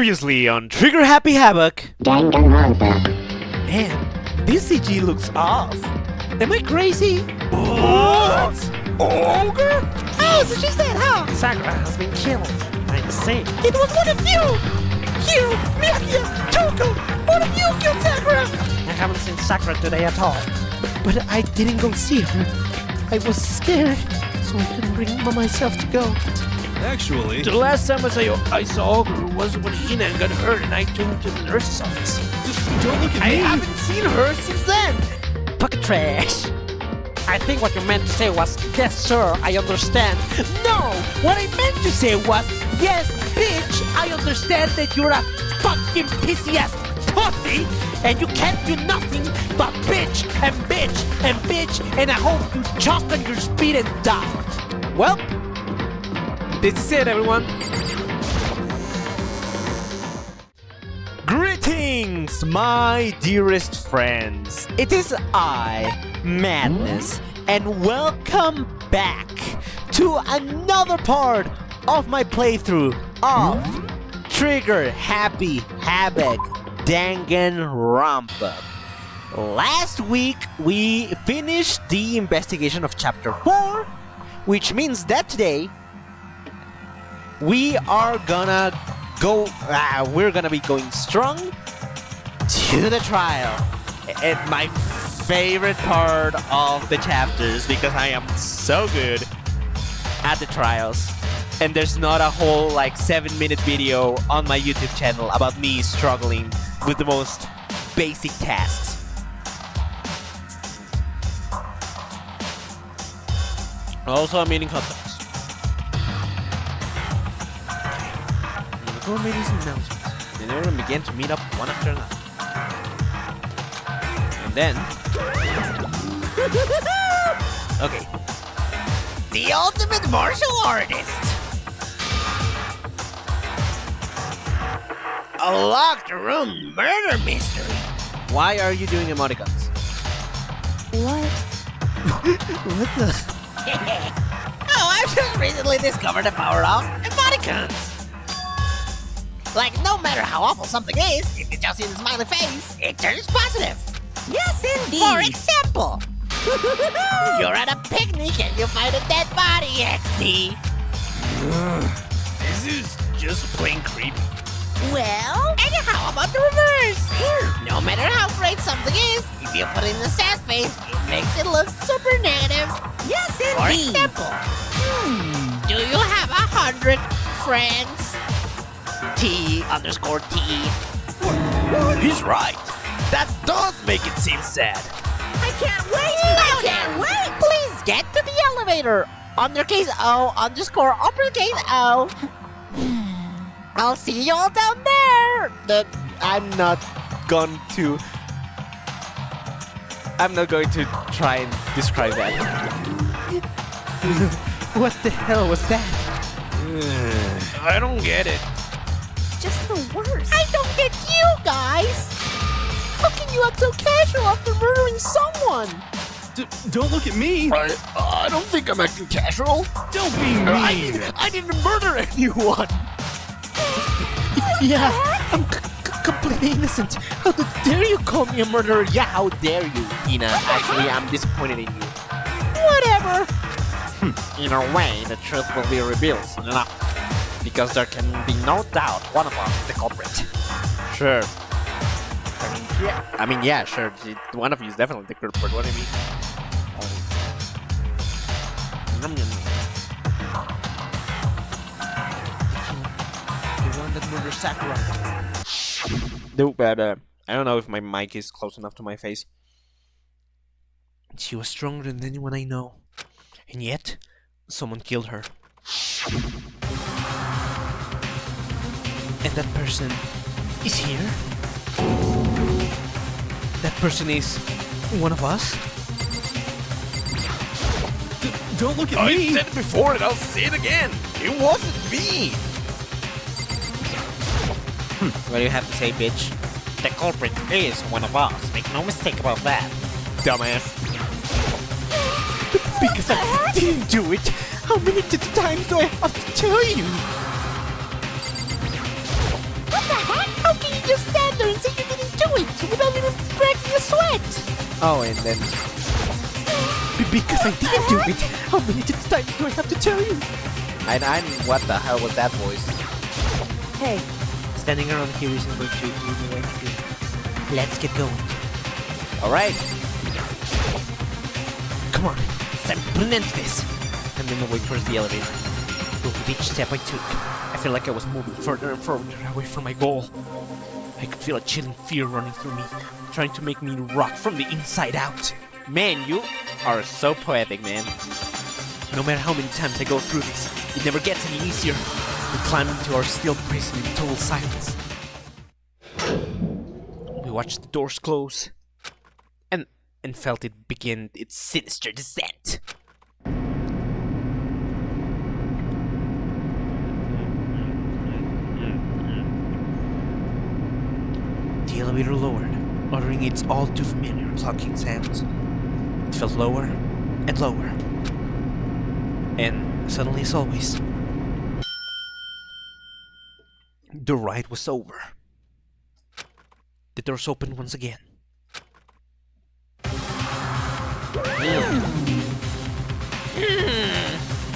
Previously on Trigger Happy Havoc. Danganronpa. Man, this CG looks off. Am I crazy? What? Ogre? Oh, so she's dead, huh? Sakura has been killed. I see. It was one of you! You, Byakuya, Toko! One of you killed Sakura! I haven't seen Sakura today at all. But I didn't go see her. I was scared, so I couldn't bring myself to go. Actually, The last time I saw her was when Hina got hurt and I took her to the nurse's office. don't look at I me. haven't seen her since then! Pocket trash. I think what you meant to say was, yes sir, I understand. No! What I meant to say was, yes, bitch, I understand that you're a fucking pissy-ass pussy and you can't do nothing but bitch and bitch and bitch and I hope you choke on your speed and die. Well, this is it, everyone. Greetings, my dearest friends. It is I, Madness, and welcome back to another part of my playthrough of Trigger Happy Havoc Danganronpa. Last week, we finished the investigation of Chapter 4, which means that today, we are gonna go, we're gonna be going strong to the trial. And my favorite part of the chapters because I am so good at the trials. And there's not a whole like 7-minute video on my YouTube channel about me struggling with the most basic tasks. Also, I'm eating hot dogs. Go made these announcements. Then they're gonna begin to meet up one after another. And then okay. The ultimate martial artist. A locked room murder mystery. Why are you doing emoticons? What? What the? Oh, I've just recently discovered the power of emoticons. Like, no matter how awful something is, if you just see the smiley face, it turns positive. Yes, indeed. For example, you're at a picnic and you find a dead body, XD. This is just plain creepy. Well, and how about the reverse? No matter how great something is, if you put in the sad face, it makes it look super negative. Yes, indeed. For example, do you have 100 friends? T_T. He's right. That does make it seem sad. I can't wait! I can't wait! Please get to the elevator! Undercase O, underscore uppercase O. I'll see you all down there! I'm not going to try and describe that. What the hell was that? I don't get it. Just the worst. I don't get you guys! How can you act so casual after murdering someone? Don't look at me. I don't think I'm acting casual. Don't be mean. I didn't murder anyone. Yeah, I'm completely innocent. How dare you call me a murderer? Yeah, how dare you, Tina? Actually, I'm disappointed in you. Whatever. Either way, the truth will be revealed soon enough. Because there can be no doubt one of us is the culprit. Sure. Yeah, sure. One of you is definitely the culprit. What do you mean? The one that murdered Sakura. No, but I don't know if my mic is close enough to my face. She was stronger than anyone I know. And yet, someone killed her. And that person is here? That person is one of us? Don't look at I me. said it before and I'll say it again. It wasn't me. What do you have to say, bitch? The culprit is one of us. Make no mistake about that. Dumbass. Because I didn't do it. How many times do I have to tell you? What the what? Oh, and then... Because I didn't do it. How many times do I have to tell you? And what the hell was that voice? Hey, Standing around here isn't going to do me anything. Let's get going. Alright. Come on. It's time to put an end to this. And then I wait towards the elevator. But with each step I took, I felt like I was moving further and further away from my goal. I could feel a chilling fear running through me, trying to make me rot from the inside out. Man, you are so poetic, man. No matter how many times I go through this, it never gets any easier. We climb into our steel prison in total silence. We watched the doors close and felt it begin its sinister descent. The elevator lowered, uttering its all too familiar clunking sounds. It felt lower and lower. And suddenly, as always, the ride was over. The doors opened once again.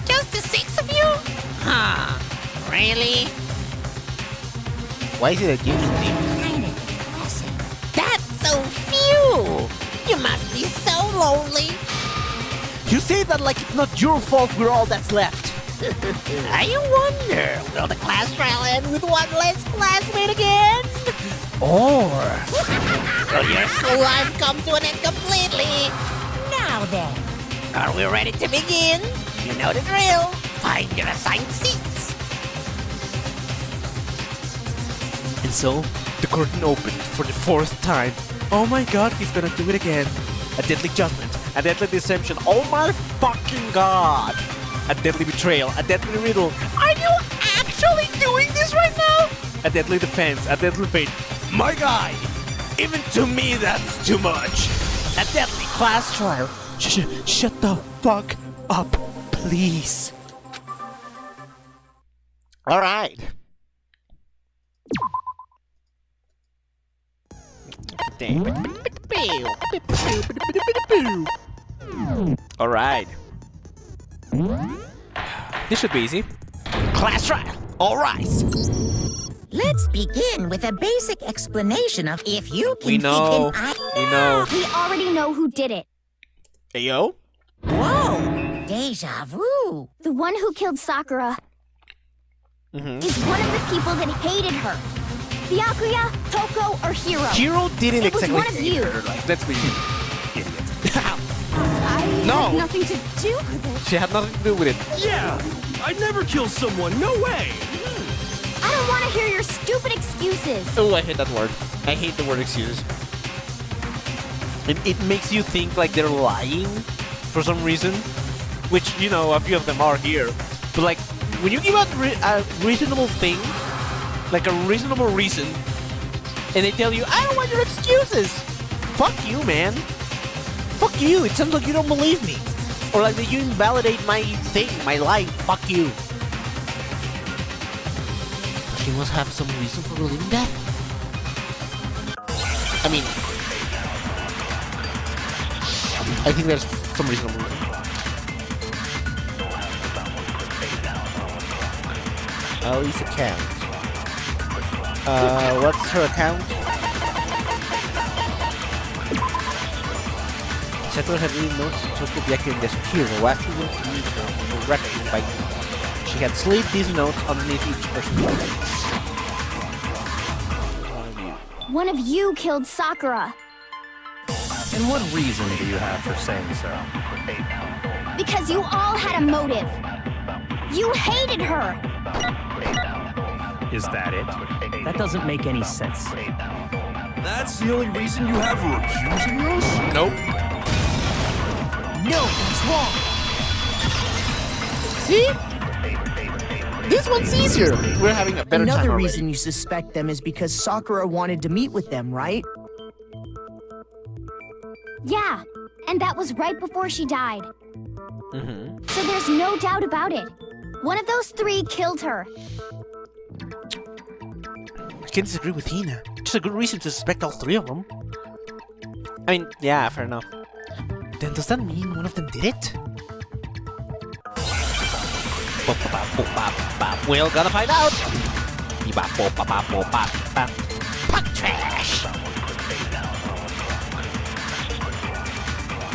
Just the 6 of you? Huh. Really? Why is it a gaming theme? Kind of depressing. That's so few! You must be so lonely. You say that like it's not your fault we're all that's left. I wonder, will the class trial end with one less classmate again? Or... Will your school life come to an end completely? Now then, are we ready to begin? You know the drill. Find your assigned seats. And so, the curtain opened for the 4th time. Oh my god, he's gonna do it again. A deadly judgment, a deadly deception. Oh my fucking god! A deadly betrayal, a deadly riddle. Are you actually doing this right now? A deadly defense, a deadly fate. My guy! Even to me, that's too much. A deadly class trial. Shut the fuck up, please. Alright. Alright. This should be easy. Class trial. All rise. Let's begin with a basic explanation of if you can We know. We know. We already know who did it. Ayo? Whoa! Deja vu! The one who killed Sakura is one of the people that hated her. Byakuya, Toko, or Hiro. Hiro didn't It was exactly one of hate you. her. Like, let's be idiot. I No. had nothing to do with it. She had nothing to do with it. Yeah, I'd never kill someone. No way. I don't want to hear your stupid excuses. Oh, I hate that word. I hate the word excuses. It makes you think like they're lying for some reason, which, you know, a few of them are here. But like, when you give out a reasonable thing, like a reasonable reason, and they tell you, I don't want your excuses. Fuck you, man. Fuck you. It sounds like you don't believe me. Or like that you invalidate my thing, my life. Fuck you. She must have some reason for believing that. I mean, I think there's some reasonable reason. Ali's account. What's her account? Settlers had really noticed Toko Byakuya disappeared or asking them to meet her for reckoning by she had slaved these notes underneath each person's body. One of you killed Sakura. And what reason do you have for saying so? Because you all had a motive. You hated her. Is that it? That doesn't make any sense. That's the only reason you have for accusing us? Nope. No, it's wrong! See? This one's easier. We're having a better time Another already. reason you suspect them is because Sakura wanted to meet with them, right? Yeah, and that was right before she died. Mm-hmm. So there's no doubt about it. One of those 3 killed her. I can't disagree with Hina. Just a good reason to suspect all 3 of them. I mean, yeah, fair enough. Then does that mean one of them did it? We're gonna find out! Punk trash!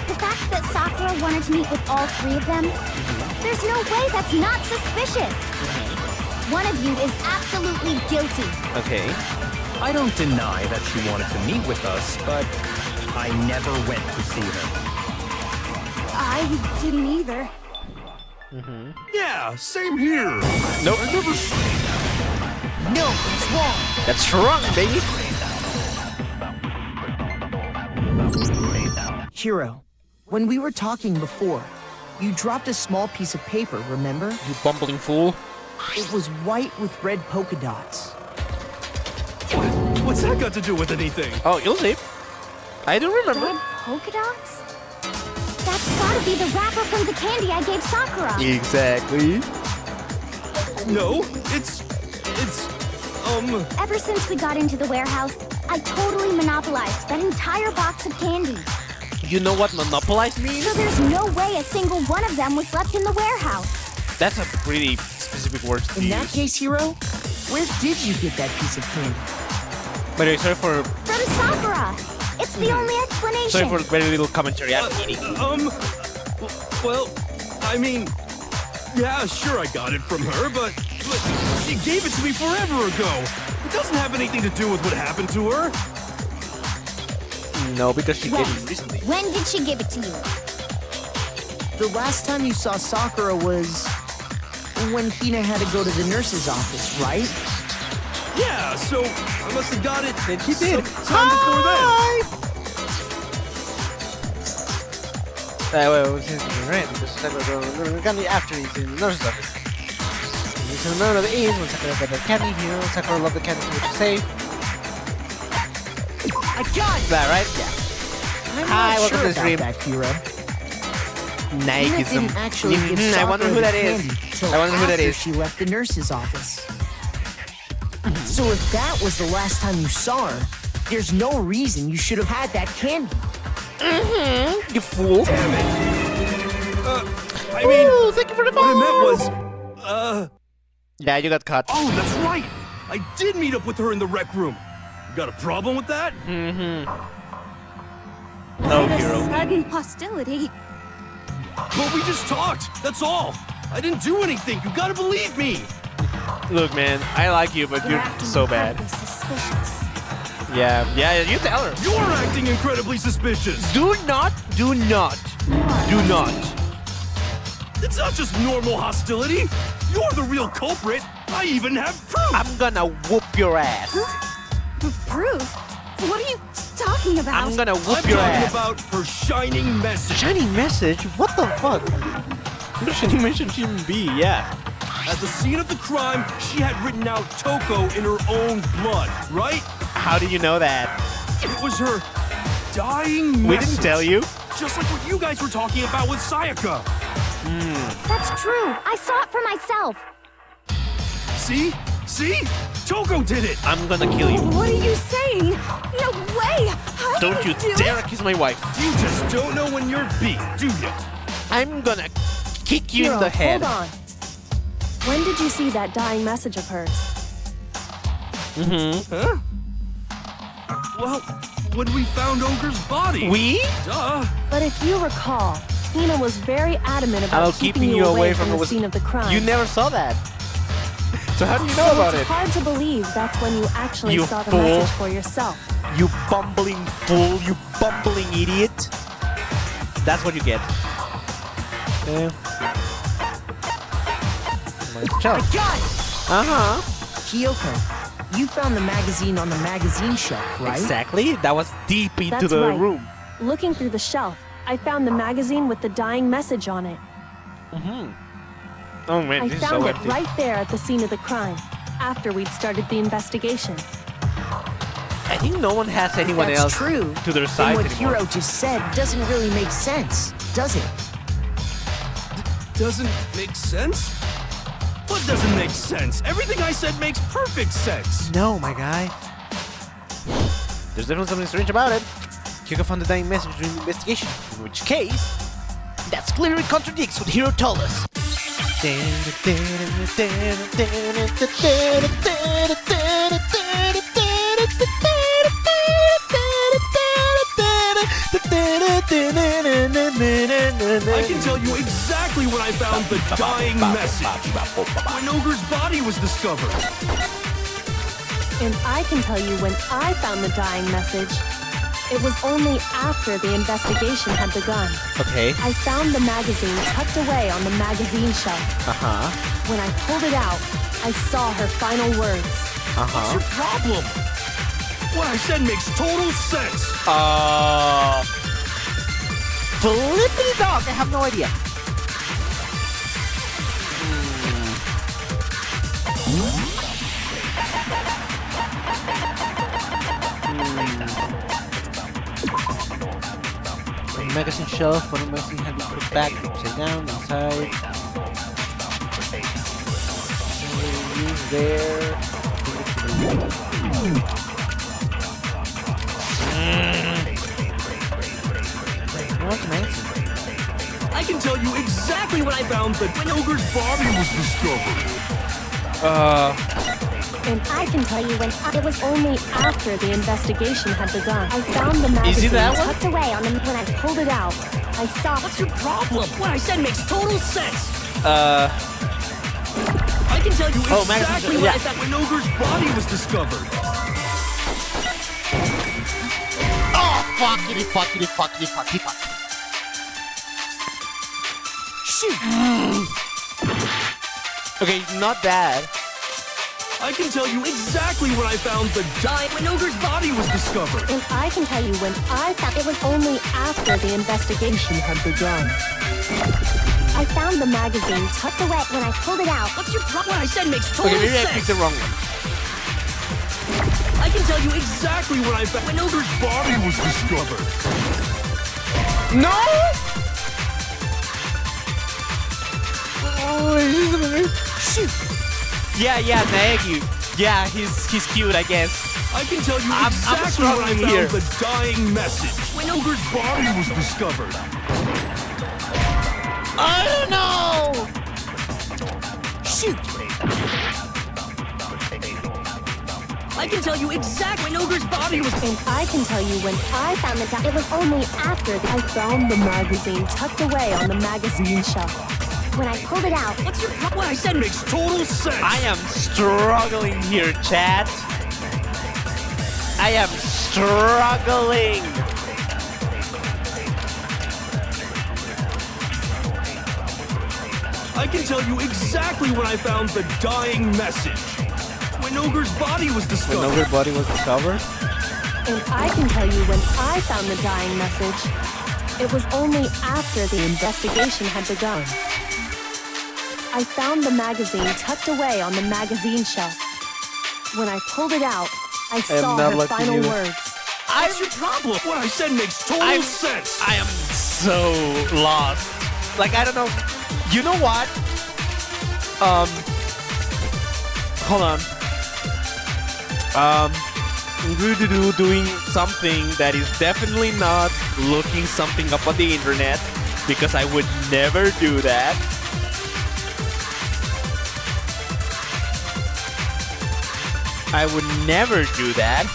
The fact that Sakura wanted to meet with all three of them, there's no way that's not suspicious. One of you is absolutely guilty. Okay. I don't deny that she wanted to meet with us, but I never went to see her. I didn't either. Yeah, same here. Nope. I never... No, it's wrong. That's wrong, baby! Hiro, when we were talking before, you dropped a small piece of paper, remember? You bumbling fool. It was white with red polka dots. What's that got to do with anything? Oh, you'll see. I do remember. Red polka dots? That's gotta be the wrapper from the candy I gave Sakura. Exactly. No, it's... Ever since we got into the warehouse, I totally monopolized that entire box of candy. You know what monopolize means? So there's no way a single one of them was left in the warehouse. That's a pretty specific word to In use. that case, Hiro, where did you get that piece of candy? By the way, sorry for From Sakura. It's the only explanation. sorry for very little commentary. I'm eating. Well, I mean... Yeah, sure I got it from her, but she gave it to me forever ago. It doesn't have anything to do with what happened to her. No, because she When? gave it recently. When did she give it to you? The last time you saw Sakura was when Hina had to go to the nurse's office, right? Yeah, so I must have got it. Then she did. Time before then. Well, right, because Sakura got it after he's in the nurse's office. So none of the A's when Sakura got the candy here. Sakura loved the candy to save. I got it! That right? Yeah. I'm Hi, not welcome sure to the about stream. that, Hiro. Hina Nikeism. didn't actually give I Sakura wonder who that the is. candy till I wonder who that after is. she left the nurse's office. So if that was the last time you saw her, there's no reason you should have had that candy. You fool. I mean, Ooh, thank you for the what I meant follow. was, Yeah, you got caught. oh, that's right. I did meet up with her in the rec room. You got a problem with that? No, hero. Sudden hostility. But we just talked. That's all. I didn't do anything. You gotta believe me. Look, man, I like you, but you're so bad. Suspicious. Yeah, you tell her. You're acting incredibly suspicious. Do not. It's not just normal hostility. You're the real culprit. I even have proof. I'm gonna whoop your ass. Proof? What are you talking about? I'm gonna I'm whoop your talking ass. about her shining message. Shining message? What the fuck? Shining message shouldn't be, yeah. At the scene of the crime, she had written out Toko in her own blood, right? How do you know that? It was her dying message. We didn't tell you. Just like what you guys were talking about with Sayaka. That's true. I saw it for myself. See? See? Toko did it. I'm gonna kill you. What are you saying? No way! How Don't you do dare it? kiss my wife. You just don't know when you're beat, do you? I'm gonna kick you in Hiro, the head. hold on. When did you see that dying message of hers? Huh? Well, when we found Ogre's body. We? Duh. But if you recall, Hina was very adamant about About keeping you away from the scene of the crime. You never saw that. So how do you know So about it's it? hard to believe that's when you actually You saw the fool. message for yourself. You bumbling fool, you bumbling idiot. That's what you get. Yeah. I got it! Uh-huh. Kyoko, you found the magazine on the magazine shelf, right? Exactly. That was deep into That's the right. room. Looking through the shelf, I found the magazine with the dying message on it. Oh man, I this is found so it empty. right there at the scene of the crime, after we'd started the investigation. I think no one has anyone That's else true. to their And side what anymore. Hiro just said doesn't really make sense, does it? Doesn't make sense? What doesn't make sense? Everything I said makes perfect sense. No, my guy. There's definitely something strange about it. Kyoko found the dying message during the investigation, in which case, that clearly contradicts what Hiro told us. I can tell you exactly when I found the dying message. When Ogre's body was discovered. And I can tell you when I found the dying message. It was only after the investigation had begun. Okay. I found the magazine tucked away on the magazine shelf. Uh-huh. When I pulled it out, I saw her final words. What's your problem? What I said makes total sense. Flippity dog, I have no idea. The magazine shelf, but the magazine had been put back upside down inside. There. What's amazing? I can tell you exactly when I found when Ogre's body was discovered. And I can tell you when it was only after the investigation had begun. I found the magazine Is it that one? tucked away on the. When I pulled it out, I saw. What's your problem? What I said makes total sense. I can tell you Oh, exactly magazine, when yeah. I found when Ogre's body was discovered. Oh, fuckity, fuckity, fuckity, fuckity, fuck. Shoot! Okay, not bad. I can tell you exactly when I found the when Ogre's body was discovered. And I can tell you when I found. It was only after the investigation had begun. I found the magazine tucked away. When I pulled it out, What's your problem? What I said makes total Okay, maybe I sense. picked the wrong one. I can tell you exactly when I found when Ogre's body was discovered. No! Oh, wait a minute. Shoot! Yeah, Nagy. Yeah, he's cute, I guess. I can tell you I'm exactly when I struggling found here. the dying message. When Ogre's body was discovered. I don't know. Shoot! I can tell you exactly when Ogre's body was. and I can tell you when I found the. It was only after I found the magazine tucked away on the magazine shelf. When I pulled it out, What's your problem? What I said makes total sense. I am struggling here, chat. I am struggling. I can tell you exactly when I found the dying message. When Ogre's body was When discovered. Ogre's body was discovered? and I can tell you when I found the dying message. It was only after the investigation had begun. I found the magazine tucked away on the magazine shelf. When I pulled it out, I saw not her lucky final either. words. What's your problem? What I said makes total sense. I am so lost. Like, I don't know. You know what? Hold on. Doing something that is definitely not looking something up on the internet, because I would never do that. I would never do that.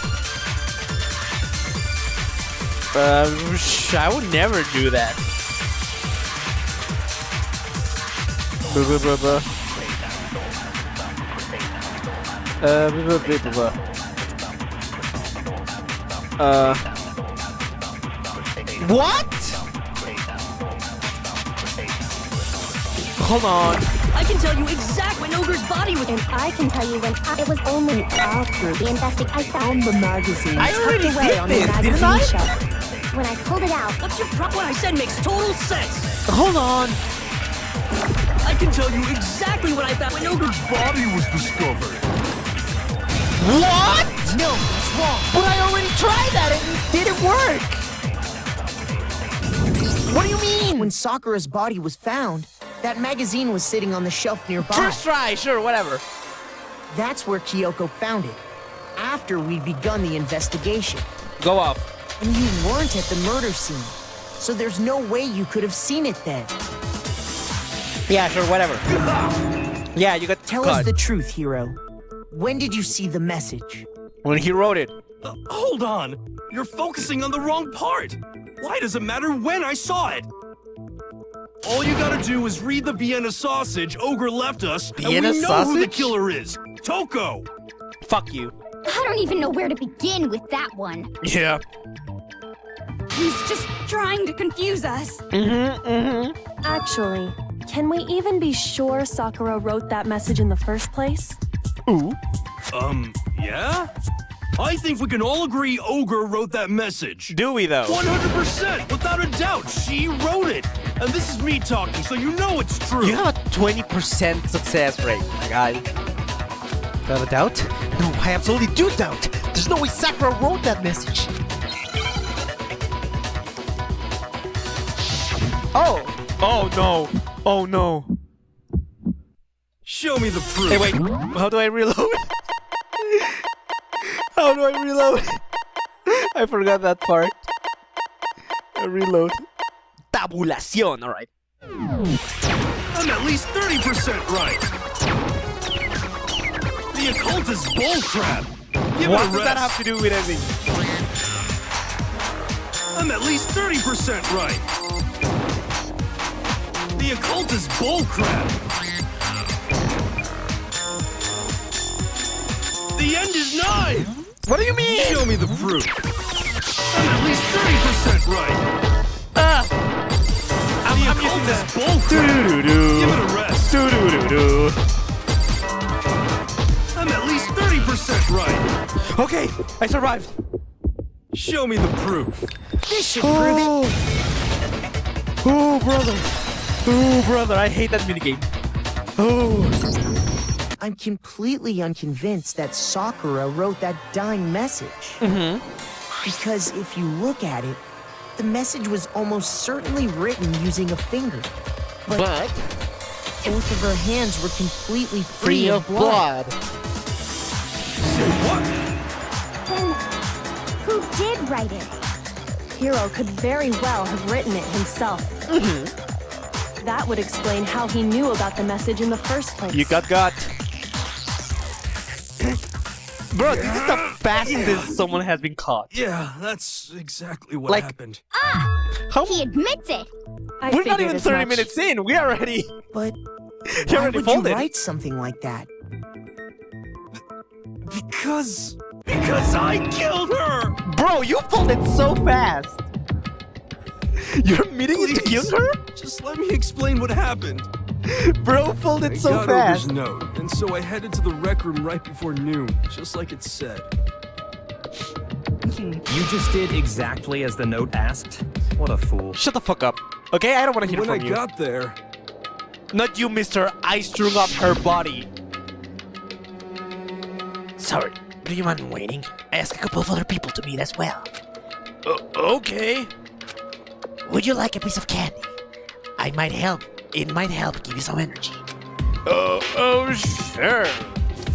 I would never do that. What? Hold on. I can tell you exactly when Ogre's body was. And I can tell you when it was only after the investigation. I found the magazine I tucked already away did on this, the didn't magazine I? shelf. When I pulled it out, What's your problem? What I said makes total sense. Hold on. I can tell you exactly when I found when Ogre's body was discovered. What? No, it's wrong. But I already tried that and it didn't work. What do you mean? When Sakura's body was found, that magazine was sitting on the shelf nearby. First try, sure, whatever. That's where Kyoko found it, after we'd begun the investigation. Go up. And you weren't at the murder scene, so there's no way you could have seen it then. Yeah, sure, whatever. Yeah, you got Tell caught. us the truth, Hero. When did you see the message? When he wrote it. Hold on! You're focusing on the wrong part! Why does it matter when I saw it? All you gotta do is read the Vienna sausage Ogre left us, Vienna and we know who the sausage? killer is! Toko! Fuck you. I don't even know where to begin with that one. Yeah. He's just trying to confuse us. Actually, can we even be sure Sakura wrote that message in the first place? Ooh. Yeah? I think we can all agree Ogre wrote that message. Do we though? 100%! Without a doubt, she wrote it! And this is me talking, so you know it's true! You have a 20% success rate, my guy. Got a doubt? No, I absolutely do doubt. There's no way Sakura wrote that message. Oh! Oh no! Oh no! Show me the proof! Hey, wait. How do I reload? How do I reload? I forgot that part. I reload. Tabulación, alright. I'm at least 30% right! The occult is bullcrap! Give What it a does that rest. have to do with anything? I'm at least 30% right! The occult is bullcrap! The end is nigh! What do you mean? Show me the proof! I'm at least 30% right! I'm The using occult this. is bullcrap! Give it a rest! I'm at least 30% right! Okay, I survived. Show me the proof! This should prove it. Oh, brother. Oh, brother, I hate that minigame. Oh. I'm completely unconvinced that Sakura wrote that dying message. Because if you look at it, the message was almost certainly written using a finger. But both of her hands were completely free of blood. Say what? Then, who did write it? Hero could very well have written it himself. That would explain how he knew about the message in the first place. You got. Bro, this is the fastest someone has been caught. Yeah, that's exactly what Like- happened. How? He admits it. I We're not figured even as 30 much. minutes in. We already. But He why already would folded. you write something like that? Because I killed her! Bro, you folded so fast. You're admitting it to Please. kill her? Just let me explain what happened. Bro folded I so got fast. Ogre's note, and so I headed to the rec room right before noon, just like it said. You just did exactly as the note asked? What a fool. Shut the fuck up. Okay, I don't want to hear When I from you. got there, Not you, mister. I strung up her body. Sorry, do you mind waiting? I asked a couple of other people to meet as well. Okay. Would you like a piece of candy? I might help. It might help give you some energy. Oh, sure.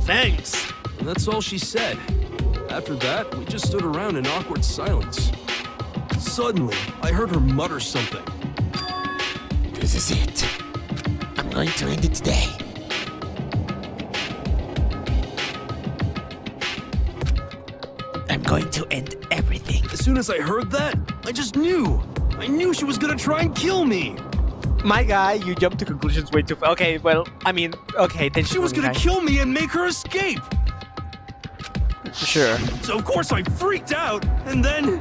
Thanks. and that's all she said. After that, we just stood around in awkward silence. Suddenly, I heard her mutter something. This is it. I'm going to end it today. I'm going to end everything. As soon as I heard that, I just knew. I knew she was gonna try and kill me. My guy, you jumped to conclusions way too fast. Okay, well, I mean, okay, then She was gonna kill me and make her escape. Sure. So of course I freaked out, and then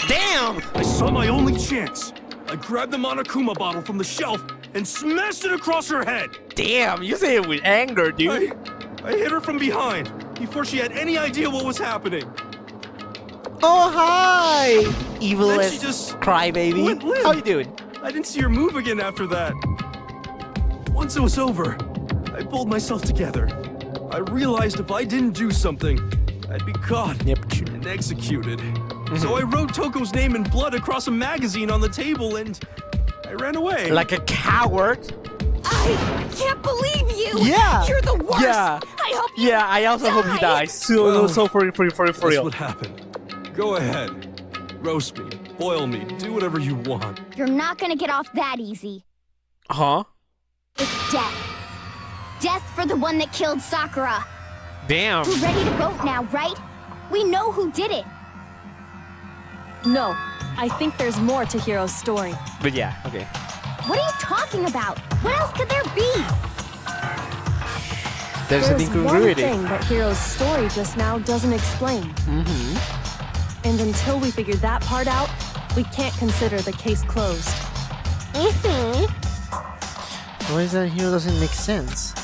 Damn! I saw my only chance. I grabbed the Monokuma bottle from the shelf and smashed it across her head. Damn, you say it with anger, dude. I hit her from behind before she had any idea what was happening. Oh, hi! Evil Then as she just crybaby. went limp. How you doing? I didn't see her move again after that. Once it was over, I pulled myself together. I realized if I didn't do something, I'd be caught and executed. So I wrote Toko's name in blood across a magazine on the table and I ran away. Like a coward? I can't believe you! Yeah! You're the worst! Yeah! I hope you Yeah, I also hope he die. dies. So, Well, so for That's real. what happened. Go ahead. Roast me, boil me, do whatever you want. You're not gonna get off that easy. Huh? It's death. Death for the one that killed Sakura. Damn. We're ready to vote now, right? We know who did it. No, I think there's more to Hiro's story. But yeah, okay. What are you talking about? What else could there be? There's an one incongruity. thing that Hiro's story just now doesn't explain. Mm-hmm. And until we figure that part out, we can't consider the case closed. Why is that hero doesn't make sense?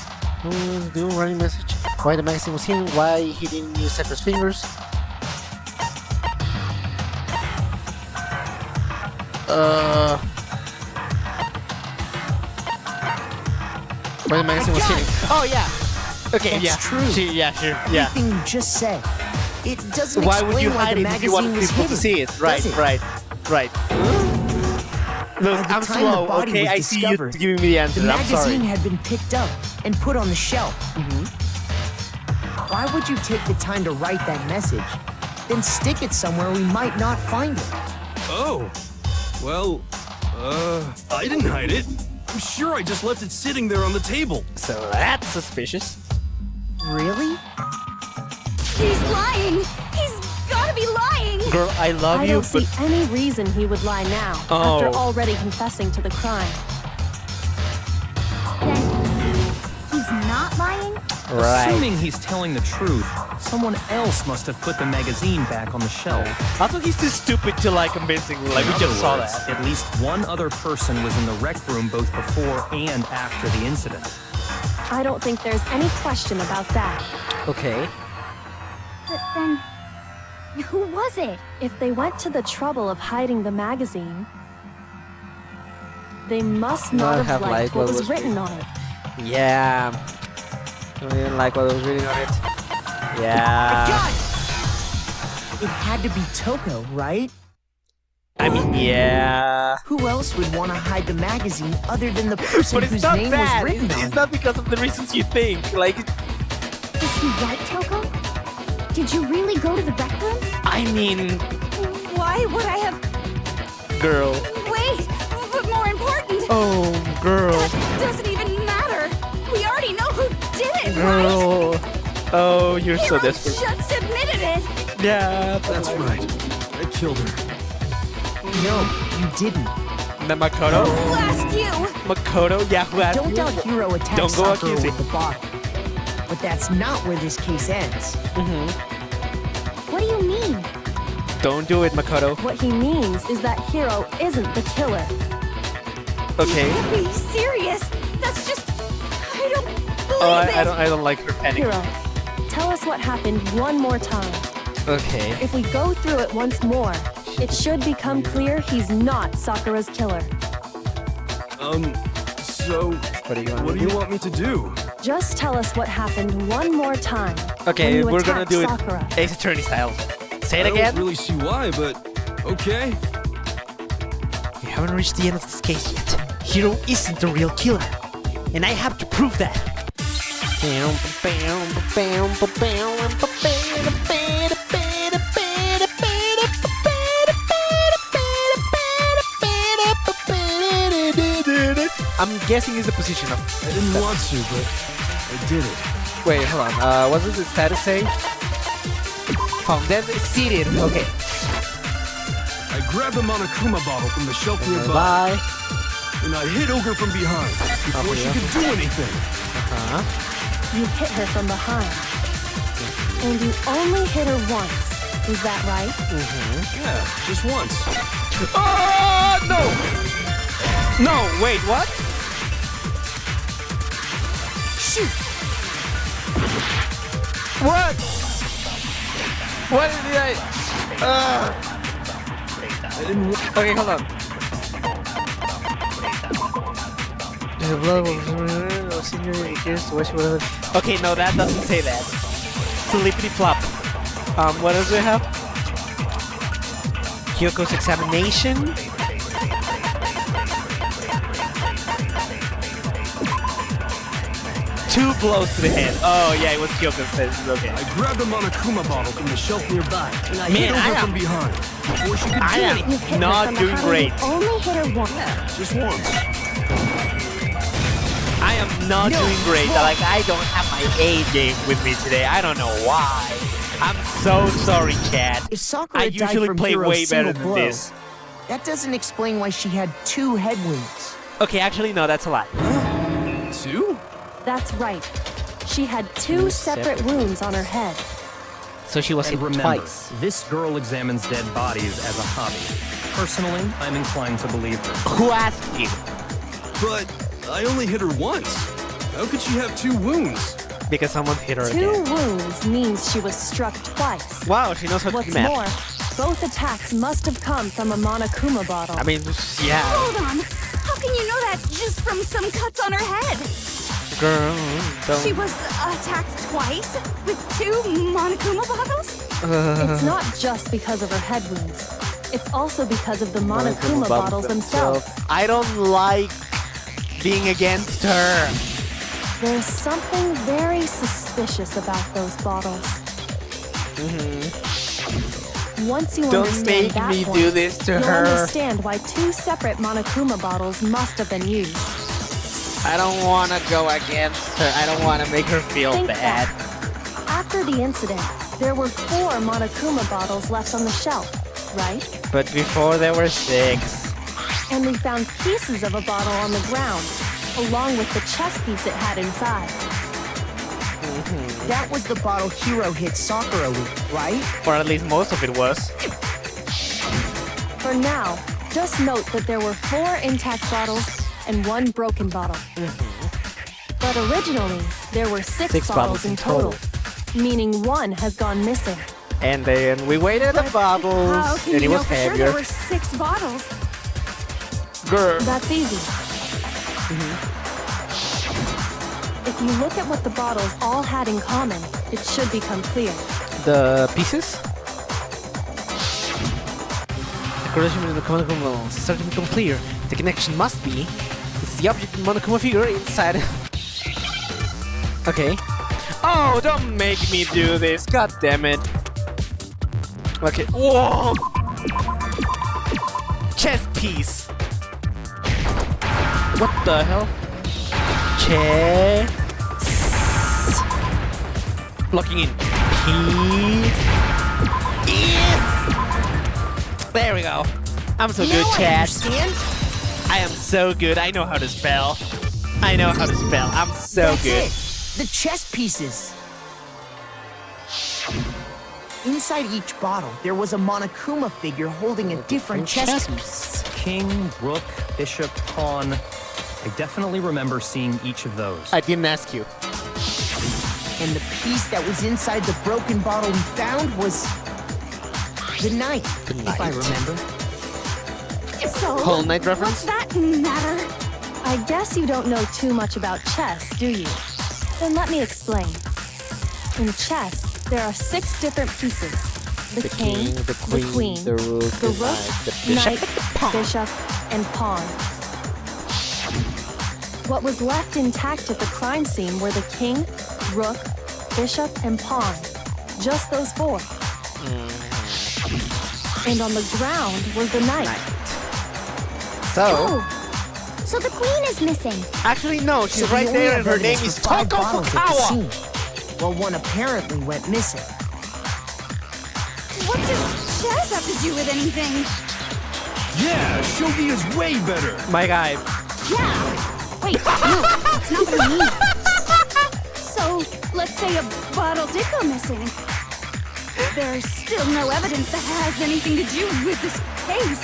Do running message. Why the magazine was hidden? Why he didn't use Sakura's fingers? Why the magazine was got hidden? it. Oh yeah. Okay, That's yeah. true. Sure, yeah, sure. Yeah. Everything you just said. It doesn't Why explain would you why hide the it if you want magazine was people to hidden, see it? Right, does it? right, right. Look, By the I'm time slow, the body okay? was I see you discovered, giving me the answer. The I'm magazine sorry. had been picked up and put on the shelf. Why would you take the time to write that message, then stick it somewhere we might not find it? Oh. Well, I didn't hide it. I'm sure I just left it sitting there on the table. So that's suspicious. Really? He's lying! He's gotta be lying! Girl, I love I you, don't but see any reason he would lie now, after Oh. already confessing to the crime. Then he's not lying? right. Assuming he's telling the truth, someone else must have put the magazine back on the shelf. I thought he's too stupid to lie convincingly. Like we In just saw other words, that. At least one other person was in the rec room both before and after the incident. I don't think there's any question about that. Okay. But then, who was it? If they went to the trouble of hiding the magazine, they must not have liked what was written on it. Yeah. I didn't like what I was reading on it. Yeah. God! It had to be Toko, right? I mean, yeah. Who else would want to hide the magazine other than the person But it's whose not name bad. was written It's, on it's it? not because of the reasons you think. Like, Is he right, Toko? Did you really go to the rec room? I mean, Why would I have... girl. Wait! But more important, Oh, girl. that doesn't even matter! We already know who did it, right? Girl. Oh, you're so Hiro desperate. just admitted it! Yeah. That's right. I killed her. No, you didn't. The Makoto? Who asked you? Makoto? Yeah, who asked Don't you? doubt Hiro attacked Don't go Sakura accusing. with the body. But that's not where this case ends. What do you mean? Don't do it, Makoto. What he means is that Hiro isn't the killer. Okay. You can't be serious! That's just... I don't believe Oh, it! I don't like her panic. Hiro, tell us what happened one more time. Okay. If we go through it once more, it should become clear he's not Sakura's killer. So, What do you want what to do you do? want me to do? Just tell us what happened one more time. Okay, when you we're gonna attacked do it Sakura. Ace Attorney style. Say it I again. don't really see why, but okay. We haven't reached the end of this case yet. Hiro isn't the real killer. And I have to prove that. I'm guessing it's the position of... I didn't want to, but I did it. Wait, hold on. What does the status say? Found dead, seated. Okay. I grabbed the Monokuma bottle from the shelf nearby, Bye. and I hit Ogre from behind before she could do anything. You hit her from behind. And you only hit her once. Is that right? Yeah, just once. Oh, no! No, wait, what? Shoot! What? What did I... I didn't want... Okay, hold on. The blood was okay, no, that doesn't say that. Flippity flop. What does it have? Kyoko's examination. 2 blows to the head. Oh yeah, it was Kyoko's head. Okay. I grabbed a Monokuma bottle from the shelf nearby, and I Man, hit her I from behind before she could I do am it. You hit her not from doing behind. great. You only hit her once. Just once. I am not doing great. Like, I don't have my A game with me today. I don't know why. I'm so sorry, chat. If Sakura I died usually from play Hiro's way better single than blow, this. that doesn't explain why she had 2 head wounds. Okay, actually, no, that's a lie. 2? That's right. She had 2 separate wounds on her head. So she was And hit remember, twice. this girl examines dead bodies as a hobby. Personally, I'm inclined to believe her. Who asked you? But I only hit her once. How could she have 2 wounds? Because someone hit her 2 again. wounds means she was struck twice. Wow, she knows how to What's do math. more, both attacks must have come from a Monokuma bottle. I mean, yeah. Hold on. How can you know that just from some cuts on her head? Girl, She don't. was attacked twice with 2 Monokuma bottles? It's not just because of her head wounds. It's also because of the Monokuma bottles themselves. I don't like being against her. There's something very suspicious about those bottles. Once you Don't understand make that me point, do this to you'll her. understand why 2 separate Monokuma bottles must have been used. I don't want to go against her. I don't want to make her feel Think bad. back. After the incident, there were 4 Monokuma bottles left on the shelf, right? But before there were 6. And we found pieces of a bottle on the ground, along with the chess piece it had inside. That was the bottle Hiro hit Sakura with, right? Or at least most of it was. For now, just note that there were 4 intact bottles and 1 broken bottle. But originally, there were 6 bottles in total, meaning 1 has gone missing. And then we weighed the bottles, How can and you it know was for sure heavier. there were 6 bottles? Girl. That's easy. If you look at what the bottles all had in common, it should become clear. The pieces? The correlation between the Monokuma bottles is starting to become clear. The connection must be it's the object Monokuma figure inside. Okay. Oh, don't make me do this. God damn it. Okay. Whoa! Chess piece. What the hell? Chess. Locking in. Yes! There we go. I'm so good, chat. I am so good. I know how to spell. I know how to spell. I'm so That's good. it. The chess pieces. Inside each bottle, there was a Monokuma figure holding a different chess piece. King, rook, bishop, pawn. I definitely remember seeing each of those. I didn't ask you. And the piece that was inside the broken bottle we found was the knight, if I remember. So, Whole Knight reference? what's that matter? I guess you don't know too much about chess, do you? Then let me explain. In chess, there are 6 different pieces. The king, the queen, the rook, the rook, the bishop, knight, bishop, and pawn. What was left intact at the crime scene were the king, rook, bishop, and pawn. Just those 4. And on the ground was the knight. So, Oh, so the queen is missing. actually no, she's So we right only there have and her name evidence is for 5 Toko bottles at the Fukawa. scene. Well, one apparently went missing. What does chess have to do with anything? Yeah, shogi is way better. My guy. Yeah. Wait, no, that's not what I mean. So, let's say a bottle did go missing. There's still no evidence that has anything to do with this case.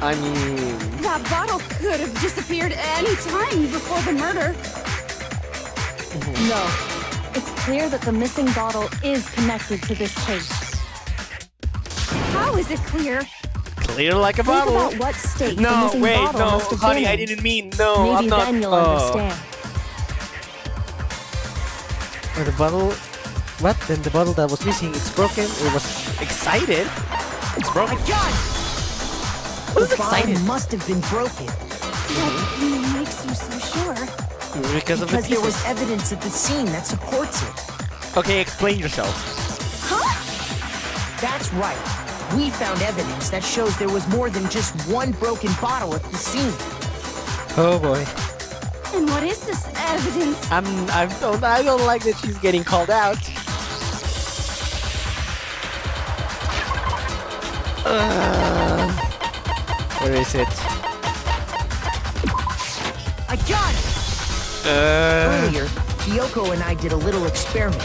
I mean, That bottle could have disappeared any time before the murder. No. It's clear that the missing bottle is connected to this case. How is it clear? clear like a Think bottle. about what state the No, missing wait, bottle no, must have honey, been I in. didn't mean, no, Maybe I'm not. then you'll Oh. understand. Or the bottle, what? Then the bottle that was missing, it's broken. It was excited. It's broken. God! Who's The bottle excited? must have been broken. What makes you so sure? Because of the there was pieces. evidence at the scene that supports it. Okay, explain yourself. That's right. We found evidence that shows there was more than just one broken bottle at the scene. Oh boy. And what is this evidence? I don't like that she's getting called out. Where is it? I got it! Earlier, Kyoko and I did a little experiment.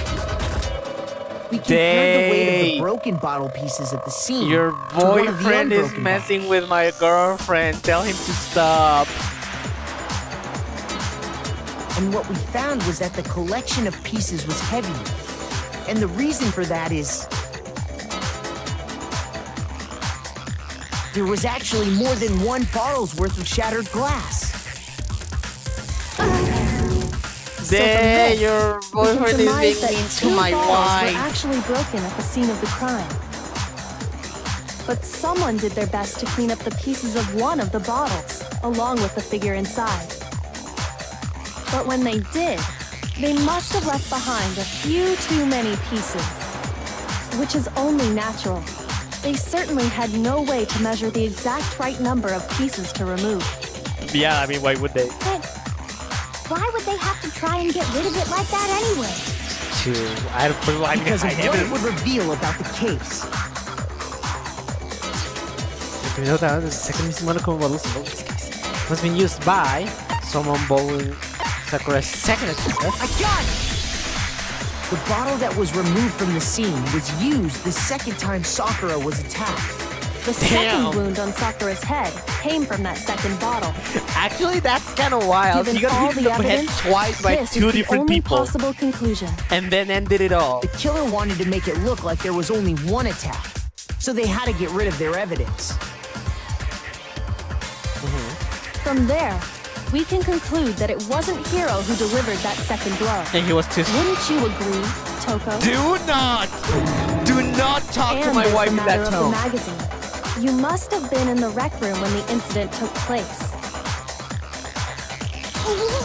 We compared the weight of the broken bottle pieces at the scene. Your to one of the boyfriend is unbroken messing with my girlfriend. Tell him to stop. bottles. And what we found was that the collection of pieces was heavier. And the reason for that is there was actually more than one bottle's worth of shattered glass. There, your boyfriend is being that mean two to my bottles were wife. actually broken at the scene of the crime. But someone did their best to clean up the pieces of one of the bottles, along with the figure inside. But when they did, they must have left behind a few too many pieces, which is only natural. They certainly had no way to measure the exact right number of pieces to remove. Yeah, I mean, why would they? But why would they have to try and get rid of it like that anyway? Because of what it would reveal about the case. We know that the second missing monochrome bottle in this case has been used by someone bowling Sakura's second attacker. I got it! The bottle that was removed from the scene was used the second time Sakura was attacked. The second wound on Sakura's head came from that second bottle. Actually, that's kind of wild. Given You got all hit in the the head evidence, twice by this two is the different only people, possible conclusion. and then ended it all. The killer wanted to make it look like there was only one attack, so they had to get rid of their evidence. From there, we can conclude that it wasn't Hiro who delivered that second blow. And he was too. Wouldn't you agree, Toko? Do not talk to And my there's wife the in matter that of the tone. magazine. You must have been in the rec room when the incident took place.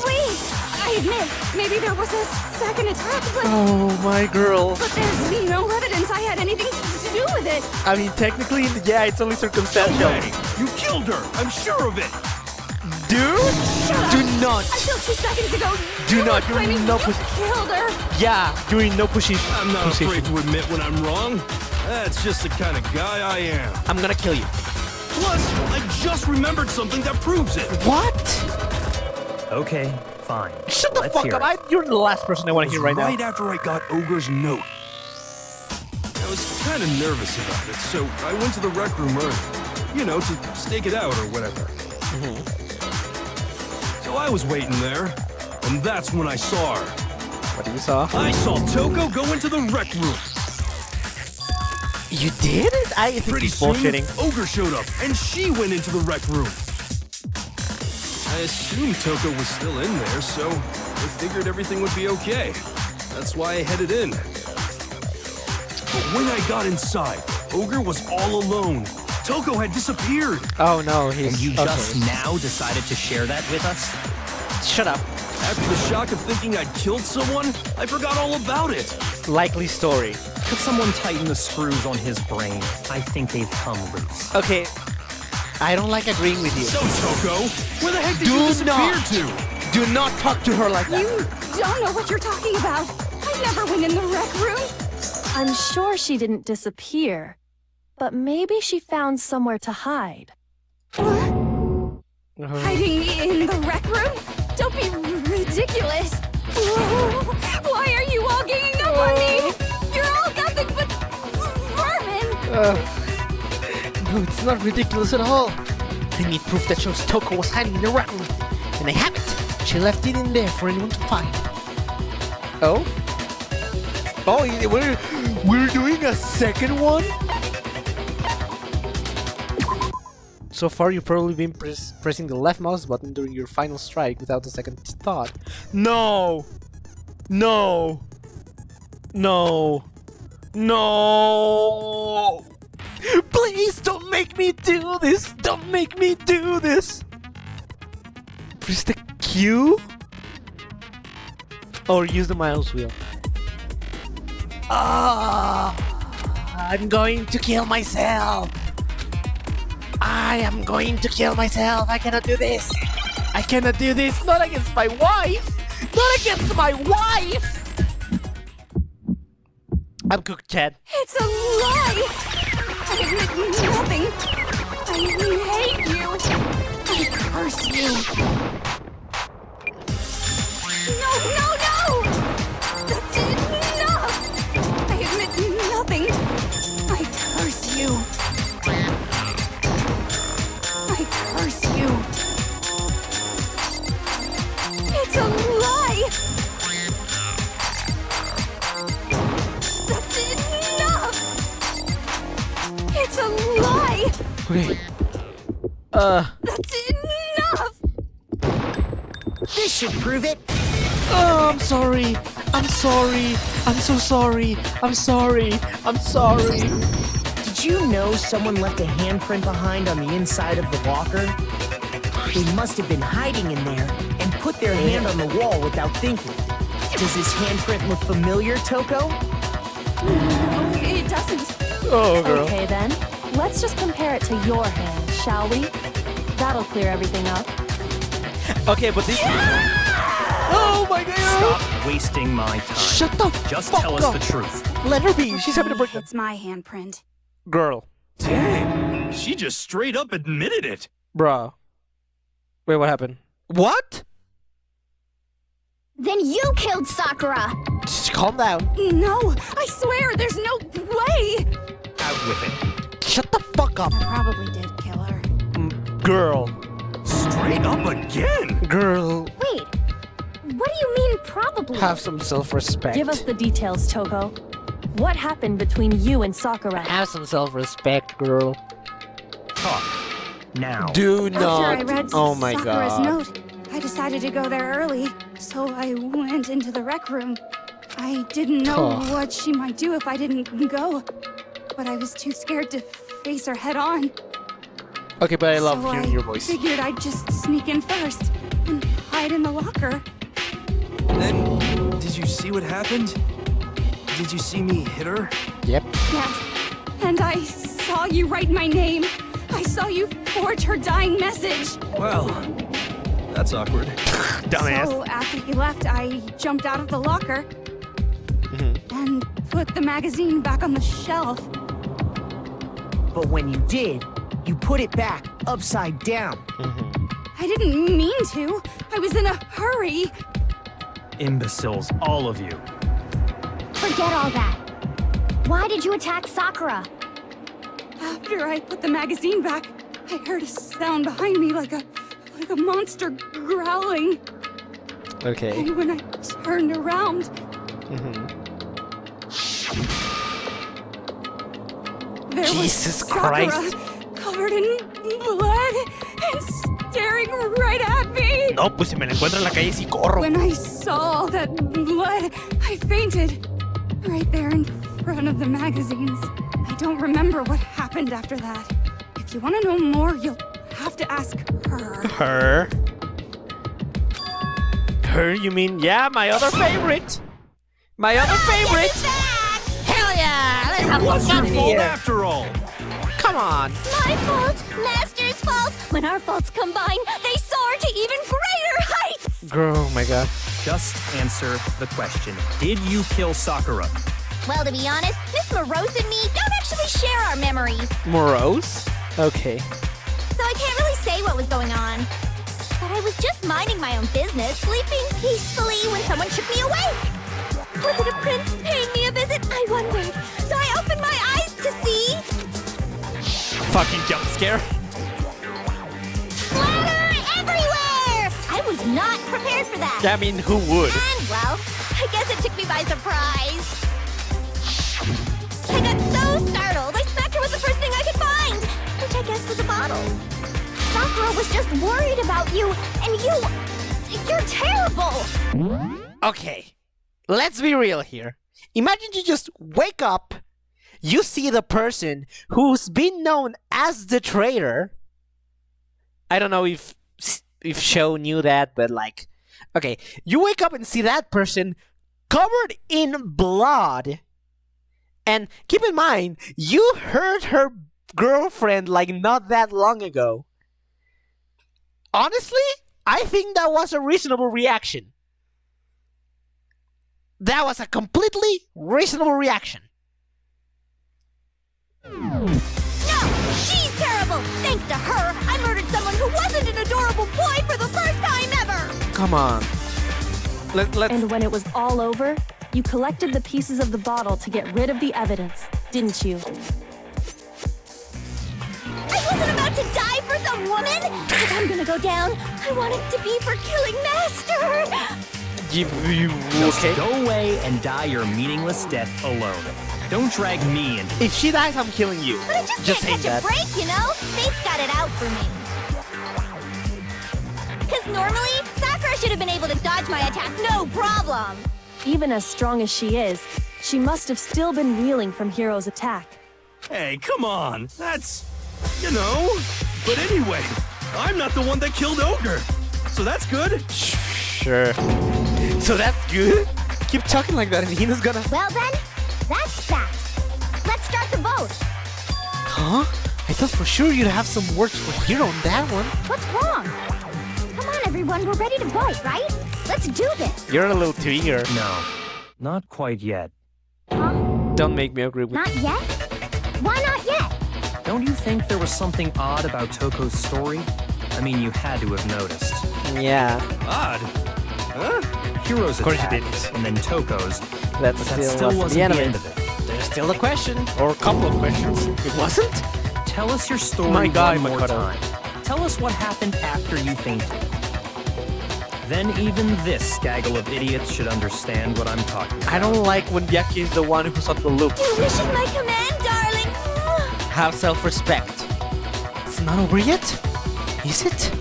Wait! I admit, maybe there was a second attack, but Oh my girl. there's no evidence I had anything to do with it. I mean, technically, yeah, it's only circumstantial. Hey, you killed her! I'm sure of it! Dude, do not. Until 2 seconds ago, Do you not. were You're claiming no you pussy. killed her. Yeah, doing no pushy. I'm not afraid to admit when I'm wrong. That's just the kind of guy I am. I'm gonna kill you. Plus, I just remembered something that proves it. What? Okay, fine. Shut the Let's fuck hear up. it. You're the last person I want to hear right now. Right after I got Ogre's note. I was kind of nervous about it, so I went to the rec room early. You know, to stake it out or whatever. So I was waiting there, and that's when I saw her. What did you saw? I saw Toko go into the rec room. You did? I think Pretty he's soon, bullshitting. Ogre showed up, and she went into the rec room. I assumed Toko was still in there, so I figured everything would be okay. That's why I headed in. But when I got inside, Ogre was all alone. Toko had disappeared. Oh no, he's. And you okay. just now decided to share that with us? Shut up. After the shock of thinking I'd killed someone, I forgot all about it. Likely story. Could someone tighten the screws on his brain? I think they've come loose. Okay, I don't like agreeing with you. So, Toko, where the heck did Do you disappear not. to? Do not talk to her like that. You don't know what you're talking about. I never went in the rec room. I'm sure she didn't disappear, but maybe she found somewhere to hide. Hiding in the rec room? Don't be ridiculous. Why are you all ganging up on me? You're all nothing but vermin. No, it's not ridiculous at all. They need proof that shows Toko was hiding in the rec room. And they have it. She left it in there for anyone to find. Oh? Oh, we're doing a second one? So far, you've probably been pressing the left mouse button during your final strike without a second thought. No! No! No! No! Please don't make me do this! Don't make me do this! Press the Q? Or use the mouse wheel. I'm going to kill myself. I am going to kill myself. I cannot do this. I cannot do this. Not against my wife. Not against my wife. I'm cooked, Chad. It's a lie! I admit nothing. I hate you. I curse you. No, no, no! That's enough! I admit nothing. I curse you. I curse you. It's a lie! That's enough! It's a lie! Okay. That's enough! This should prove it. Oh, I'm sorry. I'm sorry. I'm so sorry. I'm sorry. I'm sorry. Did you know someone left a handprint behind on the inside of the locker? They must have been hiding in there and put their hand on the wall without thinking. Does this handprint look familiar, Toko? No, it doesn't. Oh, girl. Okay then, let's just compare it to your hand, shall we? That'll clear everything up. Okay, but this. Oh my god! Stop wasting my time. Shut the Just fuck tell us up. the truth. Let her be. She's having a breakdown. It's my handprint. Girl, Dang, she just straight up admitted it. bruh. Wait, what happened? What? Then you killed Sakura! Just calm down. No, I swear, there's no way! Out with it. Shut the fuck up, I probably did kill her. girl. Straight up again. Girl, Wait, what do you mean probably? have some self-respect. Give us the details, Toko. What happened between you and Sakura? Have some self-respect, girl. Talk. Now. Do After not. I read Oh my Sakura's god. note, I decided to go there early, so I went into the rec room. I didn't know Oh. what she might do if I didn't go, but I was too scared to face her head on. Okay, but I love so hearing your voice. Figured I'd just sneak in first and hide in the locker. Then, did you see what happened? Did you see me hit her? Yep. Yes, and I saw you write my name. I saw you forge her dying message. Well, that's awkward. Dumbass. So after you left, I jumped out of the locker and put the magazine back on the shelf. But when you did, you put it back upside down. I didn't mean to. I was in a hurry. Imbeciles, all of you. Forget all that. Why did you attack Sakura? After I put the magazine back, I heard a sound behind me like a monster growling. Okay. And when I turned around, there Jesus was Sakura, Christ. covered in blood and staring right at me. No, pues si me la encuentro en la calle sí corro. When I saw that blood, I fainted. Right there in front of the magazines. I don't remember what happened after that. If you want to know more, you'll have to ask her. Her? Her, you mean? Yeah, my other favorite. My other favorite. Hell yeah! Let's have It was fun your fault here. after all. Come on. My fault, Master's fault. When our faults combine, they soar to even greater heights. Girl, oh my god. Just answer the question. Did you kill Sakura? Well, to be honest, Miss Morose and me don't actually share our memories, Morose? Okay. so I can't really say what was going on. But I was just minding my own business, sleeping peacefully when someone shook me awake. Was it a prince paying me a visit? I wondered. So I opened my eyes to see Fucking jump scare. splatter everywhere. I was not prepared for that. Yeah, I mean, who would? And, well, I guess it took me by surprise. I got so startled, I smacked her with the first thing I could find, which I guess was a bottle. Sakura was just worried about you, and you're terrible. Okay. Let's be real here. Imagine you just wake up, you see the person who's been known as the traitor. I don't know if Sho knew that, but like, Okay, you wake up and see that person covered in blood. And keep in mind, you hurt her girlfriend like not that long ago. Honestly, I think that was a reasonable reaction. That was a completely reasonable reaction. No! She's terrible! Thanks to her, I murdered someone who wasn't an adorable boy for the first time ever! Come on. Let's... And when it was all over, you collected the pieces of the bottle to get rid of the evidence, didn't you? I wasn't about to die for some woman! If I'm gonna go down, I want it to be for killing Master! Just go away and die your meaningless death alone. Don't drag me into If she dies, I'm killing you. But I just can't catch a break, you know? Fate's got it out for me. Because normally, Sakura should have been able to dodge my attack no problem! Even as strong as she is, she must have still been reeling from Hiro's attack. Hey, come on. That's, you know. But anyway, I'm not the one that killed Ogre. So that's good. Sure. So that's good? Keep talking like that and Hina's gonna... Well then, that's that. Let's start the vote. Huh? I thought for sure you'd have some words for Hiro on that one. What's wrong? Come on, everyone, we're ready to vote, right? Let's do this. You're a little too eager. No, not quite yet. Huh? Don't make me agree with Not yet? Why not yet? Don't you think there was something odd about Toko's story? I mean, you had to have noticed. Yeah. Odd. Huh? Hiro's Of course you attack, didn't. and then Toko's, That but that still wasn't the end of it. There's still a question. Or a couple of questions. It wasn't? Tell us your story My God, one more Makoto. time. Tell us what happened after you fainted. Then even this gaggle of idiots should understand what I'm talking about. I don't like when Byakuya is the one who's on the loop. Your wish is my command, darling. Have self-respect. It's not over yet? Is it?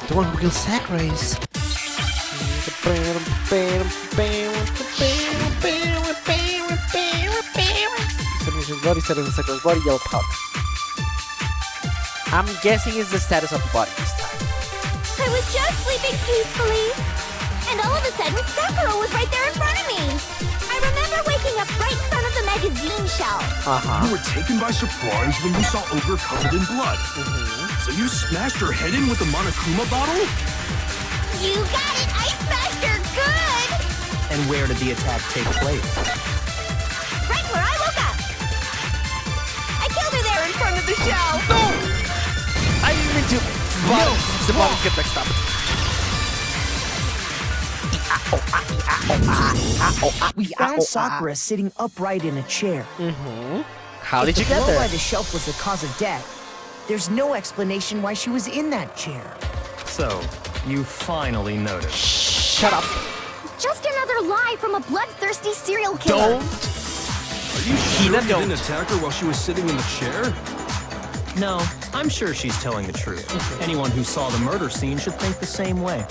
The one who kills Sakura is... Body status of Sakura's body, yellow powder. I'm guessing it's the status of the body this time. I was just sleeping peacefully. And all of a sudden, Sakura was right there in front of me. I remember waking up right in front of the magazine shelf. You were taken by surprise when you saw Ogre covered in blood. So you smashed her head in with the Monokuma bottle? You got it! I smashed her good! And where did the attack take place? Right where I woke up. I killed her there in front of the shelf. No! I didn't mean to. The bottom get mixed up. We found Sakura sitting upright in a chair. How did you The get blow there? by the shelf was the cause of death. There's no explanation why she was in that chair. So, you finally noticed. Shut up. Just another lie from a bloodthirsty serial killer. Don't. Are you sure Hina, you don't. didn't attack her while she was sitting in the chair? No, I'm sure she's telling the truth. Anyone who saw the murder scene should think the same way.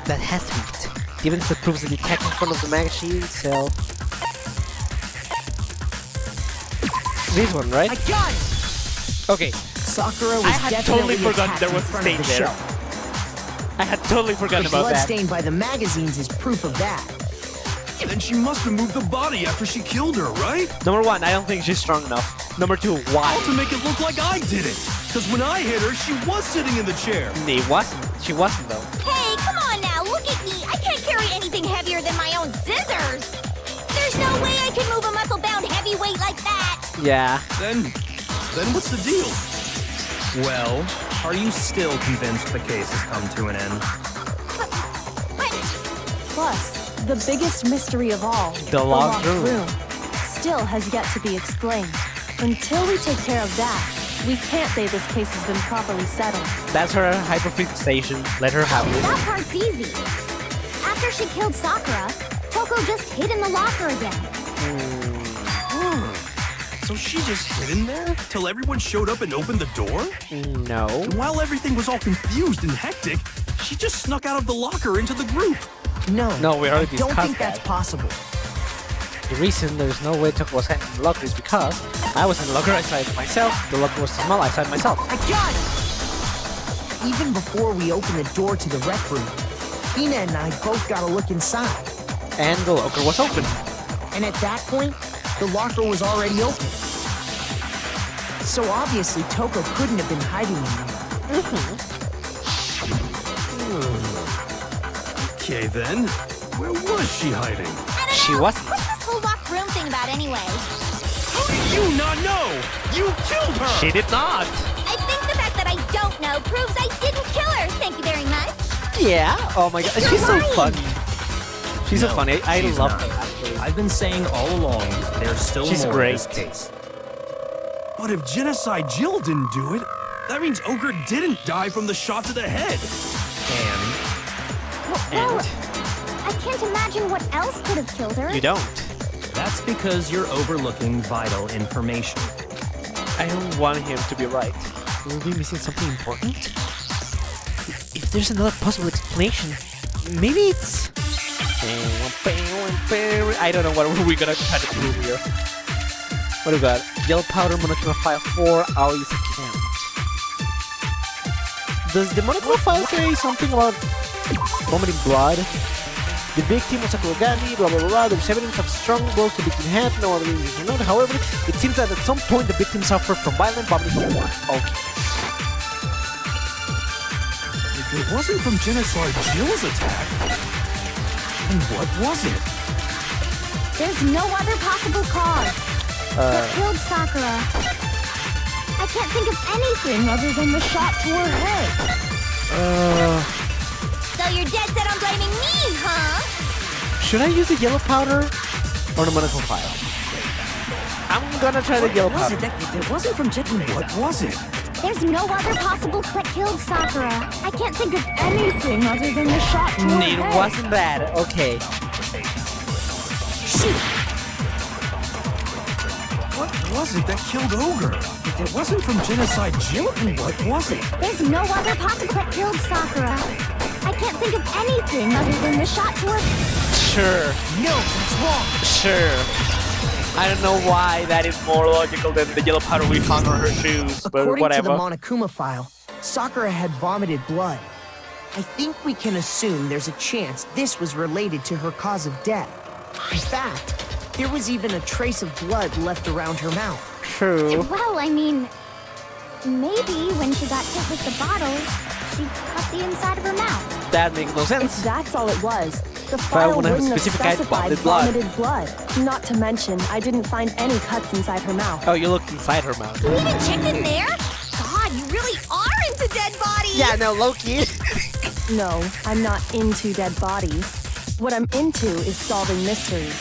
That has to be it. The evidence that proves the attack in front of the magazine cell. This one, right? I got it! Okay. Sakura was I had definitely totally forgotten attacked there in was a front of stain the there. shelf. I had totally forgotten The about blood that. stain by the magazines is proof of that. Then she must have moved the body after she killed her, right? Number one, I don't think she's strong enough. Number two, why? All to make it look like I did it. Because when I hit her, she was sitting in the chair. It wasn't. She wasn't though. Hey, come on now, look at me. I can't carry anything heavier than my own scissors. There's no way I can move a muscle-bound heavyweight like that. Yeah. Then what's the deal? Well, are you still convinced the case has come to an end? But Plus, the biggest mystery of all, The locked room. still has yet to be explained. Until we take care of that, we can't say this case has been properly settled. That's her hyperfixation. Let her have it. that part's easy. After she killed Sakura, Toko just hid in the locker again. So she just hid in there till everyone showed up and opened the door? No. And while everything was all confused and hectic, she just snuck out of the locker into the group. No, No, we already I don't discussed think that's that. possible. The reason there's no way Toko was hiding in the locker is because I was in the locker, I saw it myself. The locker was small, I saw it myself. I got it! even before we opened the door to the rec room, Hina and I both got a look inside. And the locker was open. And at that point, the locker was already open. So obviously, Toko couldn't have been hiding in there. Okay then, where was she hiding? I don't know. She wasn't. What's this whole locked room thing about anyway? How did you not know? You killed her! She did not. I think the fact that I don't know proves I didn't kill her. Thank you very much. Yeah. Oh my god. You're She's so lying. funny. She's so No, funny. I she's love not. her, actually. I've been saying all along, there's still She's more great. to this case. But if Genocide Jill didn't do it, that means Ogre didn't die from the shot to the head. Well, I can't imagine what else could have killed her. You don't. That's because you're overlooking vital information. I don't want him to be right. Will we be missing something important? If there's another possible explanation, maybe it's... I don't know what we're gonna try to prove here. What do we got? Yellow powder, monochrome file 4, Aoi's account. Does the monochrome file say something about vomiting blood? The victim was a Togami, blah blah blah blah. There's evidence of strong blows the victim had, no other reason to know. However, it seems that at some point the victim suffered from violent vomiting of blood. Okay. If it wasn't from Genocide Jill's attack, then what was it? There's no other possible cause. What killed Sakura? I can't think of anything other than the shot to her head. So you're dead set on blaming me, huh? Should I use the yellow powder or the monochrome file? I'm gonna try the yellow powder. If it wasn't from Jet, What was it? There's no other possible what killed Sakura. I can't think of anything other than the shot to her It head. wasn't that. Okay. Shoot! What was it that killed Ogre? If it wasn't from Genocide Jill, then what was it? There's no other possible what killed Sakura. I can't think of anything other than the shot to her. Sure. no, that's wrong. Sure. I don't know why that is more logical than the yellow powder we found on her shoes, but According whatever. to the Monokuma file, Sakura had vomited blood. I think we can assume there's a chance this was related to her cause of death. In fact, there was even a trace of blood left around her mouth. True. Well, I mean, maybe when she got hit with the bottles, she cut the inside of her mouth. That makes no If sense. that's all it was, the I file wouldn't have wouldn't have specified specified vomited blood. vomited blood. Not to mention, I didn't find any cuts inside her mouth. Oh, you looked inside her mouth. You even checked in there? God, you really are into dead bodies! Yeah, no, Loki. No, I'm not into dead bodies. What I'm into is solving mysteries.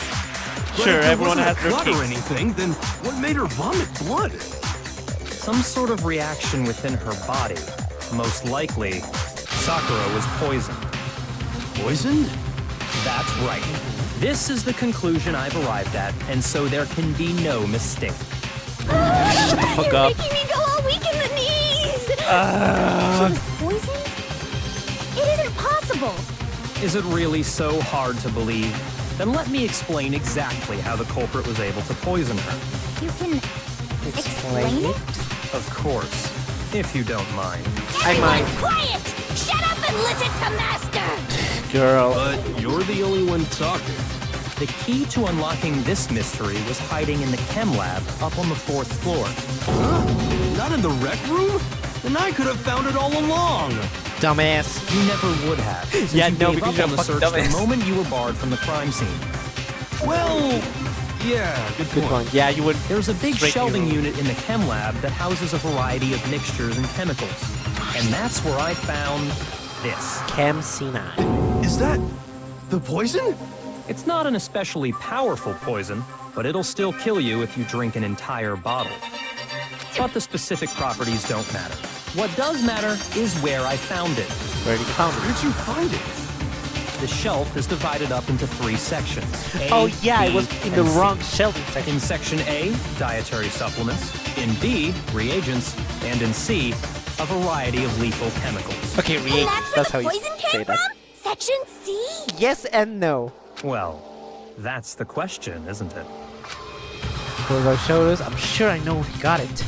But Sure, if there everyone wasn't has a their cut or kinks. anything, then what made her vomit blood? Some sort of reaction within her body. Most likely, Sakura was poisoned. Poisoned? That's right. This is the conclusion I've arrived at, and so there can be no mistake. Shut the fuck You're up. making me go all weak in the knees! She was poisoned? It isn't possible! Is it really so hard to believe? Then let me explain exactly how the culprit was able to poison her. You can explain it? Of course, if you don't mind. I might. Quiet! Shut up and listen to Master! Girl. But you're the only one talking. The key to unlocking this mystery was hiding in the chem lab up on the 4th floor. Huh? Not in the rec room? Then I could have found it all along. Dumbass. You never would have. Since Yeah, you no, gave because up you're on a the fucking search the dumbass. moment you were barred from the crime scene. Well, yeah, good Good point. Yeah, you would. There's a big Straight shelving you. unit in the chem lab that houses a variety of mixtures and chemicals. And that's where I found this. Chem C9. Is that the poison? It's not an especially powerful poison, but it'll still kill you if you drink an entire bottle. But the specific properties don't matter. What does matter is where I found it. Where did you found Where it? did you find it? The shelf is divided up into 3 sections. A, Oh yeah, it B, was in the and C. wrong shelving section. In section A, dietary supplements. In B, reagents. And in C, a variety of lethal chemicals. Okay, And reagents. that's where That's the how you poison say came that. from? Section C? Yes and no. Well, that's the question, isn't it? Bulldog showed us. I'm sure I know where he got it.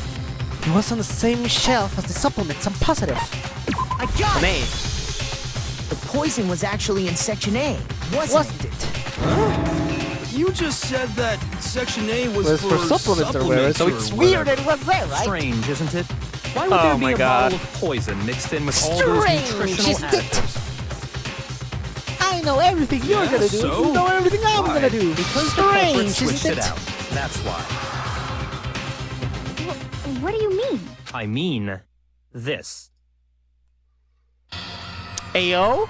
It was on the same shelf as the supplements. I'm positive. I got An it! A. The poison was actually in Section A, wasn't it? You just said that Section A was Was for supplements or whatever, so it's weird that it was there, right? Strange, isn't it? Why would Oh there be my a God. bottle of poison mixed in with all those Strange, nutritional isn't it? additives? I know everything you're gonna do. so? You know everything I'm Why? gonna do. Because the culprit Strange, switched isn't it it? out. That's why. What do you mean? I mean, this. Ayo?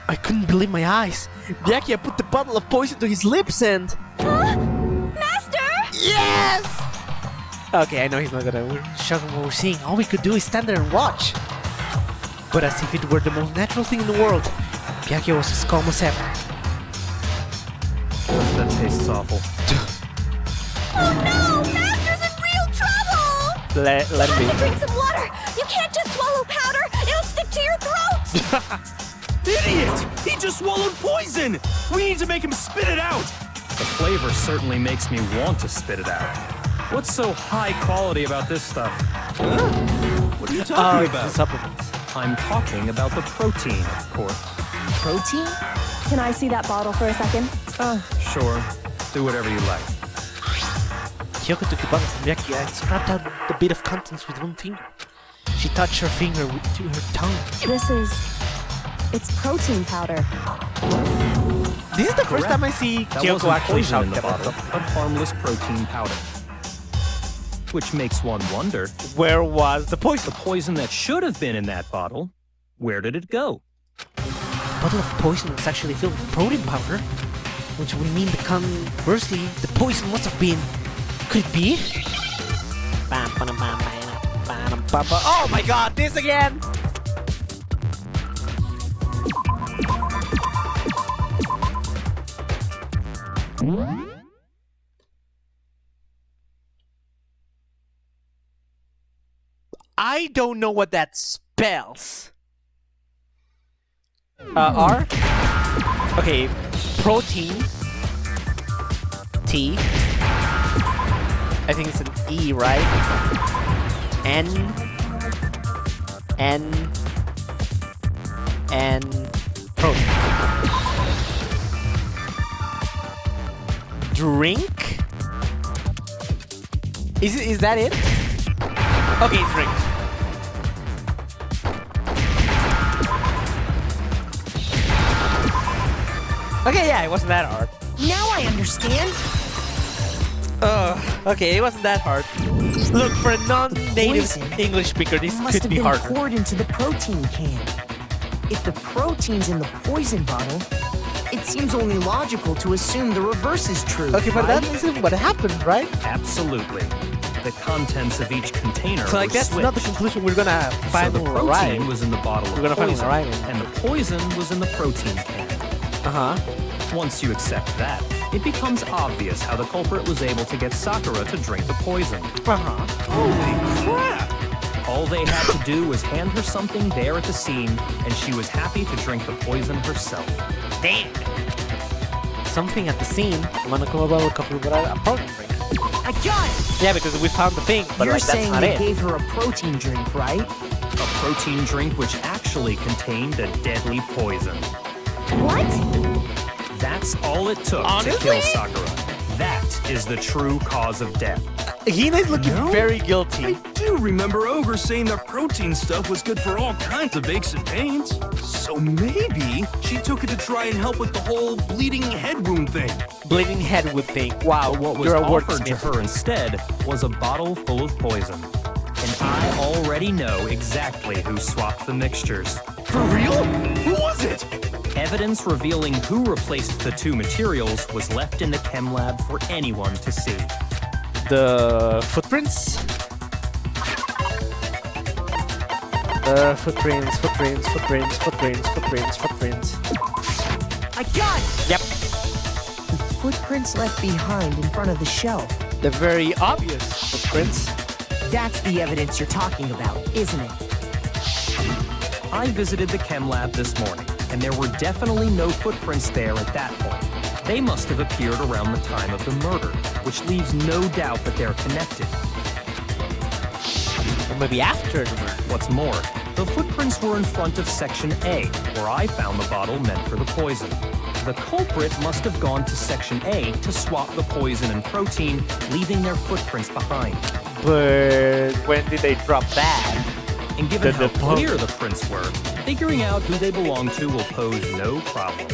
I couldn't believe my eyes. Byakuya put the bottle of poison to his lips and... Master! Yes! Okay, I know he's not gonna show him what we're seeing. All we could do is stand there and watch. But as if it were the most natural thing in the world, Byakuya was as calm as ever. That tastes awful. Oh no! Master's in real trouble! Let Try me. to drink some water! You can't just swallow powder! It'll stick to your throat! Idiot! He just swallowed poison! We need to make him spit it out! The flavor certainly makes me want to spit it out. What's so high quality about this stuff? What are you Oh, talking it's the about? supplements. I'm talking about the protein, of course. Protein? Can I see that bottle for a second? Sure. Do whatever you like. Kyoko took the bottle from Byakuya and scraped out the bit of contents with one finger. She touched her finger to her tongue. It's protein powder. This is the first time I see That Kyoko wasn't actually poison in shout the about bottle, something. but harmless protein powder. Which makes one wonder, Where was the poison? the poison that should have been in that bottle, where did it go? The bottle of poison was actually filled with protein powder, which would mean that conversely, the poison must have been... Could it be? Oh my god, this again! I don't know what that spells. R? Okay, protein. T. I think it's an E, right? N. Protein. Drink? Is that it? Okay, it's drink. Okay, yeah, it wasn't that hard. Now I understand. Okay, it wasn't that hard. Look, for a non-native poison English speaker, this must could have be been harder. poured into the protein can. If the protein's in the poison bottle, it seems only logical to assume the reverse is true. Okay, but right? that isn't what happened, right? Absolutely. The contents of each container So, like, were that's not the switched. conclusion we're gonna So find the when we protein arrive. was in the bottle We're of gonna find when we poison, arrive. and the poison was in the protein can. Uh-huh. Once you accept that, it becomes obvious how the culprit was able to get Sakura to drink the poison. Uh-huh. Holy crap! All they had to do was hand her something there at the scene, and she was happy to drink the poison herself. Damn. Something at the scene. A protein drink. I got it! Yeah, because we found the thing, but You're like, that's saying not they it. gave her a protein drink, right? A protein drink which actually contained a deadly poison. What? That's all it took to Honestly? kill Sakura. That is the true cause of death. Hina is looking No? very I guilty. do remember Ogre saying that protein stuff was good for all kinds of aches and pains. So maybe she took it to try and help with the whole bleeding head wound thing. Bleeding head would think, wow, But what was you're a offered to wordsmith. her instead was a bottle full of poison. And I already know exactly who swapped the mixtures. For real? Who was it? Evidence revealing who replaced the two materials was left in the chem lab for anyone to see. The footprints? Footprints. I got it! Yep. The footprints left behind in front of the shelf. The very obvious footprints. That's the evidence you're talking about, isn't it? I visited the chem lab this morning, and there were definitely no footprints there at that point. They must have appeared around the time of the murder, which leaves no doubt that they're connected. maybe after the murder. What's more, the footprints were in front of Section A, where I found the bottle meant for the poison. The culprit must have gone to Section A to swap the poison and protein, leaving their footprints behind. But when did they drop that? And given how clear the prints were, figuring out who they belong to will pose no problem.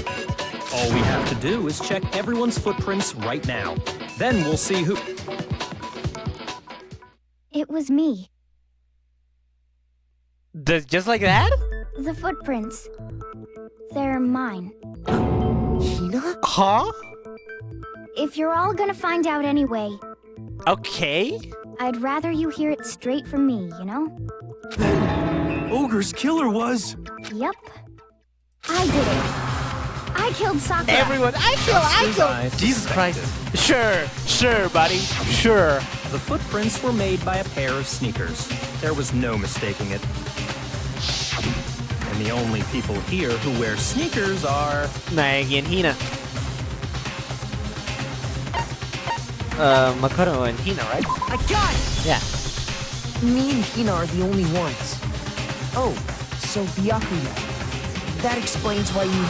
All we have to do is check everyone's footprints right now. Then we'll see who... It was me. Just like that? The footprints. They're mine. Hina? Huh? If you're all gonna find out anyway, Okay. I'd rather you hear it straight from me, you know? Ogre's killer was... Yep. I did it. I killed Sakura. Everyone, I killed. Jesus Christ. Sure, buddy. Sure. The footprints were made by a pair of sneakers. There was no mistaking it. And the only people here who wear sneakers are... Naegi and Hina. Makoto and Hina, right? I got it! Yeah. Me and Hina are the only ones. Oh, so Byakuya. That explains why you...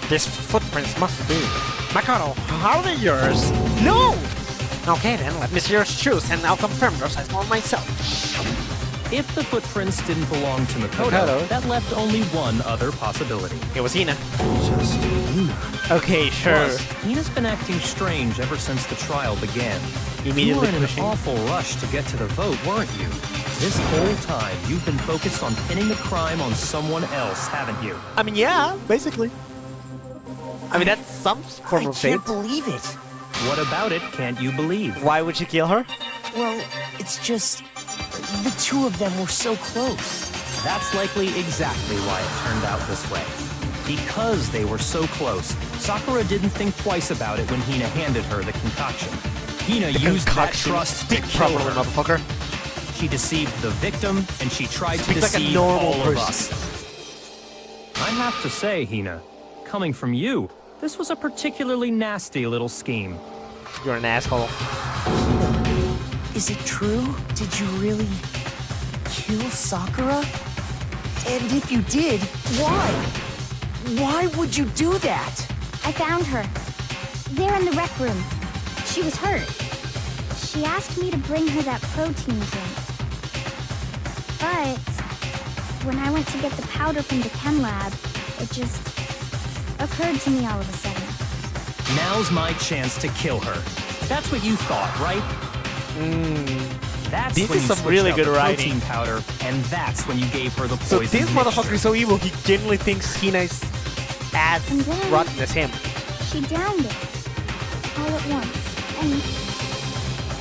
This footprints must be. Makoto, how are they yours? No! Okay then, let me see your shoes and I'll confirm your size for myself. If the footprints didn't belong to Makoto, that left only one other possibility. It was Hina. Just Hina. Okay, sure. Plus, Hina's been acting strange ever since the trial began. You Immediately were in an pushing. awful rush to get to the vote, weren't you? This whole time, you've been focused on pinning the crime on someone else, haven't you? I mean, yeah, basically. I mean, that's some form I of fate. can't believe it. What about it can't you believe? Why would you kill her? Well, it's just... the two of them were so close. That's likely exactly why it turned out this way. Because they were so close, Sakura didn't think twice about it when Hina handed her the concoction. Hina used that trust to Speak kill properly, her. motherfucker. She deceived the victim, and she tried to Speak like a deceive normal all of person. us. I have to say, Hina, coming from you, this was a particularly nasty little scheme. You're an asshole. Is it true? Did you really... kill Sakura? And if you did, why? Why would you do that? I found her. There in the rec room. She was hurt. She asked me to bring her that protein drink. But when I went to get the powder from the chem lab, it just occurred to me all of a sudden. Now's my chance to kill her. That's what you thought, right? That's This when is you some switched really out good the writing. protein powder, and that's when you gave her the So poison this motherfucker is so evil, he genuinely thinks Hina's as And then- rotten as him. She downed it all at once.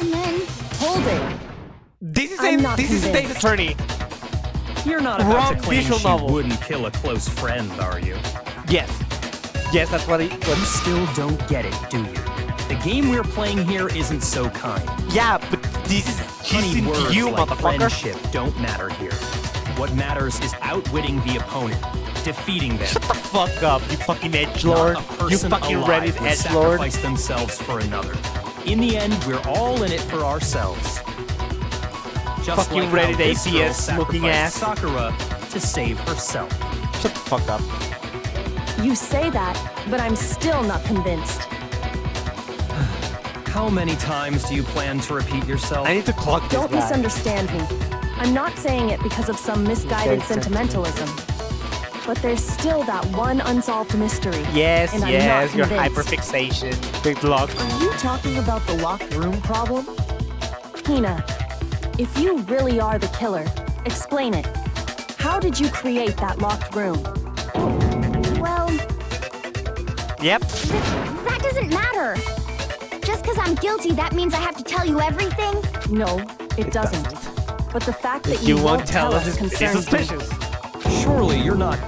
And then Hold it. This is I'm not this is David convinced. Attorney. You're not about Wrong to claim visual she novel. wouldn't kill a close friend, are you? Yes. Yes, that's what he... You still don't get it, do you? The game we're playing here isn't so kind. Yeah, but this is... She's Honeyed into words you, like motherfucker. friendship don't matter here. What matters is outwitting the opponent, defeating them. Shut the fuck up, you fucking edgelord. Not a You person fucking alive Reddit would edgelord. sacrifice themselves for another. In the end, we're all in it for ourselves. Just Fucking like how Reddit this girl atheist looking ass. sacrificed Sakura to save herself. Shut the fuck up. You say that, but I'm still not convinced. How many times do you plan to repeat yourself? I need to clock this Don't guy. misunderstand me. I'm not saying it because of some misguided said sentimentalism. But there's still that one unsolved mystery. Yes, and I'm yes, not your convinced. hyperfixation. Big block. Are you talking about the locked room problem? Hina, if you really are the killer, explain it. How did you create that locked room? well, Yep. that doesn't matter. Just because I'm guilty, that means I have to tell you everything? No, it doesn't. But the fact that You you won't tell us us is concerns me. suspicious. Surely you're not...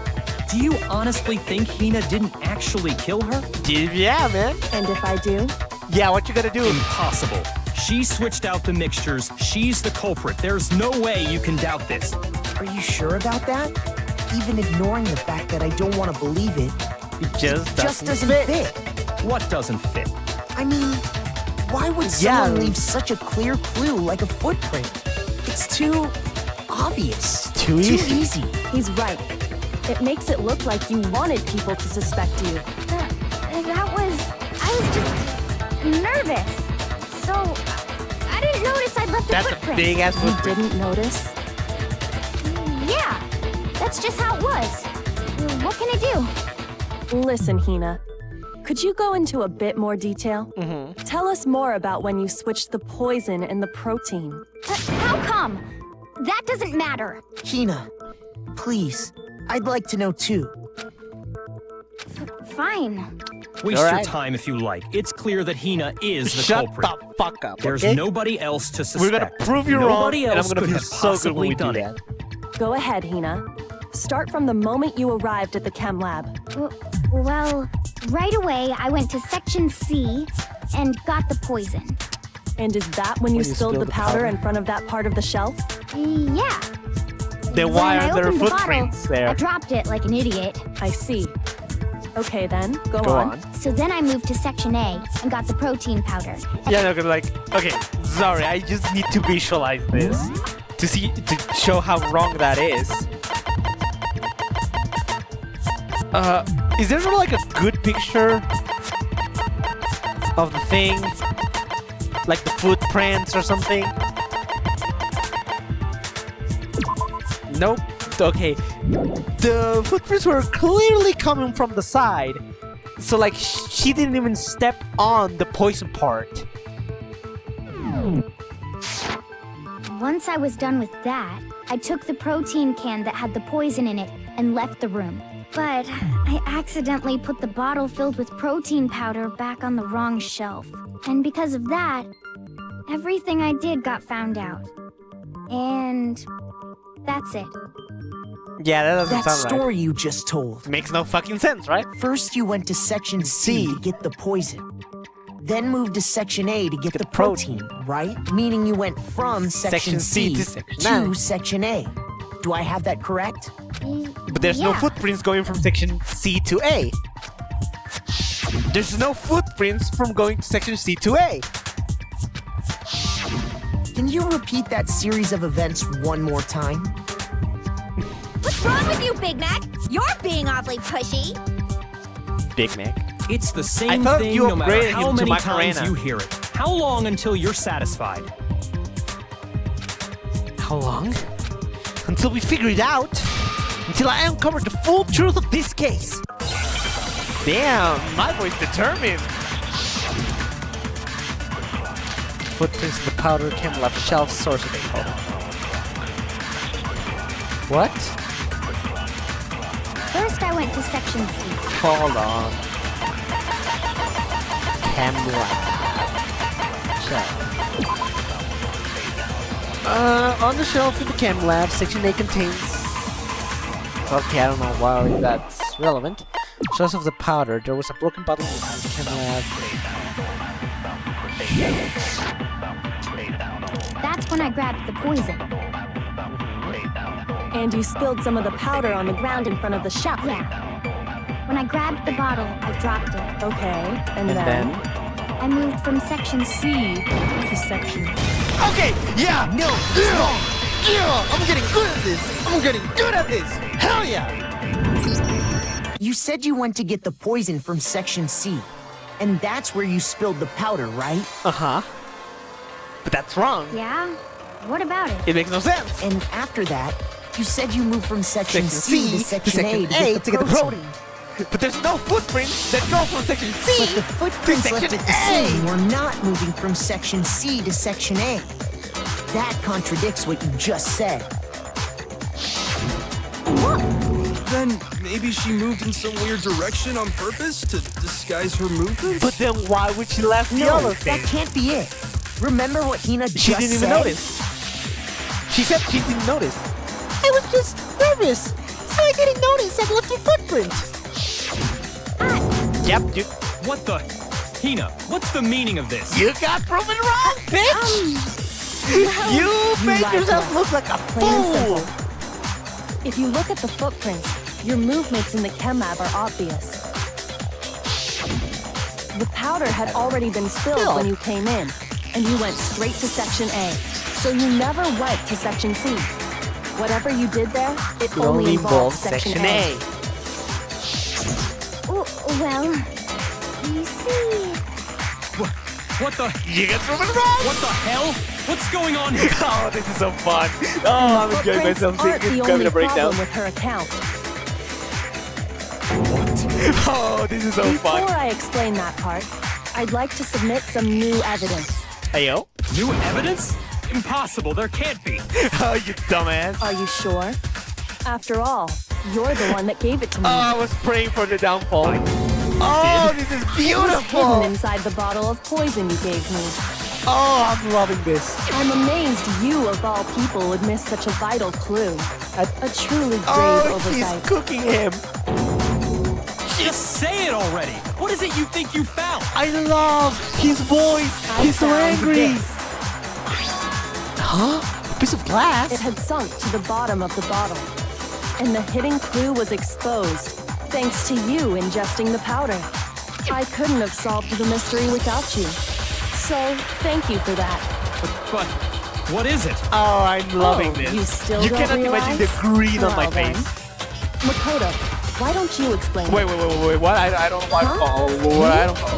Do you honestly think Hina didn't actually kill her? Yeah, man. And if I do? Yeah, what you gonna do? Impossible. She switched out the mixtures. She's the culprit. There's no way you can doubt this. Are you sure about that? Even ignoring the fact that I don't want to believe it, It just just doesn't fit. What doesn't fit? I mean, Why would someone leave such a clear clue like a footprint? It's too obvious. Too easy. He's right. It makes it look like you wanted people to suspect you. I was just nervous. So, I didn't notice I'd left the That's footprint. a big ass You footprint. didn't notice? Yeah, that's just how it was. What can I do? Listen, Hina. Could you go into a bit more detail? Tell us more about when you switched the poison and the protein. How come? That doesn't matter. Hina, please. I'd like to know too. Fine. Waste your time if you like. It's clear that Hina is the Shut culprit. the fuck up. There's okay? nobody else to suspect. We're gonna prove you Nobody wrong, and I'm else gonna could feel have so good when we do possibly that. done it. Go ahead, Hina. Start from the moment you arrived at the chem lab. Well, right away I went to Section C and got the poison. And is that when you spilled the powder in front of that part of the shelf? Yeah. Then why When I are there opened the footprints bottle, I there? dropped it like an idiot. I see. Okay then, go Go on. on. So then I moved to Section A and got the protein powder. Yeah, no, 'cause like, okay, sorry, I just need to visualize this to show how wrong that is. Is there sort of like a good picture of the thing, like the footprints or something? Nope. Okay, the footprints were clearly coming from the side, so like she didn't even step on the poison part. Once I was done with that, I took the protein can that had the poison in it and left the room. But I accidentally put the bottle filled with protein powder back on the wrong shelf. And because of that, everything I did got found out. And that's it. Yeah, that doesn't That sound right. story you just told. Makes no fucking sense, right? First, you went to Section C to get the poison. Then moved to Section A to get the protein, right? Meaning you went from Section C to Section A. Do I have that correct? But there's no Yeah. footprints going from Section C to A. There's no footprints from going to Section C to A. Can you repeat that series of events one more time? What's wrong with you, Big Mac? You're being awfully pushy. Big Mac. It's the same thought thing you no matter upgraded how him to many times Macarena. you hear it. How long until you're satisfied? How long? Until we figure it out. Until I uncover the full truth of this case. Damn, my boy's determined. Footprints in the powder came left shelf source of info. What? First I went to Section C. Hold on. Chem lab. Shelf. On the shelf in the chem lab, Section A contains... Okay, I don't know why that's relevant. Shells of the powder. There was a broken bottle in the chem lab. That's when I grabbed the poison. And you spilled some of the powder on the ground in front of the shelf. Yeah. When I grabbed the bottle, I dropped it. Okay, and And then? I moved from Section C To Section... Okay, yeah! No! Yeah! I'm getting good at this! I'm getting good at this! Hell yeah! You said you went to get the poison from Section C. And that's where you spilled the powder, right? Uh-huh. But that's wrong. Yeah? What about it? It makes no sense. And after that, you said you moved from Section Section C to Section A to get the protein. But there's no footprints that go from Section C But the footprints to left Section at the A. scene were not moving from Section C to Section A. That contradicts what you just said. Then maybe she moved in some weird direction on purpose to disguise her movements? But then why would she left the No, other that thing? can't be it. Remember what Hina just She didn't even said? notice. She said she didn't notice. I was just nervous, so I didn't notice I left a footprint. Yep, What the? Hina, what's the meaning of this? you got proven wrong, bitch! You made lied to yourself us. look like a Plain and fool! simple. If you look at the footprints, your movements in the chem lab are obvious. The powder had already been spilled when you came in, and you went straight to Section A. So you never went to Section C. Whatever you did there, it only involved Section A. Well, you see... What the? You get proven wrong! What the hell? What's going on here? Oh, this is so fun. Oh, I'm enjoying Footprints myself aren't seeing the this coming only to breakdown. problem with her account. Oh, this is so Before fun. I explain that part, I'd like to submit some new evidence. Ayo. New evidence? Impossible. There can't be. Oh, you dumbass. Are you sure? After all, you're the one that gave it to me. Oh, I was praying for the downfall. Oh, this is It was beautiful. hidden inside the bottle of poison you gave me. Oh, I'm loving this. I'm amazed you, of all people, would miss such a vital clue. A truly grave Oh, she's oversight. cooking him. Just say it already. What is it you think you found? I love his voice. I He's so found angry. this. Huh? A piece of glass? It had sunk to the bottom of the bottle, and the hidden clue was exposed, thanks to you ingesting the powder. I couldn't have solved the mystery without you. So, thank you for that. But what is it? Oh, I'm loving this. You still You don't cannot imagine the realize? green on my Well then. face. Makoto, why don't you explain? Wait, what? I don't know. I don't know.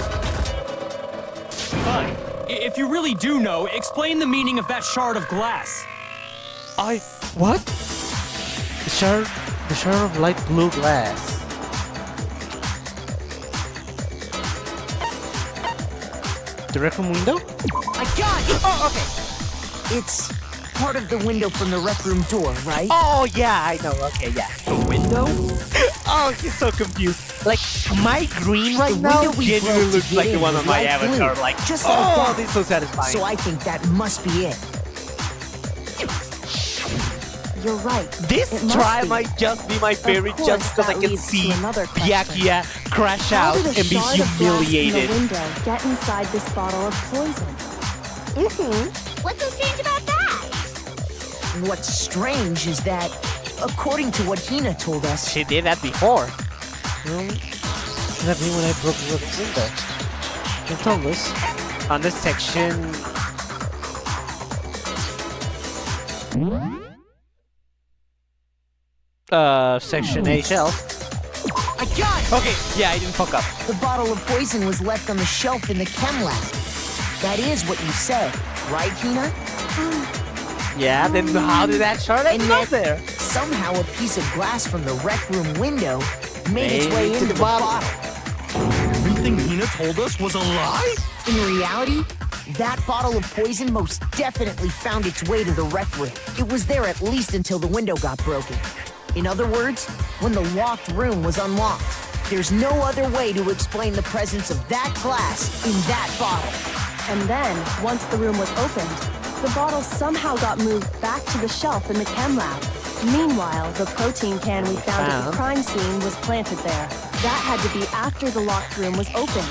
Fine. If you really do know, explain the meaning of that shard of glass. What? The shard of light blue glass. The rec room window? I got it! Oh, okay. It's part of the window from the rec room door, right? Oh yeah, I know. Okay, yeah. The window? Oh, he's so confused. Like my green right The now window we genuinely broke to looks get like the in one was on my light blue, avatar. Like, just like oh, that. this is so satisfying. So I think that must be it. You're right. This It must try be. might just be my favorite course, just because I that can leads to see another question. Byakuya crash How out did a and be shard of glass in humiliated. the window get inside this bottle of poison? What's so strange about that? What's strange is that, according to what Hina told us, She did that before. Well, that me when I broke the window. You told us. On this section. Section A shelf. I got it! Okay, yeah, I didn't fuck up. The bottle of poison was left on the shelf in the chem lab. That is what you said, right, Hina? Yeah, then how did that shard end up there? Somehow a piece of glass from the rec room window made its Made way it to into the the bottle. bottle. Everything Hina told us was a lie? In reality, that bottle of poison most definitely found its way to the rec room. It was there at least until the window got broken. In other words, when the locked room was unlocked. There's no other way to explain the presence of that glass in that bottle. And then, once the room was opened, the bottle somehow got moved back to the shelf in the chem lab. Meanwhile, the protein can we found at the crime scene was planted there. That had to be after the locked room was opened.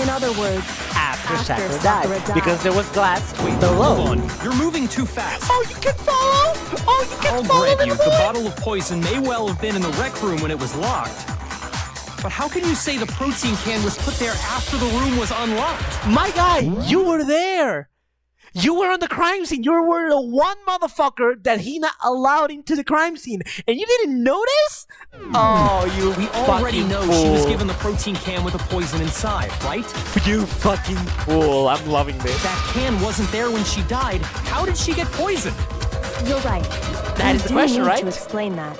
In other words, After Sakura Sakura died. Because there was glass Hold below. on. You're moving too fast. Oh, you can follow? Oh, you can I'll follow grant the you, the bottle of poison may well have been in the rec room when it was locked. But how can you say the protein can was put there after the room was unlocked? My guy, you were there. You were on the crime scene. You were the one motherfucker that Hina allowed into the crime scene, and you didn't notice? Oh, you We already fucking know fool. she was given the protein can with the poison inside, right? You fucking fool. I'm loving this. That can wasn't there when she died. How did she get poisoned? you're right. That We is the do question, need right? to explain that.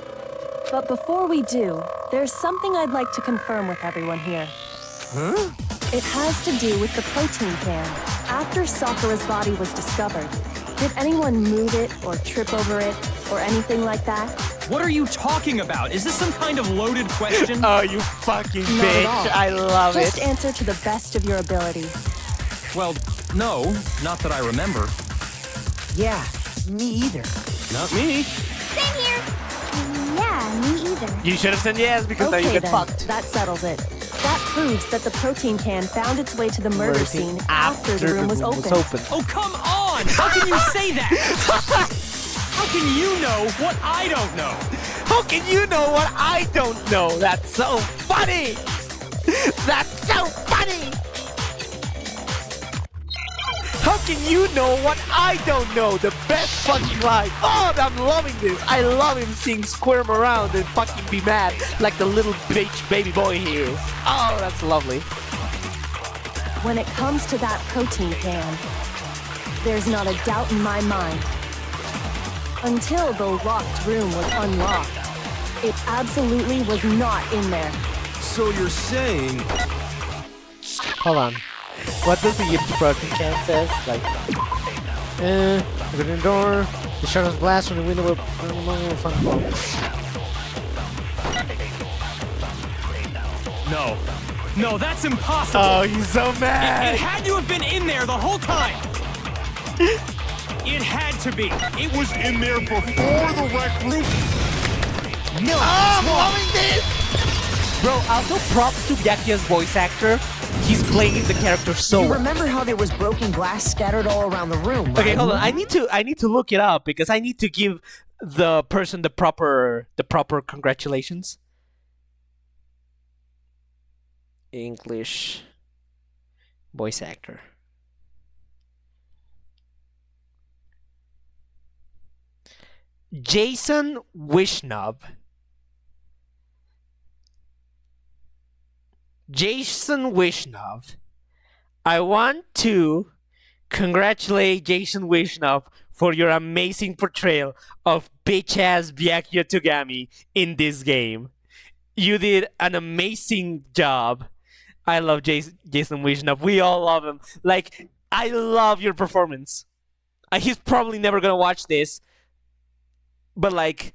But before we do, there's something I'd like to confirm with everyone here. Huh? It has to do with the protein can. After Sakura's body was discovered, did anyone move it or trip over it or anything like that? What are you talking about? Is this some kind of loaded question? Oh, you fucking Not at all. bitch. I love Just it. answer to the best of your ability. Well, no, not that I remember. Yeah, me either. Not me. Same here. Yeah, me either. You should have said yes because now you Okay get then, fucked. that settles it. That proves that the protein can found its way to the murder scene after the room was opened. Oh, come on! How can you say that? How can you know what I don't know? How can you know what I don't know? That's so funny. That's so funny. can you know what I don't know? The best fucking line. Oh, I'm loving this. I love him seeing squirm around and fucking be mad like the little bitch baby boy he is. Oh, that's lovely. When it comes to that protein can, there's not a doubt in my mind. Until the locked room was unlocked, it absolutely was not in there. So you're saying... Hold on. What does the Yips protein can says? Like, open the door, the shadows blast from the window will... No. No, that's impossible. Oh, he's so mad. It had to have been in there the whole time. It had to be. It was in there before the rec room. No, I'm loving this. Bro, also props to Byakuya's voice actor. He's playing the character so You well. remember how there was broken glass scattered all around the room, right? Okay, hold on. I need to look it up because I need to give the person the proper congratulations. English voice actor. Jason Wishnov. Jason Wishnov. I want to congratulate Jason Wishnov for your amazing portrayal of bitch-ass Byakuya Togami in this game. You did an amazing job. I love Jason Wishnov. We all love him. Like, I love your performance. He's probably never gonna watch this, but like,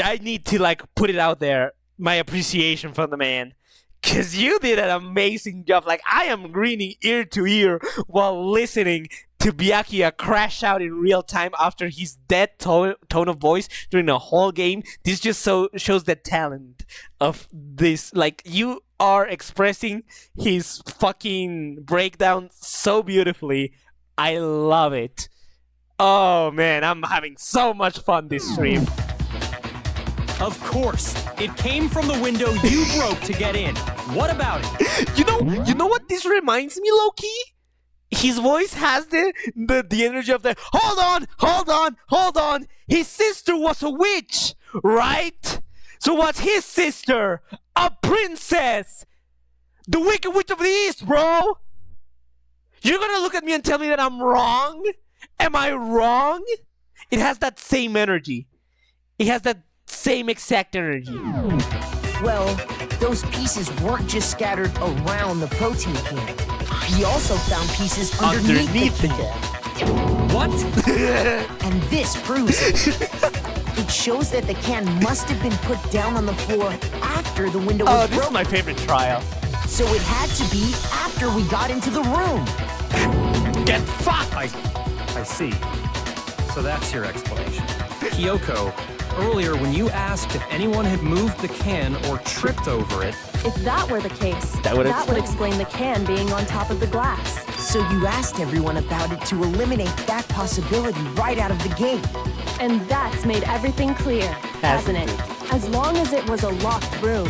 I need to like put it out there. My appreciation for the man, cause you did an amazing job. Like, I am grinning ear to ear while listening to Byakuya crash out in real time after his dead tone of voice during the whole game. This just shows the talent of this. Like, you are expressing his fucking breakdown so beautifully. I love it. Oh man, I'm having so much fun this stream. Of course. It came from the window you broke to get in. What about it? You know what this reminds me, Loki? His voice has the energy of the hold on. His sister was a witch, right? So what's his sister? A princess. The Wicked Witch of the East, bro. You're gonna look at me and tell me that I'm wrong? Am I wrong? It has that same energy. It has that same exact energy. Well, those pieces weren't just scattered around the protein can. He also found pieces underneath the can. What? And this proves it. It shows that the can must have been put down on the floor after the window was this is broken. my favorite trial. So it had to be after we got into the room. Get fucked! I see. So that's your explanation. Kyoko, earlier when you asked if anyone had moved the can or tripped over it... If that were the case, that would explain the can being on top of the glass. So you asked everyone about it to eliminate that possibility right out of the gate. And that's made everything clear, hasn't it? As long as it was a locked room,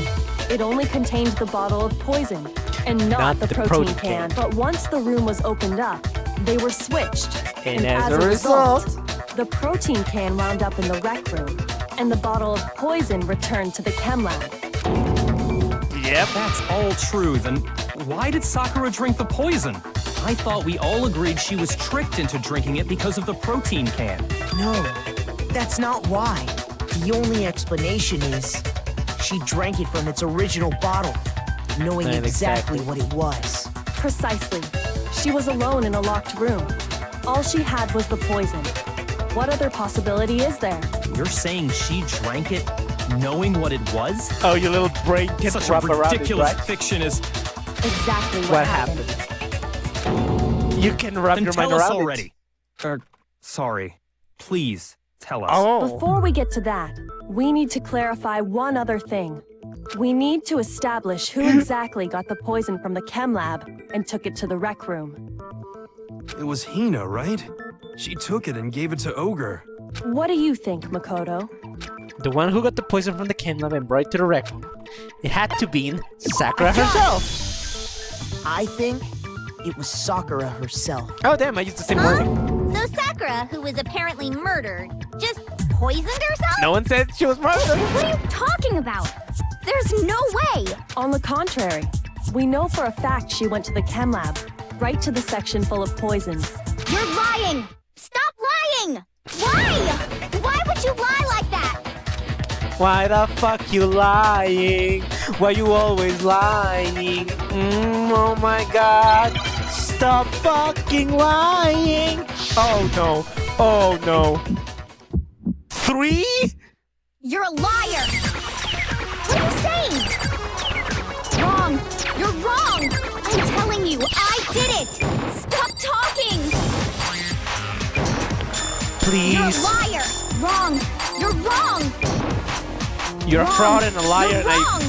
it only contained the bottle of poison, and not the protein can. But once the room was opened up, they were switched. And as a result, the protein can wound up in the rec room, and the bottle of poison returned to the chem lab. Yep. That's all true, then why did Sakura drink the poison? I thought we all agreed she was tricked into drinking it because of the protein can. No, that's not why. The only explanation is she drank it from its original bottle, knowing exactly what it was. Precisely. She was alone in a locked room. All she had was the poison. What other possibility is there? You're saying she drank it knowing what it was? Oh, your little brain can Such wrap a around it, ridiculous right? fiction is... Exactly What happened? You can wrap Then your tell mind us around already. Sorry. Please, tell us. Oh. Before we get to that, we need to clarify one other thing. We need to establish who exactly got the poison from the chem lab and took it to the rec room. It was Hina, right? She took it and gave it to Ogre. What do you think, Makoto? The one who got the poison from the chem lab and brought it to the rec room. It had to be Sakura herself. I think it was Sakura herself. Oh damn, I used the same wording. So Sakura, who was apparently murdered, just poisoned herself? No one said she was murdered. What are you talking about? There's no way! On the contrary, we know for a fact she went to the chem lab, right to the section full of poisons. You're lying! Stop lying! Why? Why would you lie like that? Why the fuck you lying? Why you always lying? Oh my god. Stop fucking lying. Oh no. Oh no. 3? You're a liar! What are you saying? Wrong! You're wrong! I'm telling you, I did it! Stop talking! Please. You're a liar! Wrong! You're wrong! You're a Wrong. fraud and a liar You're and wrong!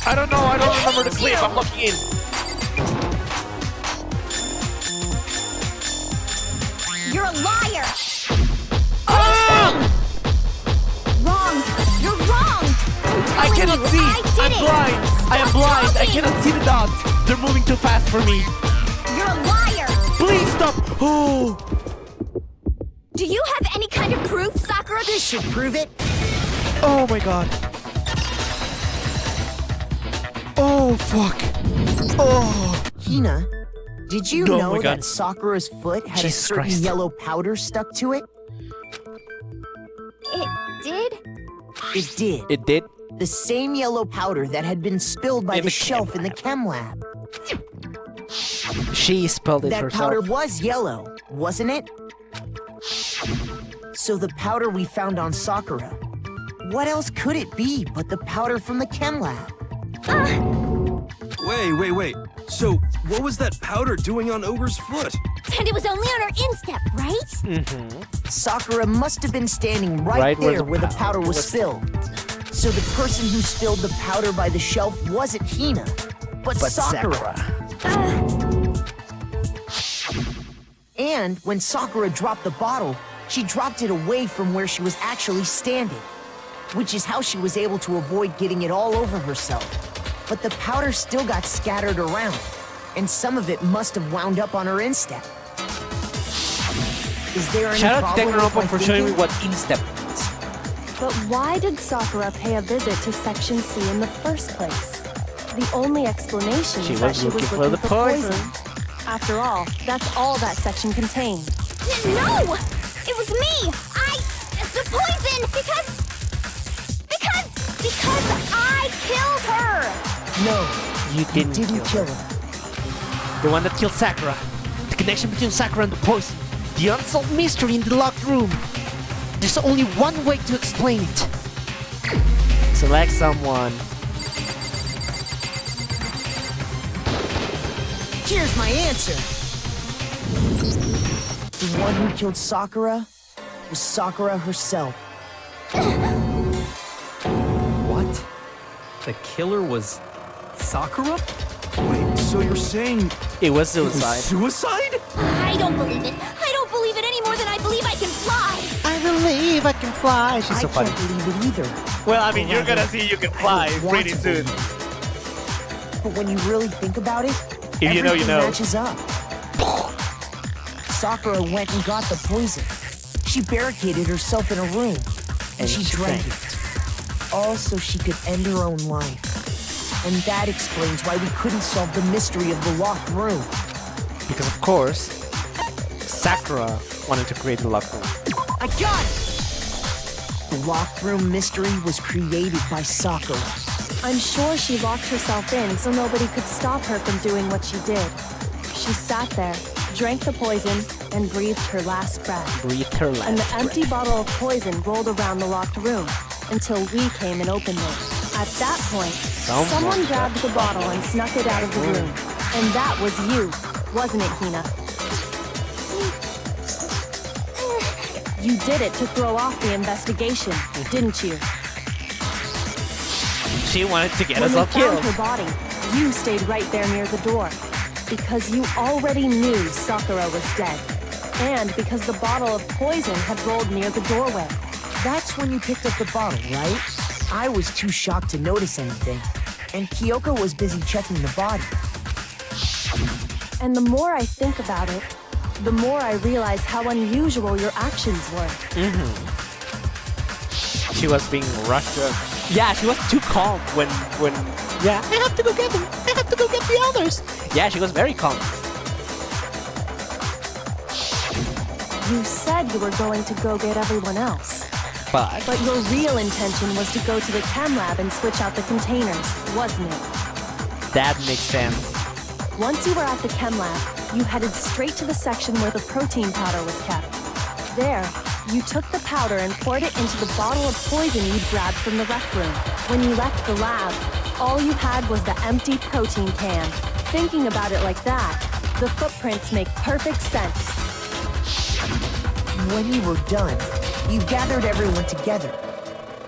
I don't know, I don't I remember the hate clip, you. I'm looking in. You're a liar! Ah! Wrong! You're wrong! I I'm telling cannot you, see! I did I'm it. blind! I am Stop blind! I talking. cannot see the dots! They're moving too fast for me! You're a liar! Please stop! Oh! Do you have any kind of proof, Sakura? This should prove it. Oh my god! Oh fuck! Oh! Hina, did you Oh know my God. that Sakura's foot had Jesus a certain Christ. yellow powder stuck to it? It did? It did. It did? The same yellow powder that had been spilled by In the the shelf chem in the chem lab. She spelled it That herself. powder was yellow, wasn't it? So the powder we found on Sakura, what else could it be but the powder from the chem lab? Wait. So, what was that powder doing on Ogre's foot? And it was only on her instep, right? Sakura must have been standing right, Right where there the where the powder was was spilled. So the person who spilled the powder by the shelf wasn't Hina, but Sakura. And when Sakura dropped the bottle, she dropped it away from where she was actually standing, which is how she was able to avoid getting it all over herself. But the powder still got scattered around, and some of it must have wound up on her instep. Is there any Shout out to problem with DANGANRONPA my for showing me thinking? what instep means. But why did Sakura pay a visit to Section C in the first place? The only explanation She is that was she was looking for looking the for poison. After all, that's all that section contained. No! It was me! The poison! Because I killed her! No, You didn't, didn't kill her. The one that killed Sakura. The connection between Sakura and the poison. The unsolved mystery in the locked room. There's only one way to explain it. Select someone. Here's my answer. The one who killed Sakura was Sakura herself. What? The killer was Sakura? Wait, so you're saying It was it was suicide. suicide? I don't believe it. I don't believe it any more than I believe I can fly. I believe I can fly. She's so I funny. can't believe it either. Well, I mean, Or you're gonna rather, see you can I fly don't want pretty to soon. believe it. But when you really think about it, If you know, you everything know. matches up. Sakura went and got the poison. She barricaded herself in a room, and she drank it. All so she could end her own life. And that explains why we couldn't solve the mystery of the locked room. Because of course, Sakura wanted to create the locked room. I got it! The locked room mystery was created by Sakura. I'm sure she locked herself in so nobody could stop her from doing what she did. She sat there, drank the poison, and breathed her last breath. Breathe her last And the breath. empty bottle of poison rolled around the locked room until we came and opened it. At that point, someone grabbed the bottle and snuck it out of the room. And that was you, wasn't it, Hina? You did it to throw off the investigation, didn't you? She wanted to get When us we all found killed. her body, you stayed right there near the door. Because you already knew Sakura was dead. And because the bottle of poison had rolled near the doorway. That's when you picked up the bottle, right? I was too shocked to notice anything, and Kyoko was busy checking the body. And the more I think about it, the more I realize how unusual your actions were. She was being rushed. Yeah, she was too calm when. Yeah, I have to go get them. I have to go get the others. Yeah, she was very calm. You said you were going to go get everyone else. But your real intention was to go to the chem lab and switch out the containers, wasn't it? That makes sense. Once you were at the chem lab, you headed straight to the section where the protein powder was kept. There, you took the powder and poured it into the bottle of poison you'd grabbed from the rec room. When you left the lab, all you had was the empty protein can. Thinking about it like that, the footprints make perfect sense. When you were done, you gathered everyone together.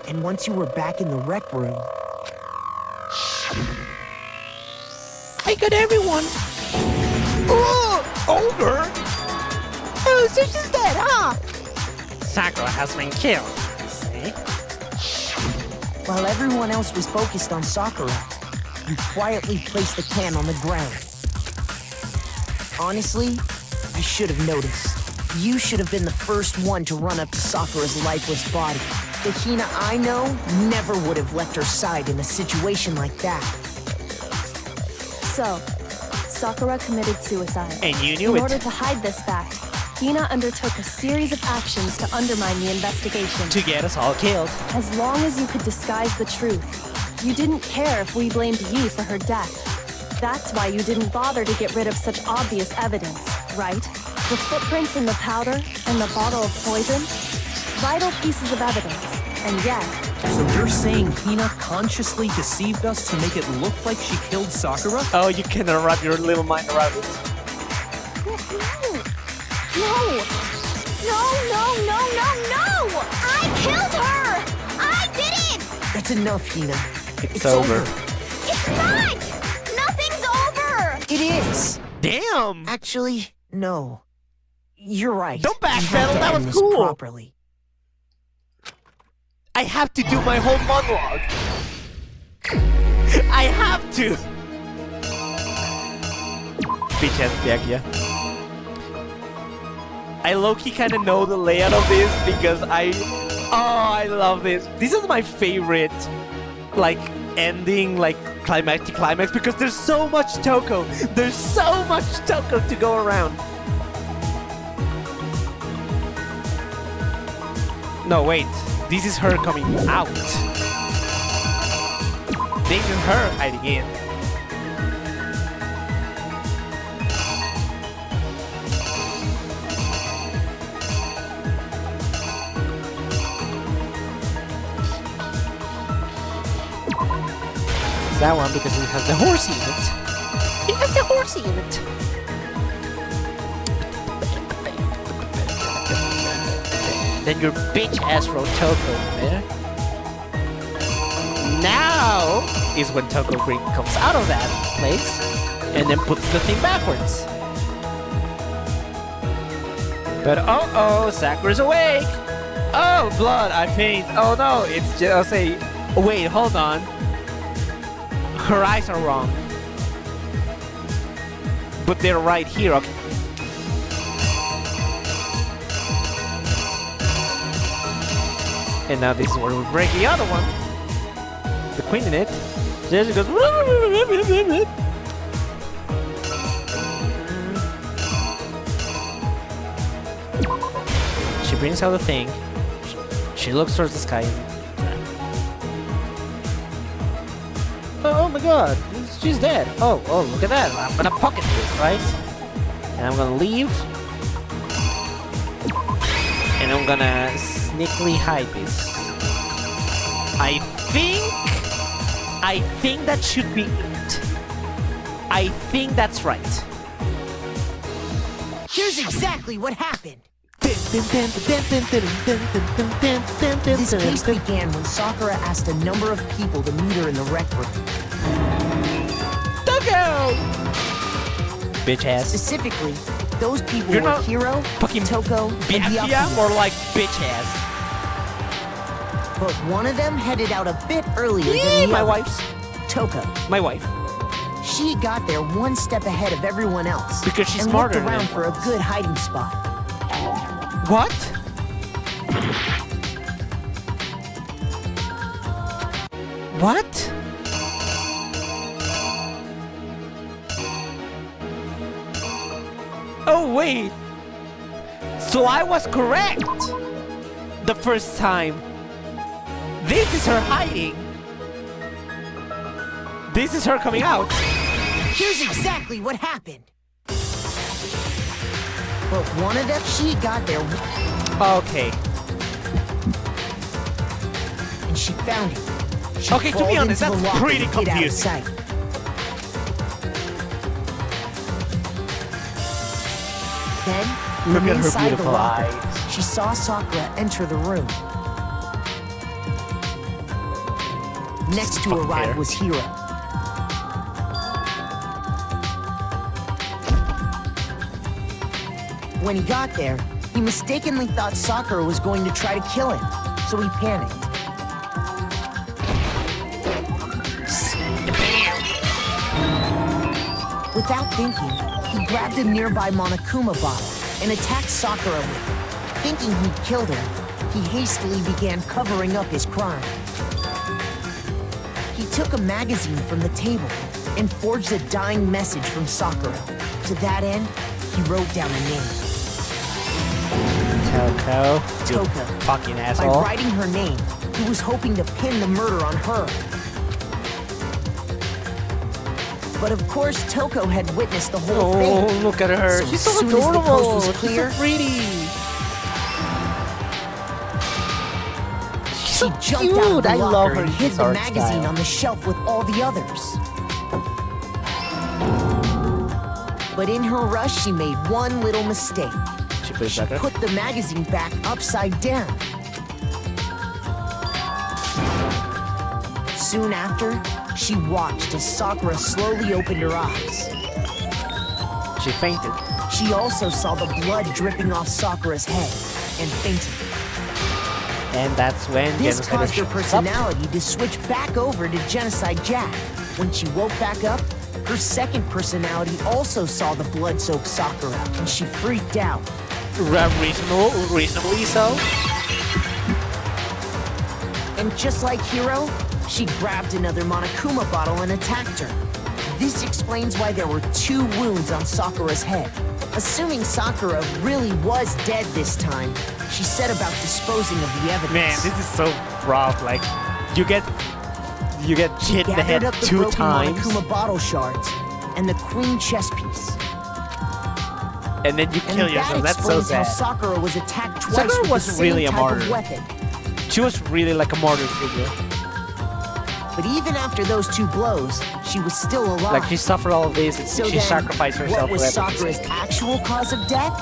And once you were back in the rec room... I got everyone. Oh, over. Oh, so she's dead, huh? Sakura has been killed. See? While everyone else was focused on Sakura, you quietly placed the can on the ground. Honestly, I should have noticed. You should have been the first one to run up to Sakura's lifeless body. The Hina I know never would have left her side in a situation like that. So, Sakura committed suicide. And you knew In it. order to hide this fact, Hina undertook a series of actions to undermine the investigation. To get us all killed. As long as you could disguise the truth, you didn't care if we blamed you for her death. That's why you didn't bother to get rid of such obvious evidence, right? The footprints in the powder and the bottle of poison? Vital pieces of evidence, and yet... So you're saying Hina consciously deceived us to make it look like she killed Sakura? Oh, you cannot wrap your little mind around it. No! I killed her! I did it! That's enough, Hina. It's over. It's not! Nothing's over! It is! Damn! Actually, no. You're right. Don't You have backpedal, to that end was this cool. properly. I have to do my whole monologue. I have to. Bitch ass Byakuya. I low-key kind of know the layout of this because I love this. This is my favorite, like, ending, like, climactic climax because there's so much Toko. There's so much Toko to go around. No, wait. This is her coming out. This is her hiding in. It's that one because it has the horsey in it. It has the horsey in it. Then your bitch ass wrote Toko there. Now is when Toko Green comes out of that place and then puts the thing backwards. But oh, Sakura's awake. Oh, blood, I faint. Oh no, it's just, I'll say, wait, hold on. Her eyes are wrong. But they're right here, okay. And now this is where we break the other one. The queen in it. There she goes. She brings out the thing. She looks towards the sky. Oh my god, she's dead. Oh, look at that. I'm gonna pocket this, right? And I'm gonna leave. And I'm gonna sneakily hide this. I think that should be it. I think that's right. Here's exactly what happened. This case began when Sakura asked a number of people to meet her in the rec room. Toko! Bitch ass. Specifically, those people You're were not Hiro, fucking Toko, and Byakuya, Byakuya. or like bitch ass. But one of them headed out a bit earlier than the My other. wife's. Toko. My wife. She got there one step ahead of everyone else. Because she's and smarter looked than around for a good hiding spot. What? What? Oh wait. So I was correct the first time. This is her hiding. This is her coming out. Here's exactly what happened. But one of them, she got there. Okay. And she found it. She Okay, to be crawled honest, into the that's locker pretty to get out of confusing. sight. Then, Look from at her inside the beautiful locker, eyes. she saw Sakura enter the room. Next to Fuck arrive hair. was Hiro. When he got there, he mistakenly thought Sakura was going to try to kill him, so he panicked. Without thinking, he grabbed a nearby Monokuma bottle and attacked Sakura with it. Thinking he'd killed her, he hastily began covering up his crime. He took a magazine from the table and forged a dying message from Sakura. To that end, he wrote down a name. Toko. Toko. Fucking By asshole. writing her name, he was hoping to pin the murder on her. But of course, Toko had witnessed the whole Oh, thing. look at her. So She's as so soon as the coast adorable. was She's clear, so pretty. she so jumped out of cute. the I locker love her and hid the art magazine style. on the shelf with all the others. But in her rush, she made one little mistake. She put it She back up. put the magazine back upside down. Soon after, she watched as Sakura slowly opened her eyes. She fainted. She also saw the blood dripping off Sakura's head and fainted. And that's when This Genocide caused her shows up. personality to switch back over to Genocide Jack. When she woke back up, her second personality also saw the blood-soaked Sakura, and she freaked out. Reasonably so. And just like Hiro, she grabbed another Monokuma bottle and attacked her. This explains why there were 2 wounds on Sakura's head. Assuming Sakura really was dead this time, she set about disposing of the evidence. Man, this is so rough. Like, you get hit in the head Gathered up the 2 broken times, Monokuma bottle shards and the queen chess piece. and then you And kill that yourself. That's so explains how sad. Sakura was attacked twice Sakura with was the same really a type martyr. of weapon. She was really like a martyr figure. But even after those 2 blows, she was still alive. Like, she suffered all of this, and So she then, sacrificed herself what was for everything. Sakura's actual cause of death?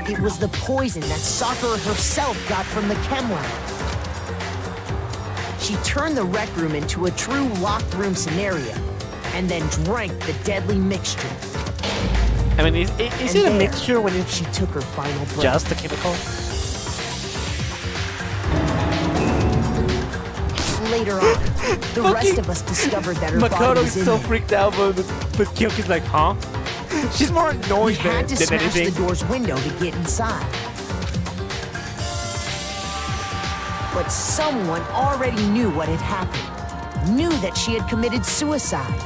It was the poison that Sakura herself got from the chem lab. She turned the rec room into a true locked room scenario, and then drank the deadly mixture. I mean, is And it a there, mixture when it's She took her final breath. just a chemical? Later on, the rest of us discovered that her body Makoto was is in so there. freaked out, but Kyoki's like, huh? She's more We annoyed had to than smash anything. the door's window to get inside. But someone already knew what had happened. Knew that she had committed suicide.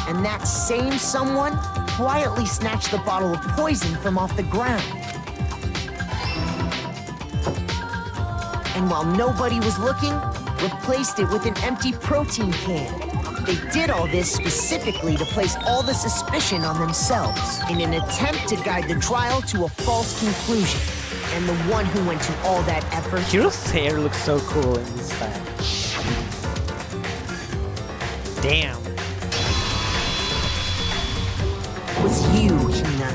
And that same someone quietly snatched the bottle of poison from off the ground. And while nobody was looking, replaced it with an empty protein can. They did all this specifically to place all the suspicion on themselves in an attempt to guide the trial to a false conclusion. And the one who went to all that effort Hiro's hair looks so cool in this style. Damn. was you, Hina.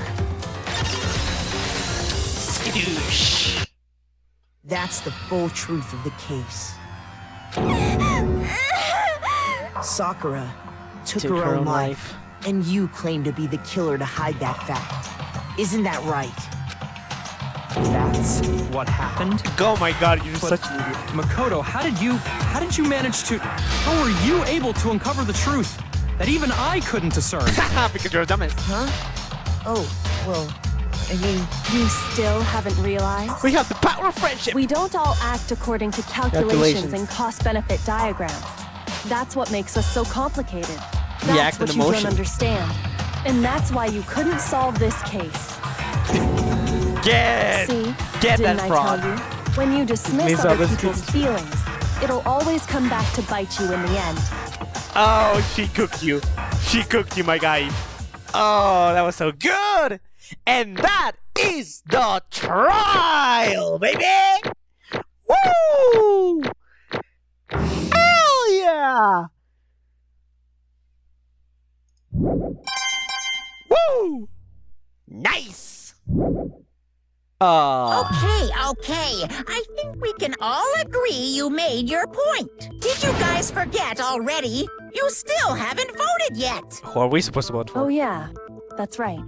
Skadoosh. That's the full truth of the case. Sakura took her own life, and you claim to be the killer to hide that fact. Isn't that right? That's what happened. Oh my god, you're But such an idiot. Makoto, how did you manage to... How were you able to uncover the truth that even I couldn't discern? Because you're a dumbass. Huh? Oh, well, I mean, You still haven't realized? We have the power of friendship. We don't all act according to calculations and cost-benefit diagrams. That's what makes us so complicated. That's React what in you emotion. don't understand. And that's why you couldn't solve this case. Get See? Get Didn't that I fraud. tell you? When you dismiss Miss other Others people's Cookies. feelings, it'll always come back to bite you in the end. Oh, she cooked you. She cooked you, my guy. Oh, that was so good. And that is the trial, baby. Woo! Hell yeah! Woo! Nice. Okay. I think we can all agree you made your point. Did you guys forget already? You still haven't voted yet. Who are we supposed to vote for? Oh yeah, that's right.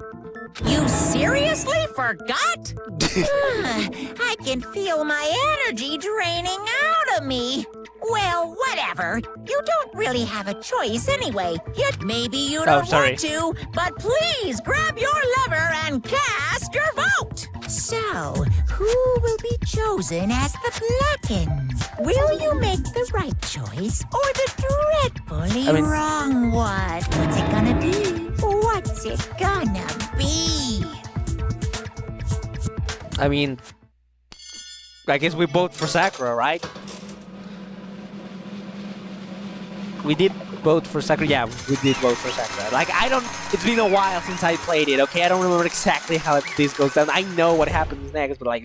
You seriously forgot? I can feel my energy draining out of me. Well, whatever. You don't really have a choice anyway. Yet maybe you don't want to, but please grab your lever and cast your vote. So, who will be chosen as the Blackens? Will you make the right choice or the dreadfully wrong one? What's it gonna be? What's it gonna be? I mean, I guess we vote for Sakura, right? We did vote for Sakura. Yeah, we did vote for Sakura. Like, it's been a while since I played it, okay? I don't remember exactly how this goes down. I know what happens next, but like,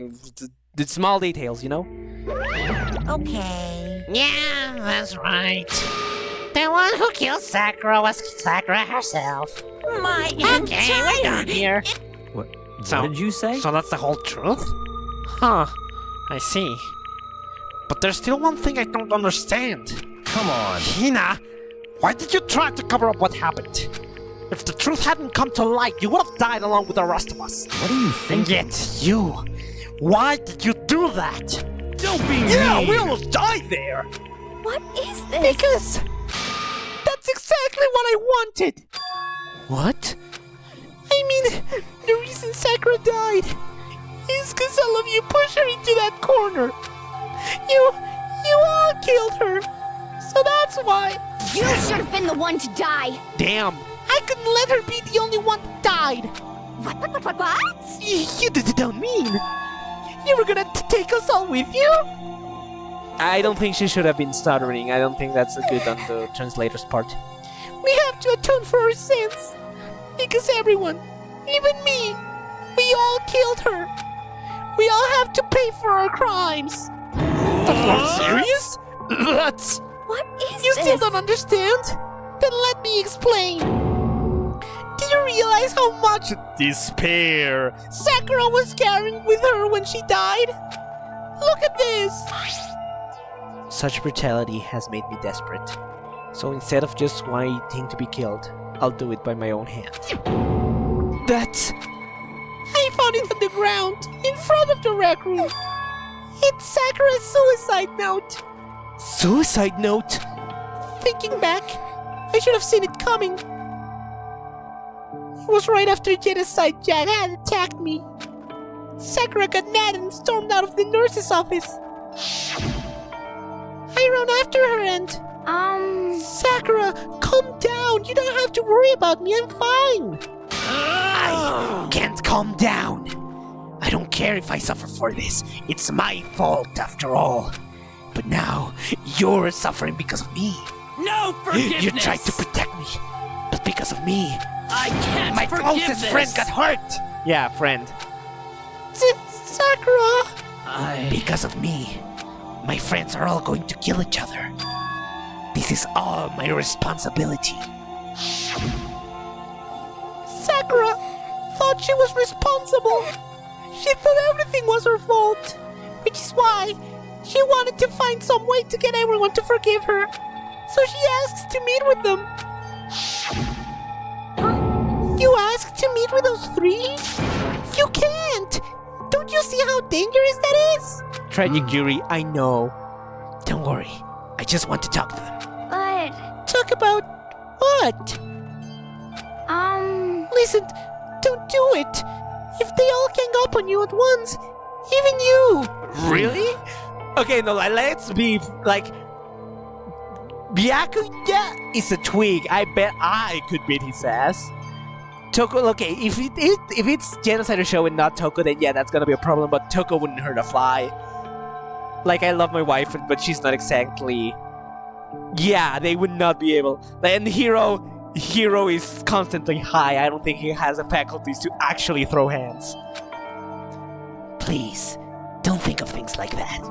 the small details, you know? Okay. Yeah, that's right. The one who killed Sakura was Sakura herself. My Okay, we're done here. What So- did you say? So that's the whole truth? Huh. I see. But there's still one thing I don't understand. Come on. Hina, why did you try to cover up what happened? If the truth hadn't come to light, you would have died along with the rest of us. What do you think? And yet, you... Why did you do that? Don't be Yeah, mean. we almost died there. What is this? Because... That's exactly what I wanted. What? I mean, the reason Sakura died is because all of you pushed her into that corner. You all killed her. So that's why. You should have been the one to die. Damn. I couldn't let her be the only one who died. What? You don't mean. You were gonna take us all with you? I don't think she should have been stuttering. I don't think that's good on the translator's part. We have to atone for our sins. Because everyone, even me, we all killed her. We all have to pay for our crimes. Are you serious? That's... What is You this? still don't understand? Then let me explain. Do you realize how much despair Sakura was carrying with her when she died? Look at this! Such brutality has made me desperate. So instead of just waiting to be killed, I'll do it by my own hand. That's... I found it on the ground, in front of the rec room. It's Sakura's suicide note. Suicide note? Thinking back, I should have seen it coming. It was right after Genocide Jack had attacked me. Sakura got mad and stormed out of the nurse's office. I ran after her and... Sakura, calm down. You don't have to worry about me. I'm fine. I can't calm down. I don't care if I suffer for this. It's my fault after all. But now, you're suffering because of me. No forgiveness! You tried to protect me, but because of me, I can't my forgive closest this. friend got hurt. Yeah, friend. Sakura. Because of me, my friends are all going to kill each other. This is all my responsibility. Sakura thought she was responsible. She thought everything was her fault, which is why she wanted to find some way to get everyone to forgive her. So she asks to meet with them. You asked to meet with those three? You can't! Don't you see how dangerous that is? Tragic Yuri, I know. Don't worry. I just want to talk to them. But, Talk about what? Listen, don't do it. If they all gang up on you at once, even you. Really? Okay, no, let's be like... Byakuya is a twig. I bet I could beat his ass. Toko, okay, if it's Genocide Show and not Toko, then yeah, that's gonna be a problem, but Toko wouldn't hurt a fly. Like, I love my wife, but she's not exactly... Yeah, they would not be able... And Hero is constantly high. I don't think he has the faculties to actually throw hands. Please, don't think of things like that.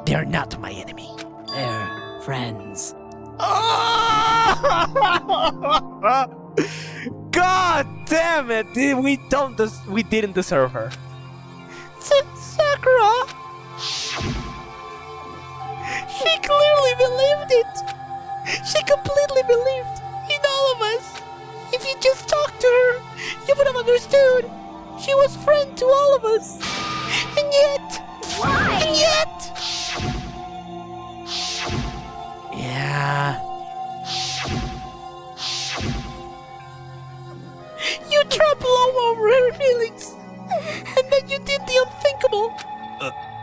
They're not my enemy. They're friends. God damn it! We didn't deserve her. Sakura! She clearly believed it! She completely believed in all of us! If you just talked to her, you would have understood! She was friend to all of us! And yet... why? And yet... Yeah... You trample all over her feelings! And then you did the unthinkable!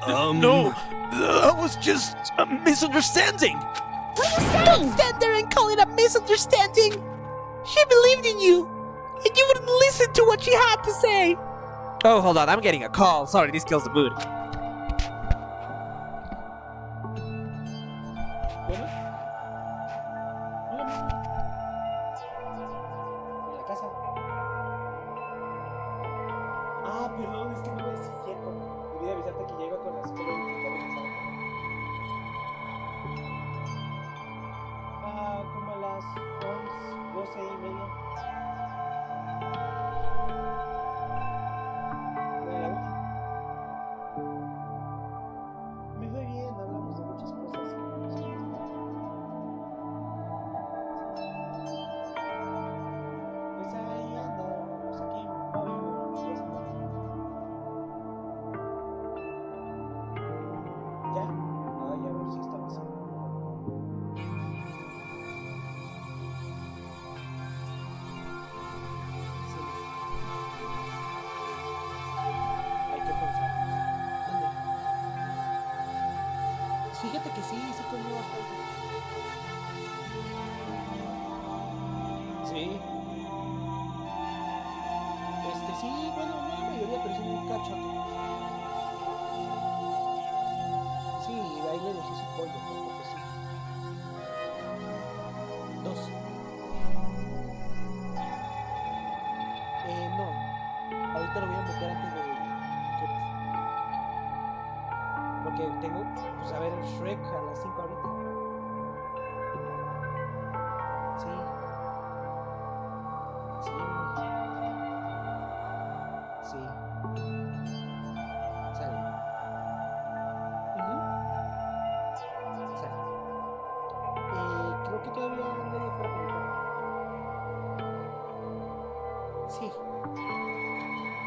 No. That was just a misunderstanding! What are you saying? Don't stand there and call it a misunderstanding! She believed in you! And you wouldn't listen to what she had to say! Oh, hold on, I'm getting a call. Sorry, this kills the mood. Perdón, es que no es cierto. Debí avisarte que llego con las cosas como a las 12:30. Me fue bien, hablamos de muchas cosas. Pues ahí andamos aquí, ¿Ya? Ah, ya ver si está pasando. Sí. Hay que pensar. ¿Dónde? Fíjate que sí comió bastante. Sí. Sí, bueno, no la mayoría, pero sí un cachote. Sí, ahí le dejé su pollo, porque sí. 2. No. Ahorita lo voy a meter antes de... ¿Qué pasa? Porque tengo, pues, a ver, el Shrek a las 5 ahorita. Sí. Sí. Sí. Sale. Sale. Creo que todavía andaría fuera por el carro. Sí.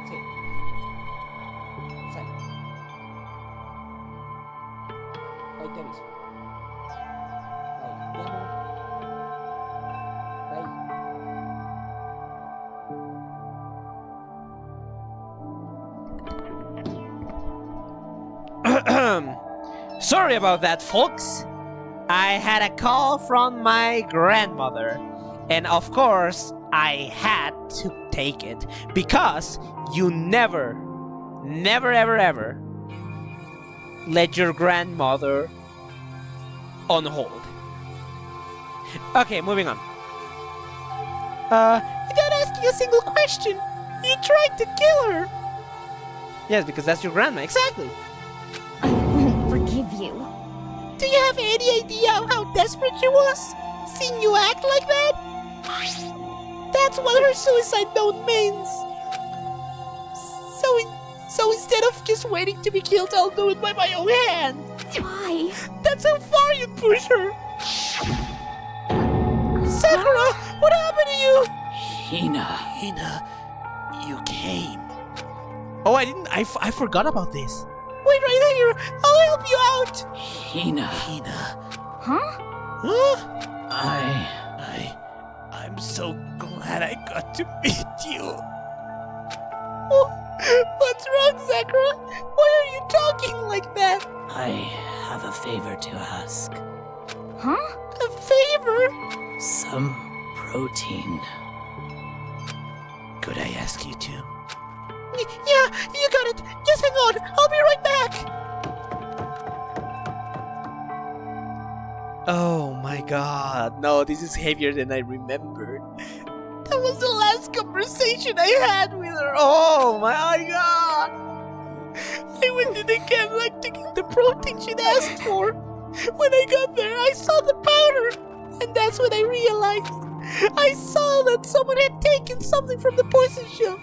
Sí. Sale. Ahí te aviso. Bye. Te amo. Bye. Sorry about that, folks. I had a call from my grandmother, and of course, I had to take it because you never, ever let your grandmother on hold. Okay, moving on. Without asking a single question, you tried to kill her. Yes, because that's your grandma, exactly. I won't forgive you. Do you have any idea how desperate she was? Seeing you act like that? That's what her suicide note means. So instead of just waiting to be killed, I'll do it by my own hand. Why? That's how far you push her. Sakura, what happened to you? Hina. Hina, you came. Oh, I forgot about this. Wait right here. I'll help you out. Hina. Huh? Huh? I'm so glad I got to meet you. What's wrong, Sakura? Why are you talking like that? I have a favor to ask. Huh? A favor? Some protein. Could I ask you to? Yeah, you got it. Just hang on. I'll be right back. Oh my god. No, this is heavier than I remembered. That was the last conversation I had with her. Oh my god. I went to the camp to get the protein she'd asked for. When I got there, I saw the powder. And that's when I realized. I saw that someone had taken something from the poison shelf.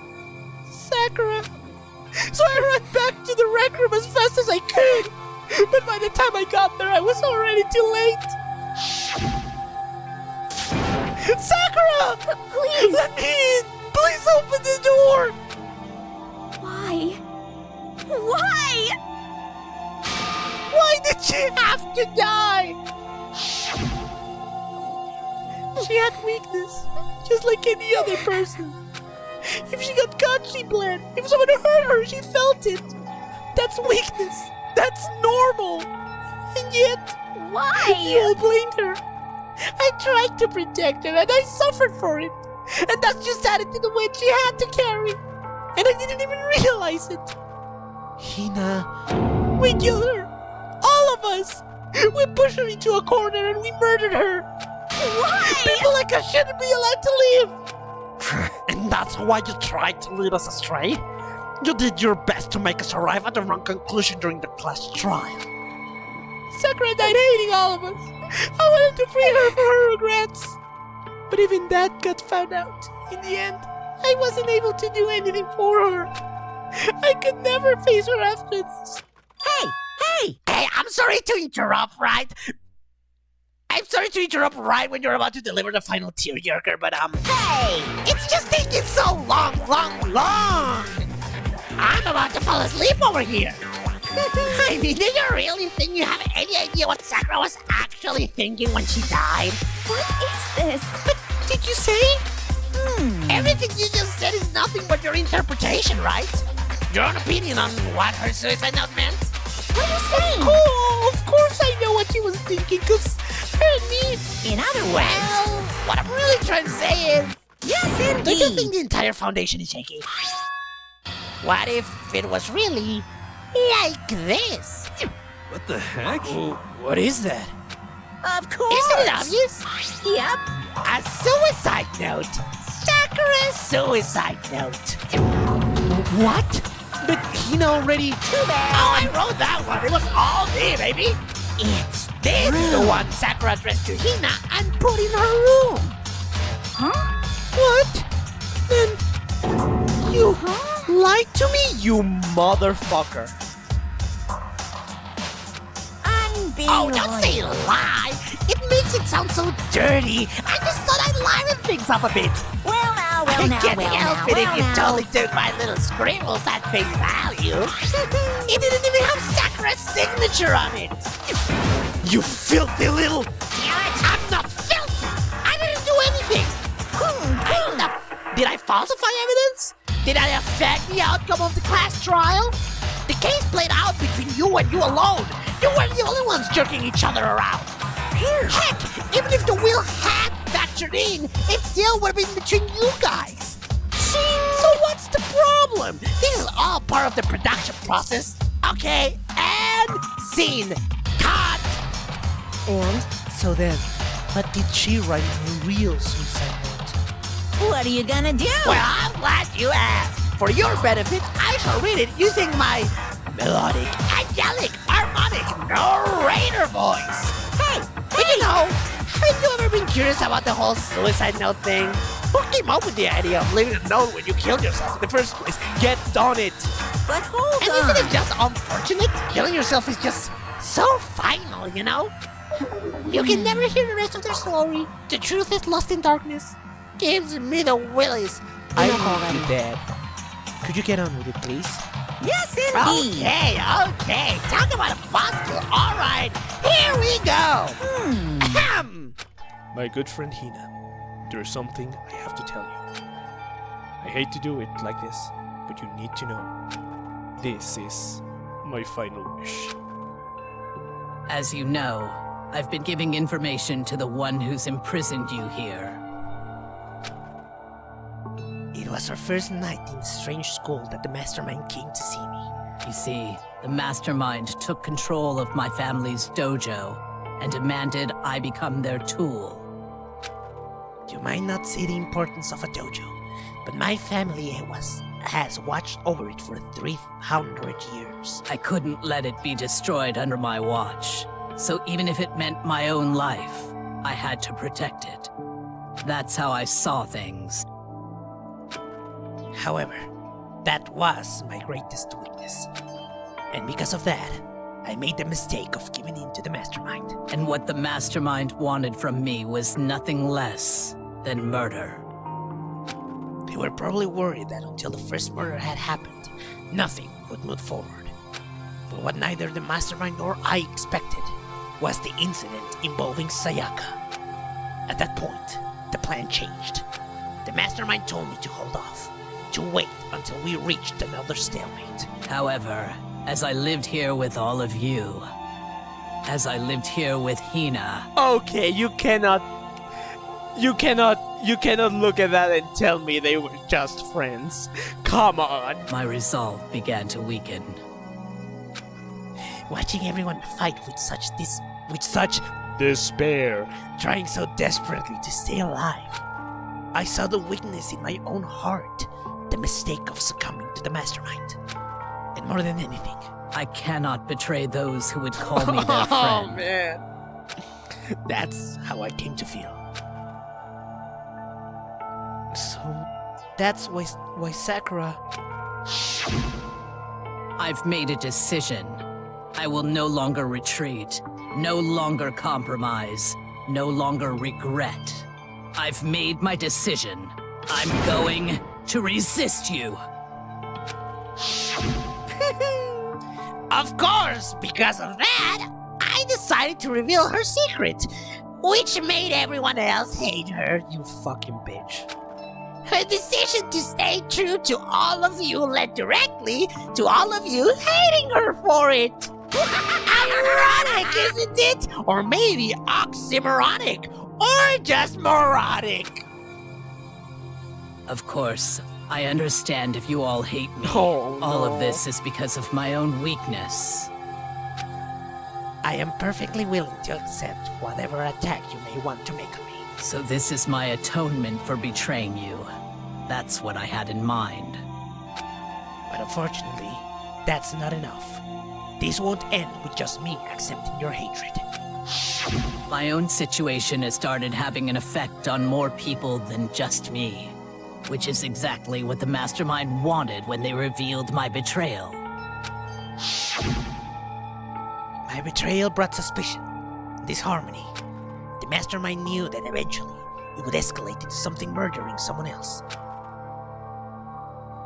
Sakura. So I ran back to the rec room as fast as I could. But by the time I got there, I was already too late. Sakura! Please! Let me in! Please open the door! Why? Why? Why did she have to die? She had weakness, just like any other person. If she got caught, she bled. If someone hurt her, she felt it. That's weakness. That's normal. And yet, Why? you all blamed her. I tried to protect her, and I suffered for it. And that's just added to the weight she had to carry. And I didn't even realize it. Hina, we killed her. All of us. We pushed her into a corner and we murdered her. Why? People like us shouldn't be allowed to live. And that's why you tried to lead us astray? You did your best to make us arrive at the wrong conclusion during the class trial. Sakura died hating all of us. I wanted to free her for her regrets. But even that got found out. In the end, I wasn't able to do anything for her. I could never face her after this. Hey, I'm sorry to interrupt, right? I'm sorry to interrupt right when you're about to deliver the final tearjerker, but hey! It's just taking so long! I'm about to fall asleep over here! I mean, do you really think you have any idea what Sakura was actually thinking when she died? What is this? But did you say? Everything you just said is nothing but your interpretation, right? Your own opinion on what her suicide note meant? What are you saying? Oh, of course I know what she was thinking, because her and me... In other words, well, what I'm really trying to say is... Yes, Don't you indeed. think the entire foundation is shaky? What if it was really like this? What the heck? What is that? Of course. Isn't it obvious? Yep. A suicide note. Sakura's suicide note. What? But Hina already... Too bad. Oh, I wrote that one. It was all me, baby. It's this, the one Sakura addressed to Hina and put in her room. Huh? What? Then... You lied to me, you motherfucker. Oh, don't say lie. It makes it sound so dirty. I just thought I'd liven things up a bit. Well now, I can't help it if you totally took my little scribbles at face value. It didn't even have Sakura's signature on it. You filthy little... Damn it, I'm not filthy. I didn't do anything. Did I falsify evidence? Did I affect the outcome of the class trial? The case played out between you and you alone. You were the only ones jerking each other around. Heck, even if the wheel had factored in, it still would have been between you guys. So what's the problem? This is all part of the production process. Okay, and scene. Cut. And So then, what did she write in her real suicide note? What are you gonna do? Well, I'm glad you asked. For your benefit, I shall read it using my melodic, angelic, harmonic, narrator voice. Hey, you know, have you ever been curious about the whole suicide note thing? Who came up with the idea of leaving a note when you killed yourself in the first place? Get on it! But hold And on. isn't it just unfortunate? Killing yourself is just so final, you know? You can never hear the rest of their story. The truth is lost in darkness. Gives me the willies. I need you dead. Could you get on with it, please? Yes, indeed. Okay. Talk about a buster. All right, here we go. Ahem. My good friend Hina, there's something I have to tell you. I hate to do it like this, but you need to know. This is my final wish. As you know, I've been giving information to the one who's imprisoned you here. It was our first night in the strange school that the mastermind came to see me. You see, the mastermind took control of my family's dojo and demanded I become their tool. You might not see the importance of a dojo, but my family has watched over it for 300 years. I couldn't let it be destroyed under my watch, so even if it meant my own life, I had to protect it. That's how I saw things. However, that was my greatest weakness. And because of that, I made the mistake of giving in to the mastermind. And what the mastermind wanted from me was nothing less than murder. They were probably worried that until the first murder had happened, nothing would move forward. But what neither the mastermind nor I expected was the incident involving Sayaka. At that point, the plan changed. The mastermind told me to hold off, to wait until we reached another stalemate. However, as I lived here with all of you, as I lived here with Hina, Okay, you cannot look at that and tell me they were just friends. Come on. my resolve began to weaken. Watching everyone fight with such Despair. trying so desperately to stay alive, I saw the weakness in my own heart, the mistake of succumbing to the mastermind. And more than anything, I cannot betray those who would call me their Oh friend. man. that's how I came to feel. So that's why Sakura. I've made a decision. I will no longer retreat, no longer compromise, no longer regret. I've made my decision. I'm going to resist you. Of course, because of that, I decided to reveal her secret, which made everyone else hate her. You fucking bitch. Her decision to stay true to all of you led directly to all of you hating her for it. Ironic, isn't it? Or maybe oxymoronic, or just moronic. Of course, I understand if you all hate me. Oh, All no. of this is because of my own weakness. I am perfectly willing to accept whatever attack you may want to make on me. So this is my atonement for betraying you. That's what I had in mind. But unfortunately, that's not enough. This won't end with just me accepting your hatred. My own situation has started having an effect on more people than just me, which is exactly what the mastermind wanted when they revealed my betrayal. My betrayal brought suspicion, disharmony. The mastermind knew that eventually it would escalate into something murdering someone else.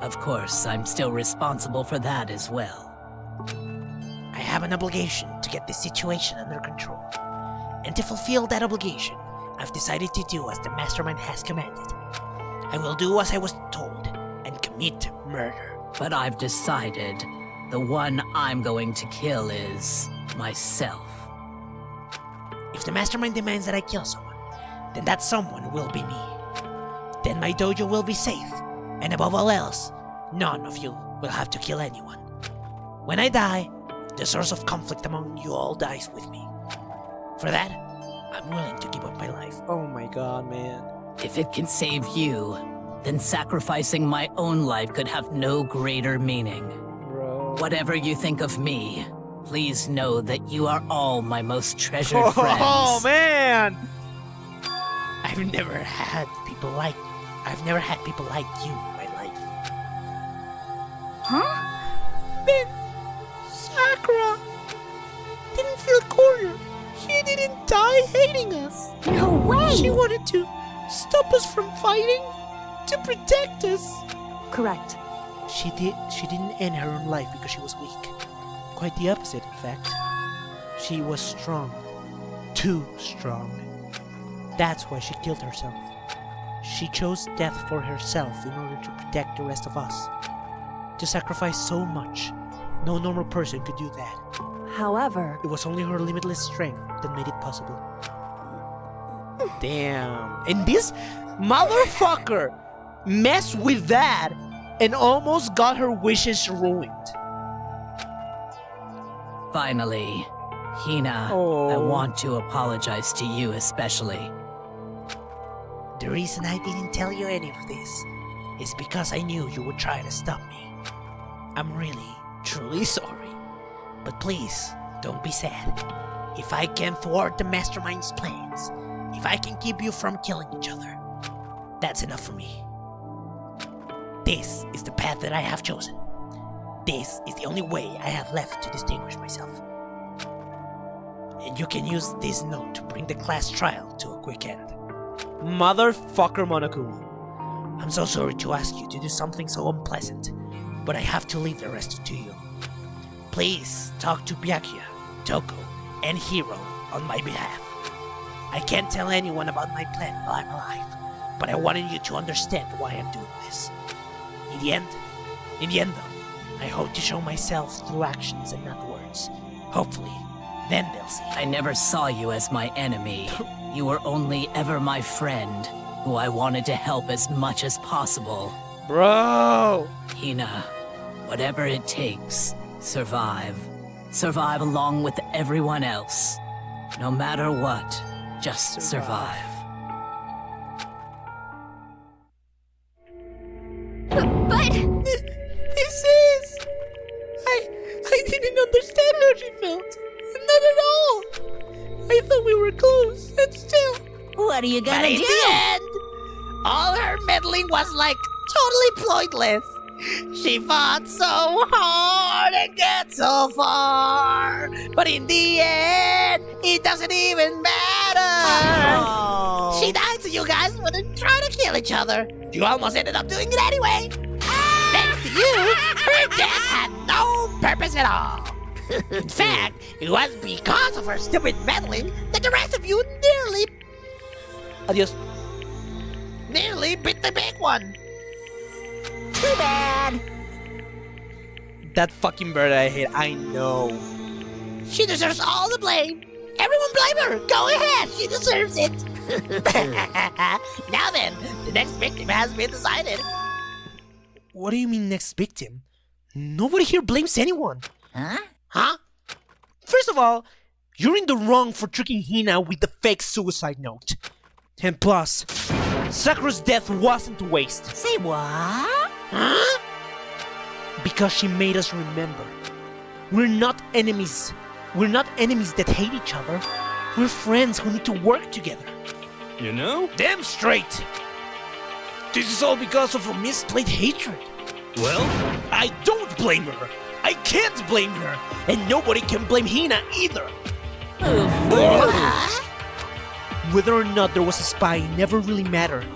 Of course, I'm still responsible for that as well. I have an obligation to get this situation under control. And to fulfill that obligation, I've decided to do as the mastermind has commanded. I will do as I was told and commit murder. But I've decided the one I'm going to kill is myself. If the mastermind demands that I kill someone, then that someone will be me. Then my dojo will be safe, and above all else, none of you will have to kill anyone. When I die, the source of conflict among you all dies with me. For that, I'm willing to give up my life. Oh my god, man. If it can save you, then sacrificing my own life could have no greater meaning. Bro. Whatever you think of me, please know that you are all my most treasured friends. Oh man. I've never had people like you in my life. Huh? Then Sakura didn't feel cornered. She didn't die hating us. No way! She wanted to stop us from fighting, to protect us. Correct. She didn't end her own life because she was weak. Quite the opposite, in fact. She was strong. Too strong. That's why she killed herself. She chose death for herself in order to protect the rest of us. To sacrifice so much, no normal person could do that. However, It was only her limitless strength that made it possible. Damn. And this motherfucker messed with that and almost got her wishes ruined. Finally, Hina, I Oh. want to apologize to you especially. The reason I didn't tell you any of this is because I knew you would try to stop me. I'm really, truly sorry. But please, don't be sad. If I can thwart the Mastermind's plans, if I can keep you from killing each other, that's enough for me. This is the path that I have chosen. This is the only way I have left to distinguish myself. And you can use this note to bring the class trial to a quick end. Motherfucker Monokuma. I'm so sorry to ask you to do something so unpleasant, but I have to leave the rest to you. Please talk to Byakuya, Toko, and Hiro on my behalf. I can't tell anyone about my plan while I'm alive, but I wanted you to understand why I'm doing this. In the end though, I hope to show myself through actions and not words. Hopefully, then they'll see. I never saw you as my enemy. You were only ever my friend, who I wanted to help as much as possible. Bro! Hina, whatever it takes, survive. Survive along with everyone else. No matter what, just survive. But This is... I didn't understand how she felt. Not at all. I thought we were close, and still... What are you But gonna in do? the end, all her meddling was like totally pointless. She fought so hard and got so far, but in the end, it doesn't even matter. Oh. She died so you guys wouldn't try to kill each other. You almost ended up doing it anyway. Thanks to you, her death had no purpose at all. In fact, it was because of her stupid meddling that the rest of you Adios. nearly bit the big one. Too bad. That fucking bird I hate, I know. She deserves all the blame. Everyone blame her. Go ahead. She deserves it. Now then, the next victim has been decided. What do you mean next victim? Nobody here blames anyone. Huh? Huh? First of all, you're in the wrong for tricking Hina with the fake suicide note. And plus, Sakura's death wasn't a waste. Say what? Huh? Because she made us remember. We're not enemies. We're not enemies that hate each other. We're friends who need to work together. You know? Damn straight! This is all because of her misplaced hatred. Well, I don't blame her. I can't blame her. And nobody can blame Hina either. What? Whether or not there was a spy never really mattered.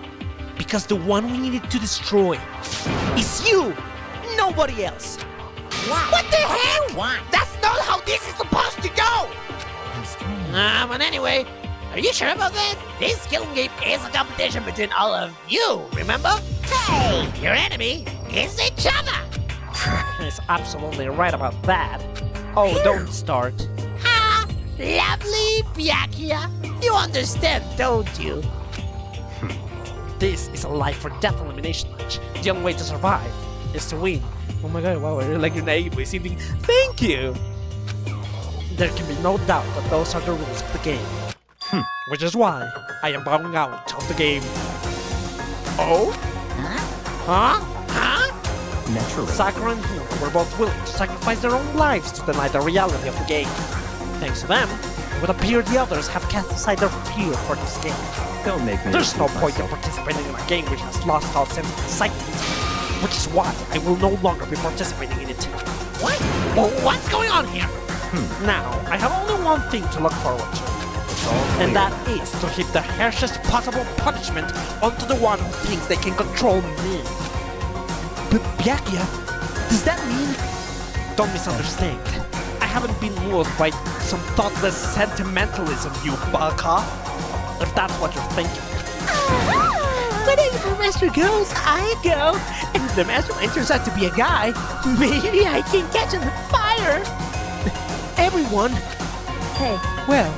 Because the one we needed to destroy is you, nobody else. What the heck? That's not how this is supposed to go. But anyway, are you sure about that? This killing game is a competition between all of you, remember? Hey, your enemy is each other. He's absolutely right about that. Oh, don't start. Ha! Lovely Byakuya. You understand, don't you? This is a life or death elimination match. The only way to survive is to win. Oh my god, wow, like you're naive way thinking, thank you! There can be no doubt that those are the rules of the game. Which is why I am bowing out of the game. Oh? Huh? Naturally. Sakura and Hina were both willing to sacrifice their own lives to deny the reality of the game. Thanks to them, it would appear the others have cast aside their fear for this game. Don't make me. There's no repeat point in myself. participating in a game which has lost all sense of excitement. Which is why I will no longer be participating in it. What? Well, what's going on here? Now, I have only one thing to look forward to. And that is to heap the harshest possible punishment onto the one who thinks they can control me. Byakuya, does that mean? Don't misunderstand. I haven't been moved by some thoughtless sentimentalism, you baka. If that's what you're thinking. Whenever the master goes, I go. And if the mastermind turns out to be a guy, maybe I can catch him on fire. Everyone, Hey, well,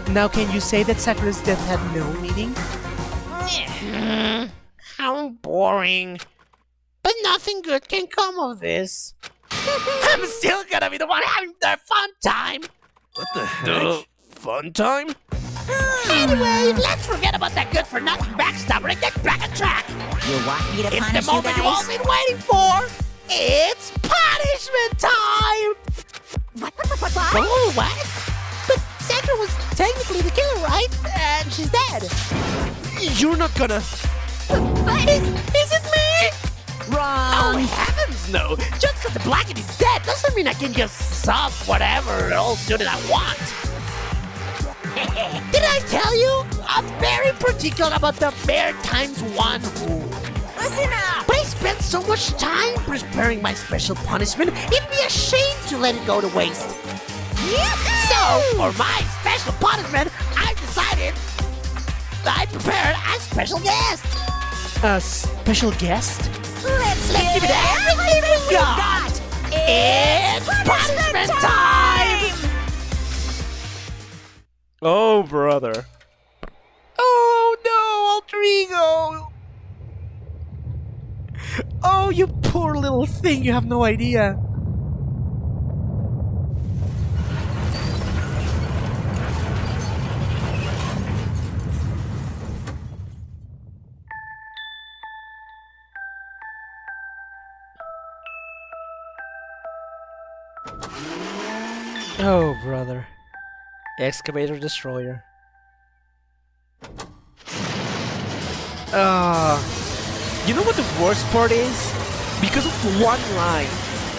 now can you say that Sakura's death had no meaning? How boring. But nothing good can come of this. I'm still gonna be the one having the fun time. What the heck? Fun time? Anyway, let's forget about that good-for-nothing backstabber and get back on track. You want me to It's punish the moment you you've all guys? been waiting for. It's punishment time. What? Oh, what? But Sakura was technically the killer, right? And she's dead. You're not gonna... But is it me? Wrong. Oh, heavens no! Just because the Blackened is dead doesn't mean I can just sub whatever old student I want. Did I tell you? I'm very particular about the bare times one rule. Listen up. But I spent so much time preparing my special punishment, it'd be a shame to let it go to waste. So, for my special punishment, I've decided I prepared a special guest. A special guest? Let's give it everything we've got. It's punishment time! Oh, brother. Oh no, alter ego! Oh, you poor little thing, you have no idea. Oh, brother. Excavator Destroyer. You know what the worst part is? Because of one line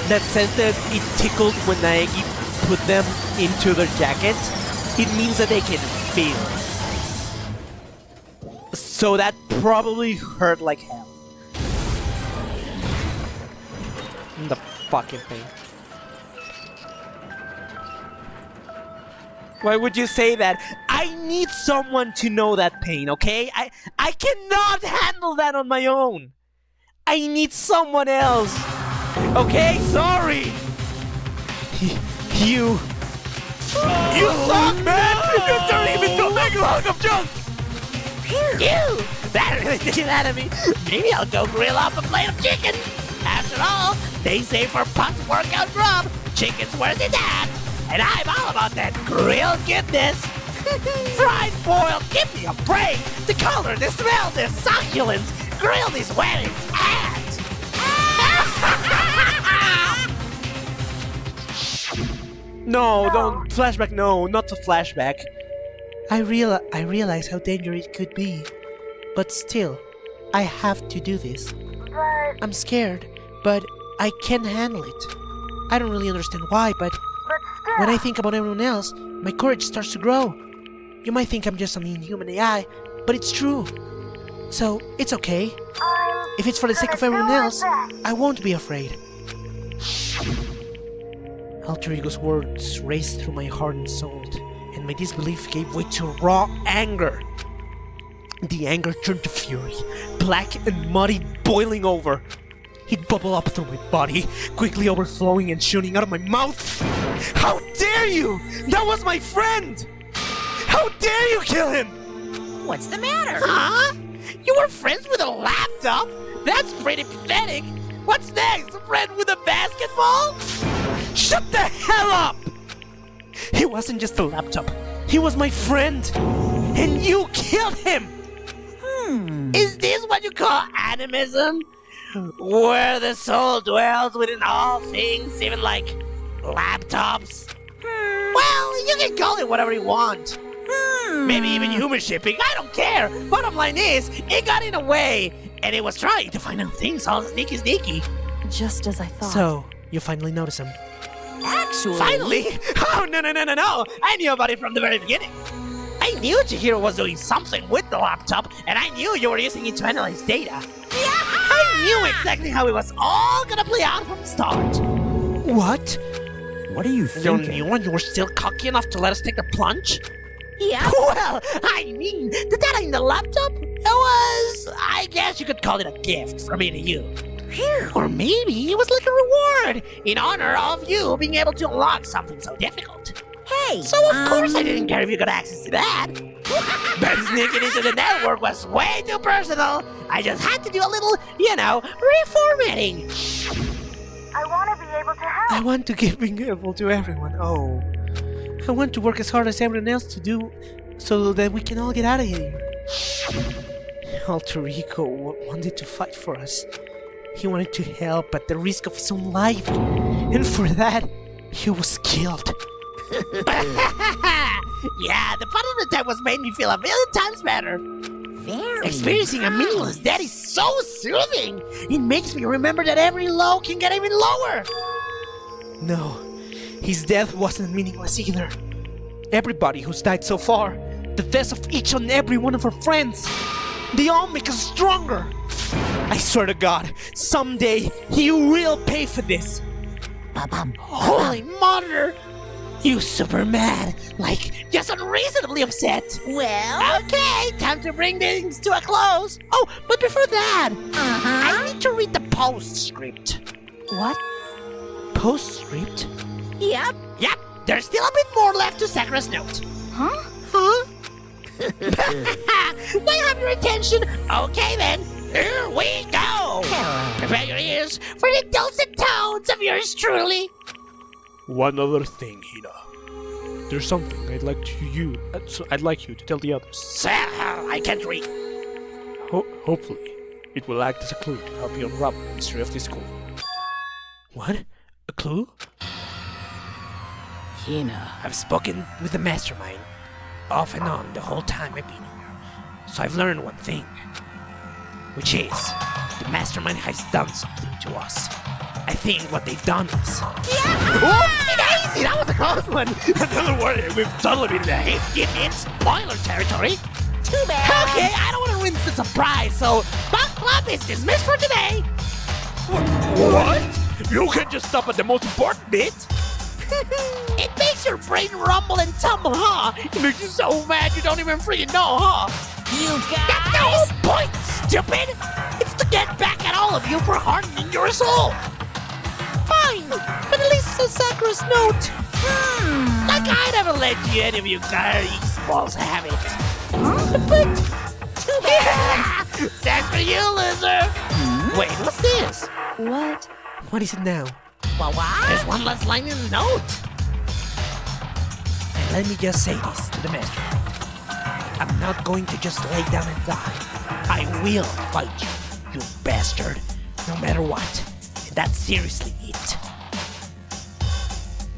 that says that it tickled when Naegi put them into their jackets, it means that they can feel. So that probably hurt like hell. The fucking thing. Why would you say that? I need someone to know that pain, okay? I cannot handle that on my own. I need someone else. Okay? Sorry. You suck, man! You turned him into a big log of junk! You! That really did it out of me. Maybe I'll go grill up a plate of chicken. After all, they say for post-workout grub, chicken's where it's at. And I'm all about that grilled goodness. Fried, boiled, give me a break. The color, the smell, the succulence. Grill these weddings at. No, don't flashback. No, not the flashback. I realize how dangerous it could be, but still, I have to do this. I'm scared, but I can handle it. I don't really understand why, but when I think about everyone else, my courage starts to grow. You might think I'm just an inhuman AI, but it's true. So, it's okay. If it's for the sake of everyone else, I won't be afraid. Alter Ego's words raced through my heart and soul, and my disbelief gave way to raw anger. The anger turned to fury, black and muddy, boiling over. It bubbled up through my body, quickly overflowing and shooting out of my mouth. How dare you! That was my friend! How dare you kill him! What's the matter? Huh? You were friends with a laptop? That's pretty pathetic. What's next? A friend with a basketball? Shut the hell up! He wasn't just a laptop. He was my friend. And you killed him! Is this what you call animism? Where the soul dwells within all things, even like laptops? Well, you can call it whatever you want. Maybe even humor shipping, I don't care. Bottom line is, it got in the way, and it was trying to find out things all sneaky. Just as I thought. So, you finally notice him. Actually... Finally? Oh, no. I knew about it from the very beginning. I knew Chihiro was doing something with the laptop, and I knew you were using it to analyze data. I knew exactly how it was all gonna play out from the start. What? What are you You thinking? knew and you were still cocky enough to let us take the plunge? Yeah. Well, I mean, the data in the laptop, it was, I guess you could call it a gift from me to you. Or maybe it was like a reward in honor of you being able to unlock something so difficult. Hey. So of course I didn't care if you got access to that. But sneaking into the network was way too personal. I just had to do a little, reformatting. I want to be able to help. I want to give being able to everyone. Oh. I want to work as hard as everyone else to do so that we can all get out of here. Alter Ego wanted to fight for us. He wanted to help at the risk of his own life. And for that, he was killed. Yeah, the fun of the time was made me feel a million times better. Very Experiencing a meaningless death is so soothing. It makes me remember that every low can get even lower. No, his death wasn't meaningless either. Everybody who's died so far, the deaths of each and every one of our friends, they all make us stronger. I swear to God, someday he will pay for this. Holy monitor! You super mad, like just unreasonably upset. well. Okay, time to bring things to a close. Oh, but before that, I need to read the postscript. What? Postscript? Yep. Yep, there's still a bit more left to Sakura's note. Huh? Huh? They have your attention. Okay then, here we go. Prepare your ears for the dulcet tones of yours truly. One other thing, Hina. There's something I'd like you to tell the others. Sir, I can't read. Hopefully, it will act as a clue to help you unravel the mystery of this school. What? A clue? Hina. I've spoken with the mastermind off and on the whole time I've been here. So I've learned one thing. Which is, the mastermind has done something to us. I think what they've done is... Oh, easy, that was a close one. Don't worry, we've totally been in spoiler territory. Too bad. Okay, I don't want to ruin the surprise, so Bob Club is dismissed for today. What? You can just stop at the most important bit? It makes your brain rumble and tumble, huh? It makes you so mad you don't even freaking know, huh? You That's the guys. whole point, stupid! It's to get back at all of you for hardening your soul. Fine, but at least it's a Sakura's note. Like I never let you any of you geeks balls have it. But too bad. Sad for you, loser. Wait, what's this? What? What is it now? Well, what? There's one less line in the note. And let me just say this to the mastermind. I'm not going to just lay down and die. I will fight you, you bastard, no matter what. And that's seriously it.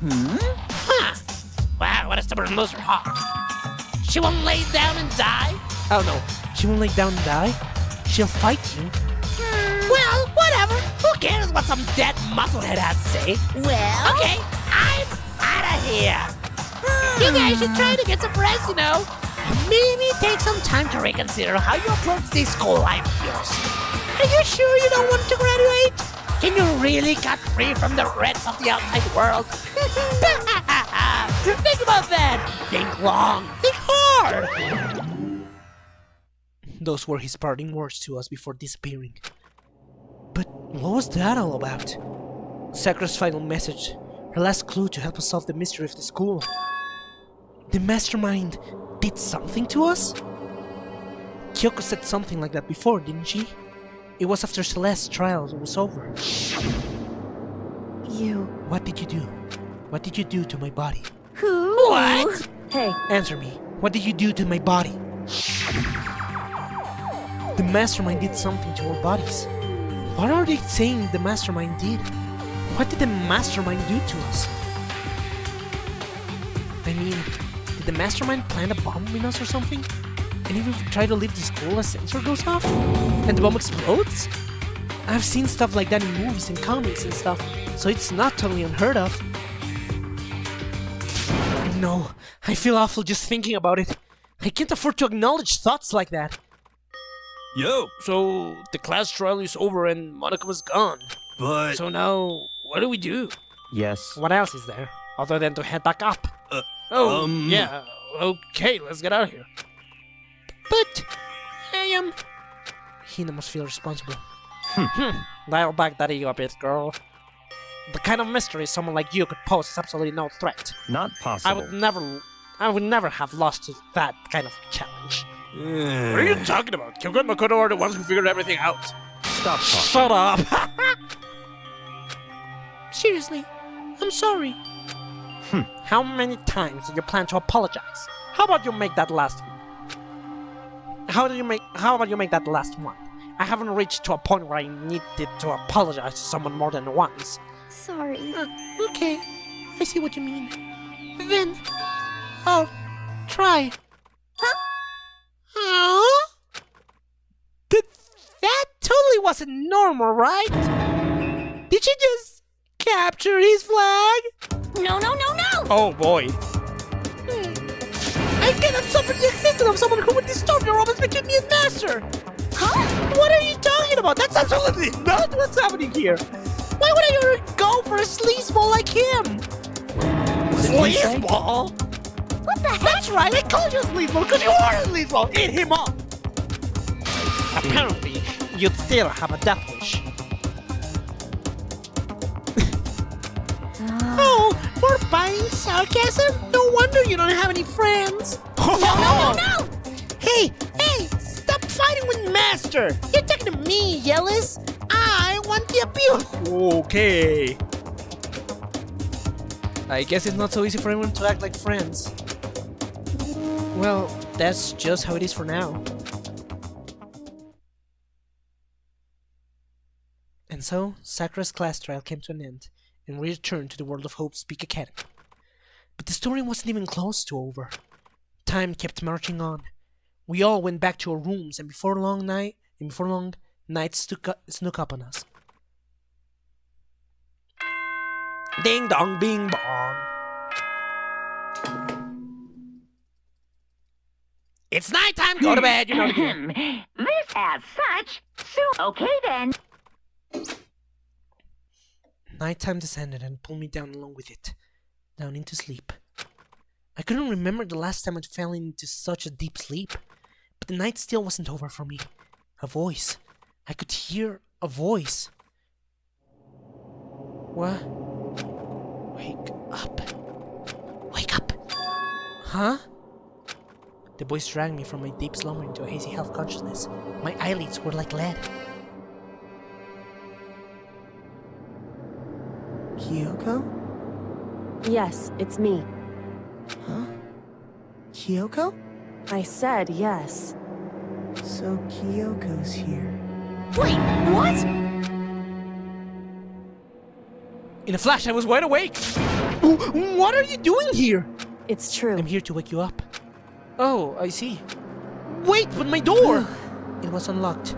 Huh. Wow, what a stubborn loser, huh? She won't lay down and die? Oh no, she won't lay down and die. She'll fight you. Well, whatever. Who cares what some dead musclehead has to say? Well. Okay, I'm out of here. You guys should try to get some rest, Maybe take some time to reconsider how you approach this school life of yours. Are you sure you don't want to graduate? Can you really cut free from the rest of the outside world? Think about that. Think long. Think hard. Those were his parting words to us before disappearing. But what was that all about? Sakura's final message, her last clue to help us solve the mystery of the school. The mastermind did something to us? Kyoko said something like that before, didn't she? It was after Celeste's trial was over. You. What did you do? What did you do to my body? Who? What? Hey, Answer me. What did you do to my body? The mastermind did something to our bodies. What are they saying the mastermind did? What did the mastermind do to us? I mean, did the mastermind plant a bomb in us or something? And if we try to leave the school, a sensor goes off? And the bomb explodes? I've seen stuff like that in movies and comics and stuff, so it's not totally unheard of. No, I feel awful just thinking about it. I can't afford to acknowledge thoughts like that. Yo, So the class trial is over and Monaco's gone. but... So now, what do we do? Yes. What else is there other than to head back up? Yeah. Okay, let's get out of here. But Hina must feel responsible. Dial back that ego a bit, girl. The kind of mystery someone like you could pose is absolutely no threat. Not possible. I would never have lost to that kind of challenge. What What are you talking about? Kyoko and Makoto are the ones who figured everything out. Stop talking. Shut up! Seriously, I'm sorry. How many times do you plan to apologize? How about you make that last one? How about you make that last one? I haven't reached to a point where I needed to apologize to someone more than once. Sorry. Okay, I see what you mean. Then, I'll try. Huh? That totally wasn't normal, right? Did you just capture his flag? No, no, no, no! Oh boy. I cannot suffer the existence of someone who would disturb the romance between me and Master! Huh? What are you talking about? That's absolutely not what's happening here! Why would I ever go for a sleazeball like him? Sleazeball? What the heck? That's right, I called you a sleazeball because you are a sleazeball! Eat him up! Apparently, you'd still have a death wish. Oh, we're buying sarcasm? No wonder you don't have any friends. No, no, no! Hey, stop fighting with Master. You're talking to me, Yellis. I want the abuse. Okay. I guess it's not so easy for everyone to act like friends. Well, that's just how it is for now. And so, Sakura's class trial came to an end, and we returned to the World of Hope's Peak Academy. But the story wasn't even close to over. Time kept marching on. We all went back to our rooms, and before long, night snuck up on us. Ding dong, bing bong. It's nighttime. Go to bed. You know the deal. This as such. Okay then. Nighttime descended and pulled me down along with it, down into sleep. I couldn't remember the last time I'd fell into such a deep sleep, but the night still wasn't over for me. A voice. I could hear a voice. What? Wake up. Wake up! Huh? The voice dragged me from my deep slumber into a hazy half-consciousness. My eyelids were like lead. Kyoko? Yes, it's me. Huh? Kyoko? I said yes. So Kyoko's here. Wait, what? In a flash, I was wide awake. What are you doing here? It's true. I'm here to wake you up. Oh, I see. Wait, but my door! It was unlocked.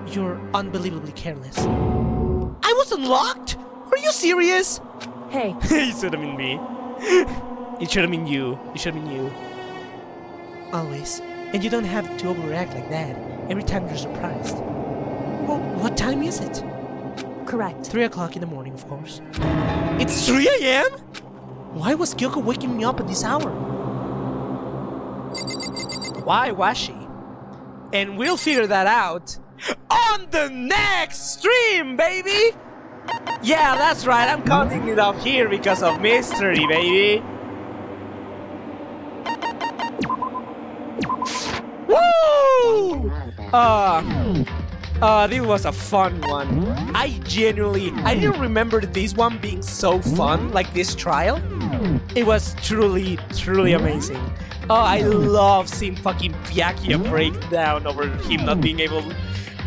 You're unbelievably careless. I was unlocked? Are you serious? Hey, It should have been me. It should have been you. It should have been you. Always. And you don't have to overreact like that every time you're surprised. Well, what time is it? correct. 3 o'clock in the morning, of course. It's 3 a.m.? Why was Kyoko waking me up at this hour? Why was she? And we'll figure that out on the next stream, baby! Yeah, that's right, I'm counting it up here because of mystery, baby! Woo! This was a fun one. I didn't remember this one being so fun, like this trial. It was truly, truly amazing. Oh, I love seeing fucking Byakuya break down over him not being able...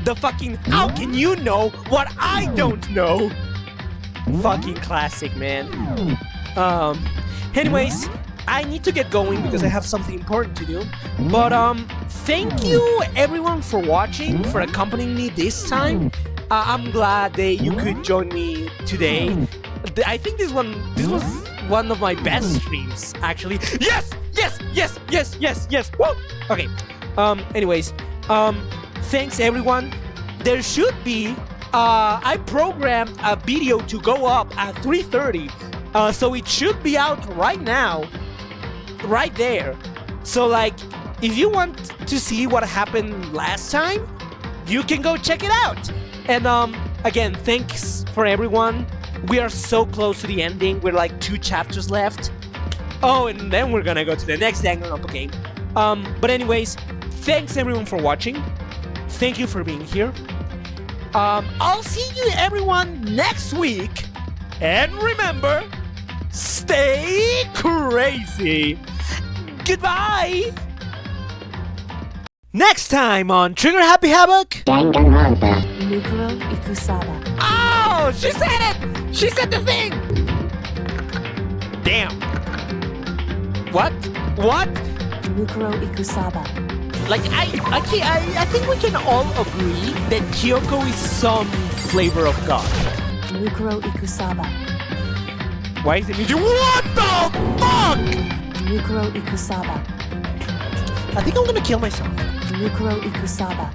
The fucking... How can you know what I don't know? Fucking classic, man. Anyways, I need to get going because I have something important to do. But, thank you everyone for watching, for accompanying me this time. I'm glad that you could join me today. I think this was one of my best streams, actually. Yes! Yes! Yes! Yes! Yes! Yes! Woo! Okay. Anyways, thanks everyone. There should be, I programmed a video to go up at 3:30, so it should be out right now, right there. So like, if you want to see what happened last time, you can go check it out. And again, thanks for everyone. We are so close to the ending. We're like 2 chapters left. Oh, and then we're gonna go to the next Danganronpa game. But anyways, thanks everyone for watching. Thank you for being here. I'll see you everyone next week. And remember, stay crazy. Goodbye. Next time on Trigger Happy Havoc. Danganronpa. Nukuro Ikusaba. Oh, she said it. She said the thing. Damn. What? What? Nukuro Ikusaba. Like, I think we can all agree that Kyoko is some flavor of God. Nukuro Ikusaba. Why is it music? What the fuck? Nukuro Ikusaba. I think I'm gonna kill myself. Nukuro Ikusaba.